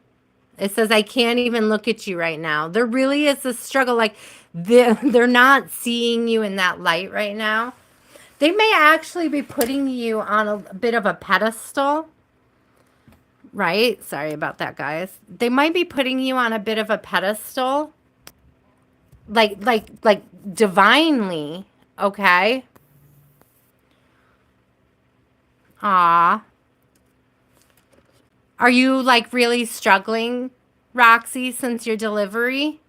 it says, I can't even look at you right now. There really is a struggle. Like they're not seeing you in that light right now. They may actually be putting you on a bit of a pedestal. Right? Sorry about that, guys. They might be putting you on a bit of a pedestal. Like divinely. Okay? Aw. Are you like really struggling, Roxy, since your delivery?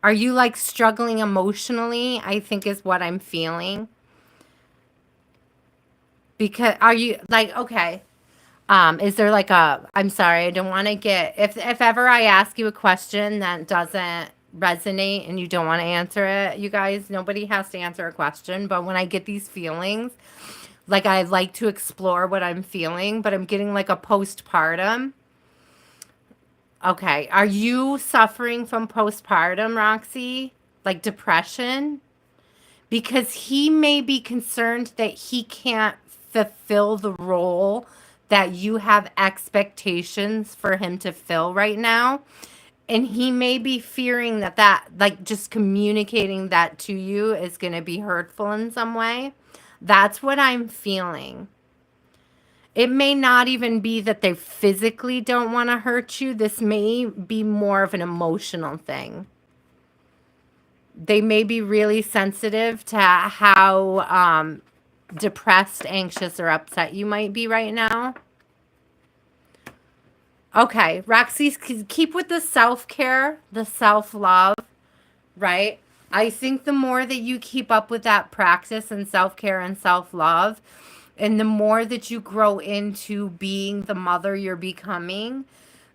Are you like struggling emotionally? I think is what I'm feeling. Because are you like, okay. Is there like I'm sorry, I don't want to get, if ever I ask you a question that doesn't resonate and you don't want to answer it, you guys, nobody has to answer a question, but when I get these feelings, like I like to explore what I'm feeling, but I'm getting like a postpartum. Okay, are you suffering from postpartum, Roxy? Like depression? Because he may be concerned that he can't fulfill the role that you have expectations for him to fill right now. And he may be fearing that like just communicating that to you is going to be hurtful in some way. That's what I'm feeling. It may not even be that they physically don't want to hurt you. This may be more of an emotional thing. They may be really sensitive to how depressed, anxious, or upset you might be right now. Okay, Roxy, keep with the self-care, the self-love, right? I think the more that you keep up with that practice and self-care and self-love, and the more that you grow into being the mother you're becoming,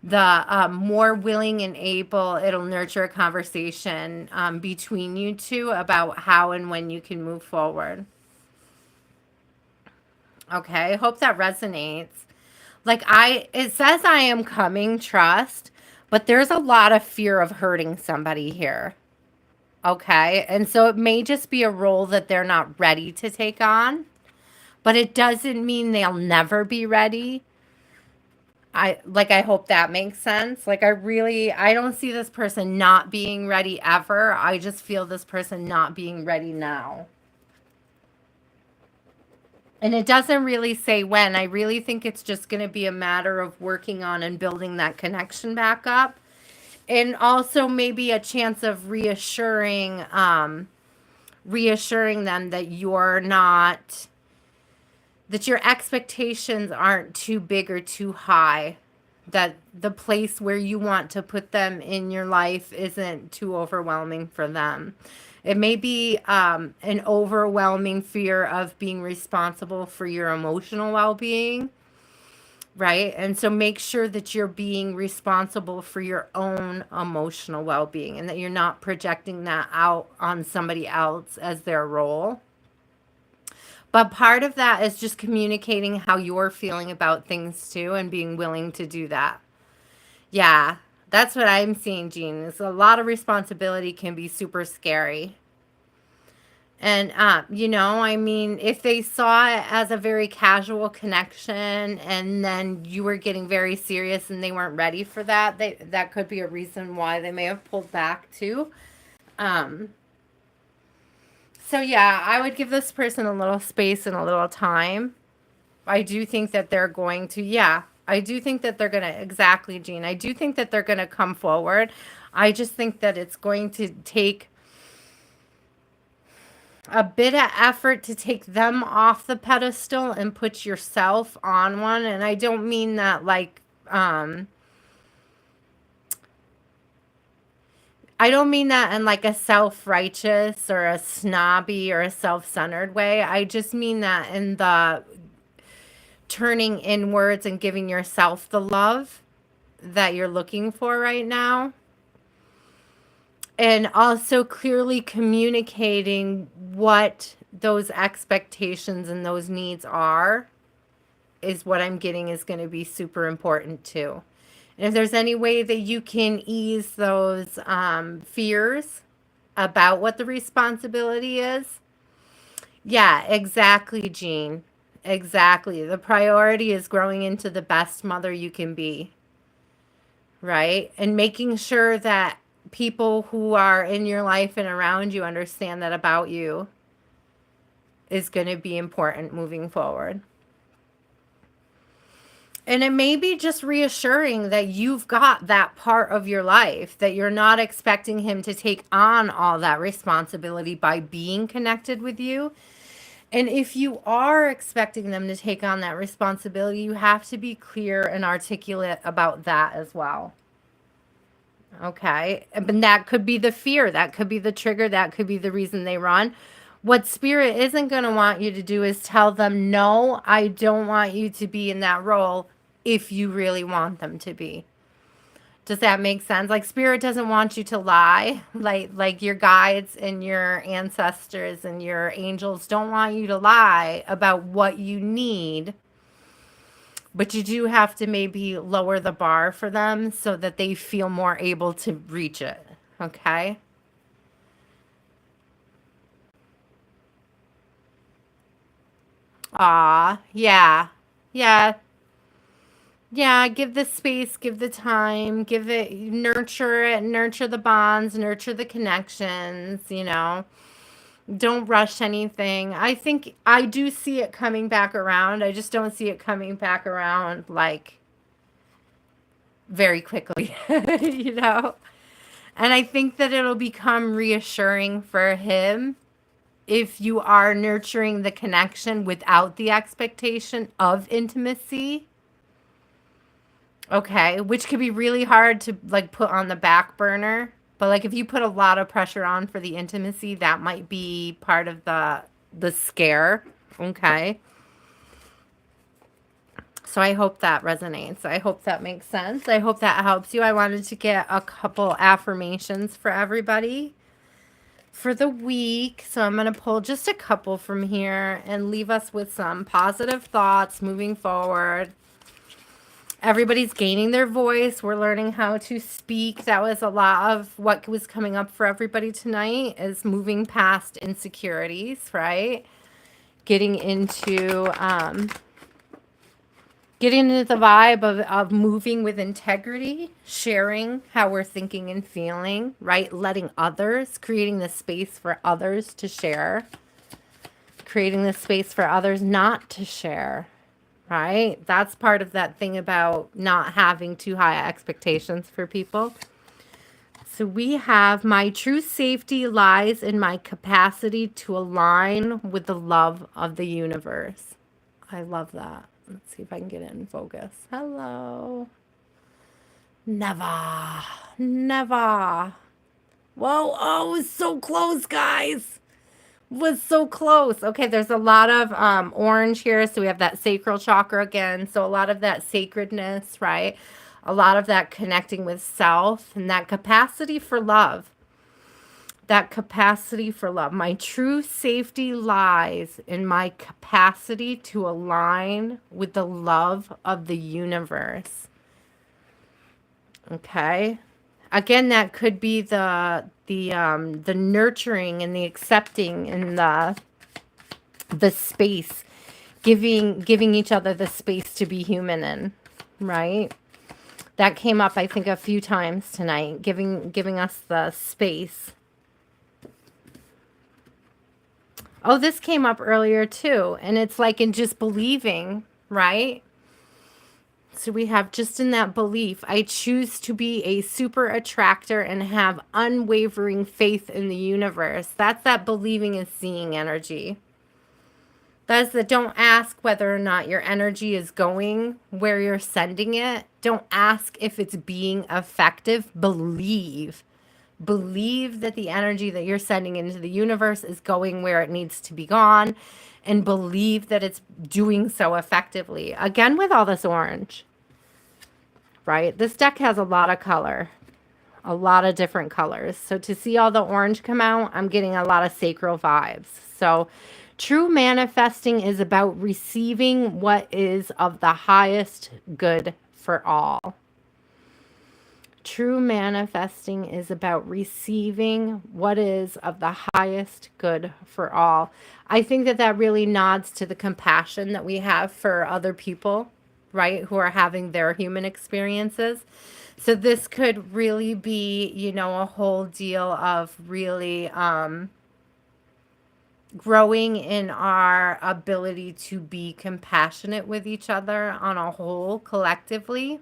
the more willing and able it'll nurture a conversation between you two about how and when you can move forward. Okay, I hope that resonates. Like it says I am coming, trust, but there's a lot of fear of hurting somebody here. Okay, and so it may just be a role that they're not ready to take on, but it doesn't mean they'll never be ready. I hope that makes sense. Like I don't see this person not being ready ever. I just feel this person not being ready now. And it doesn't really say when. I really think it's just going to be a matter of working on and building that connection back up. And also maybe a chance of reassuring them that you're not, that your expectations aren't too big or too high, that the place where you want to put them in your life isn't too overwhelming for them. It may be an overwhelming fear of being responsible for your emotional well-being, right? And so make sure that you're being responsible for your own emotional well-being and that you're not projecting that out on somebody else as their role. But part of that is just communicating how you're feeling about things too and being willing to do that. Yeah, that's what I'm seeing, Jean. Is a lot of responsibility can be super scary. And, I mean, if they saw it as a very casual connection and then you were getting very serious and they weren't ready for that, that could be a reason why they may have pulled back too. Um, so yeah, I would give this person a little space and a little time. I do think that they're going to, yeah, I do think that they're going to, exactly, Jean. I do think that they're going to come forward. I just think that it's going to take a bit of effort to take them off the pedestal and put yourself on one. And I don't mean that like, I don't mean that in like a self-righteous or a snobby or a self-centered way. I just mean that in the turning inwards and giving yourself the love that you're looking for right now. And also clearly communicating what those expectations and those needs are is what I'm getting is going to be super important too. And if there's any way that you can ease those fears about what the responsibility is. Yeah, exactly, Jean. Exactly. The priority is growing into the best mother you can be, right? And making sure that people who are in your life and around you understand that about you is going to be important moving forward. And it may be just reassuring that you've got that part of your life, that you're not expecting him to take on all that responsibility by being connected with you. And if you are expecting them to take on that responsibility, you have to be clear and articulate about that as well. Okay. And that could be the fear. That could be the trigger. That could be the reason they run. What spirit isn't going to want you to do is tell them, no, I don't want you to be in that role if you really want them to be. Does that make sense? Like spirit doesn't want you to lie. Like your guides and your ancestors and your angels don't want you to lie about what you need. But you do have to maybe lower the bar for them so that they feel more able to reach it. Okay? Ah, yeah. Yeah. Yeah, give the space, give the time, nurture it, nurture the bonds, nurture the connections. Don't rush anything. I think I do see it coming back around. I just don't see it coming back around like very quickly, you know? And I think that it'll become reassuring for him if you are nurturing the connection without the expectation of intimacy. Okay, which could be really hard to like put on the back burner. But like if you put a lot of pressure on for the intimacy, that might be part of the scare. Okay. So I hope that resonates. I hope that makes sense. I hope that helps you. I wanted to get a couple affirmations for everybody for the week. So I'm going to pull just a couple from here and leave us with some positive thoughts moving forward. Everybody's gaining their voice. We're learning how to speak. That was a lot of what was coming up for everybody tonight, is moving past insecurities, right? Getting into the vibe of moving with integrity, sharing how we're thinking and feeling, right? Letting others, creating the space for others to share, creating the space for others not to share, right? That's part of that thing about not having too high expectations for people. So we have, my true safety lies in my capacity to align with the love of the universe. I love that. Let's see if I can get it in focus. Hello. Never. Never. Whoa. Oh, it was so close, guys. Was so close. Okay, there's a lot of orange here. So we have that sacral chakra again. So a lot of that sacredness, right? A lot of that connecting with self and that capacity for love. That capacity for love. My true safety lies in my capacity to align with the love of the universe. Okay. Again, that could be the nurturing and the accepting and the space, giving each other the space to be human in, right? That came up, I think, a few times tonight, giving us the space. Oh, this came up earlier too, and it's like in just believing, right? So we have just in that belief, I choose to be a super attractor and have unwavering faith in the universe. That's that believing and seeing energy. That's the, don't ask whether or not your energy is going where you're sending it. Don't ask if it's being effective. Believe. Believe that the energy that you're sending into the universe is going where it needs to be gone, and believe that it's doing so effectively. Again, with all this orange, right? This deck has a lot of color, a lot of different colors. So to see all the orange come out, I'm getting a lot of sacral vibes. So true manifesting is about receiving what is of the highest good for all. True manifesting is about receiving what is of the highest good for all. I think that that really nods to the compassion that we have for other people, right, who are having their human experiences. So this could really be, you know, a whole deal of really growing in our ability to be compassionate with each other on a whole, collectively.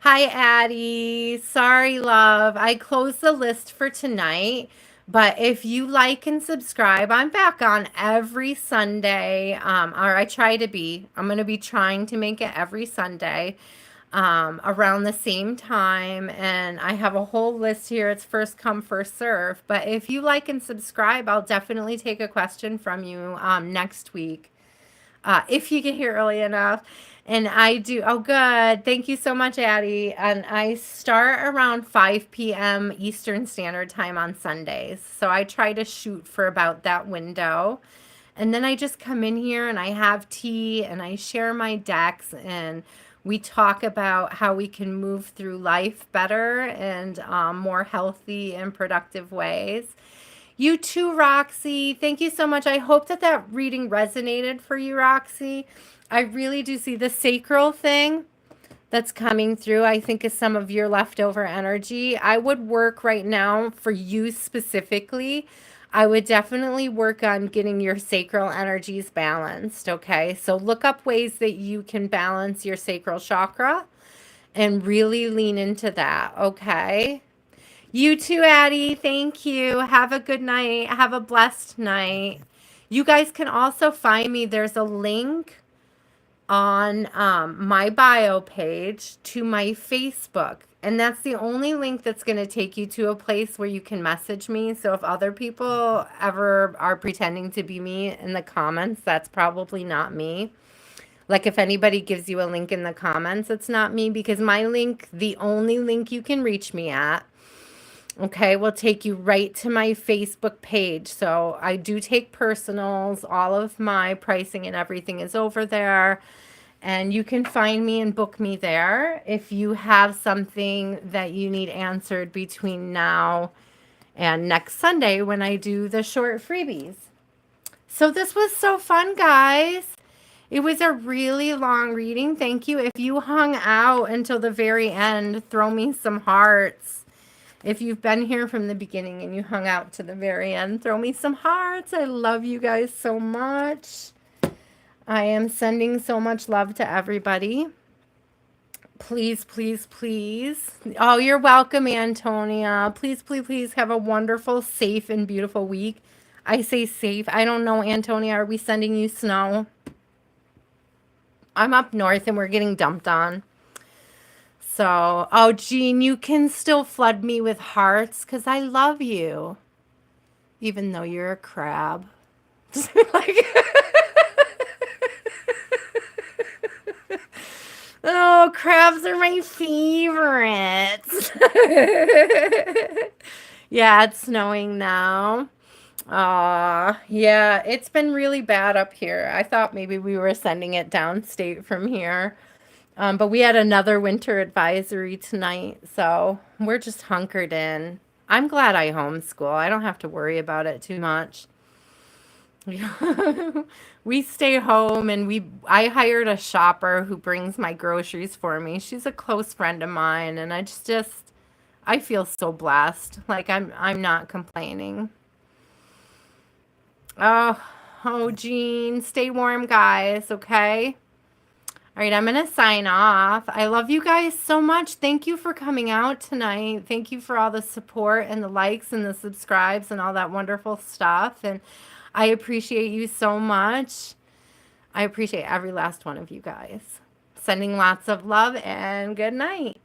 Hi, Addie. Sorry, love. I closed the list for tonight. But if you like and subscribe, I'm back on every Sunday. Or I try to be. I'm going to be trying to make it every Sunday around the same time. And I have a whole list here. It's first come, first serve. But if you like and subscribe, I'll definitely take a question from you next week. If you get here early enough. And I do, oh, good. Thank you so much, Addie. And I start around 5 p.m. Eastern Standard Time on Sundays. So I try to shoot for about that window. And then I just come in here and I have tea and I share my decks and we talk about how we can move through life better and more healthy and productive ways. You too, Roxy. Thank you so much. I hope that that reading resonated for you, Roxy. I really do see the sacral thing that's coming through, I think, is some of your leftover energy. I would work right now for you specifically. I would definitely work on getting your sacral energies balanced, okay? So look up ways that you can balance your sacral chakra and really lean into that, okay? You too, Addie. Thank you. Have a good night. Have a blessed night. You guys can also find me. There's a link on my bio page to my Facebook. And that's the only link that's going to take you to a place where you can message me. So if other people ever are pretending to be me in the comments, that's probably not me. Like if anybody gives you a link in the comments, it's not me, because my link, the only link you can reach me at, okay, will take you right to my Facebook page. So I do take personals. All of my pricing and everything is over there. And you can find me and book me there if you have something that you need answered between now and next Sunday when I do the short freebies. So this was so fun, guys. It was a really long reading. Thank you. If you hung out until the very end, throw me some hearts. If you've been here from the beginning and you hung out to the very end, throw me some hearts. I love you guys so much. I am sending so much love to everybody. Please, please, please. Oh, you're welcome, Antonia. Please, please, please have a wonderful, safe, and beautiful week. I say safe. I don't know, Antonia. Are we sending you snow? I'm up north and we're getting dumped on. So, oh, Jean, you can still flood me with hearts because I love you. Even though you're a crab. Like, oh, crabs are my favorites. Yeah, it's snowing now. Yeah, it's been really bad up here. I thought maybe we were sending it downstate from here. But we had another winter advisory tonight, so we're just hunkered in. I'm glad I homeschool. I don't have to worry about it too much. We stay home and I hired a shopper who brings my groceries for me. She's a close friend of mine, and I feel so blessed. Like I'm not complaining. Oh, Jean, stay warm, guys, okay? All right, I'm going to sign off. I love you guys so much. Thank you for coming out tonight. Thank you for all the support and the likes and the subscribes and all that wonderful stuff. And I appreciate you so much. I appreciate every last one of you guys. Sending lots of love and good night.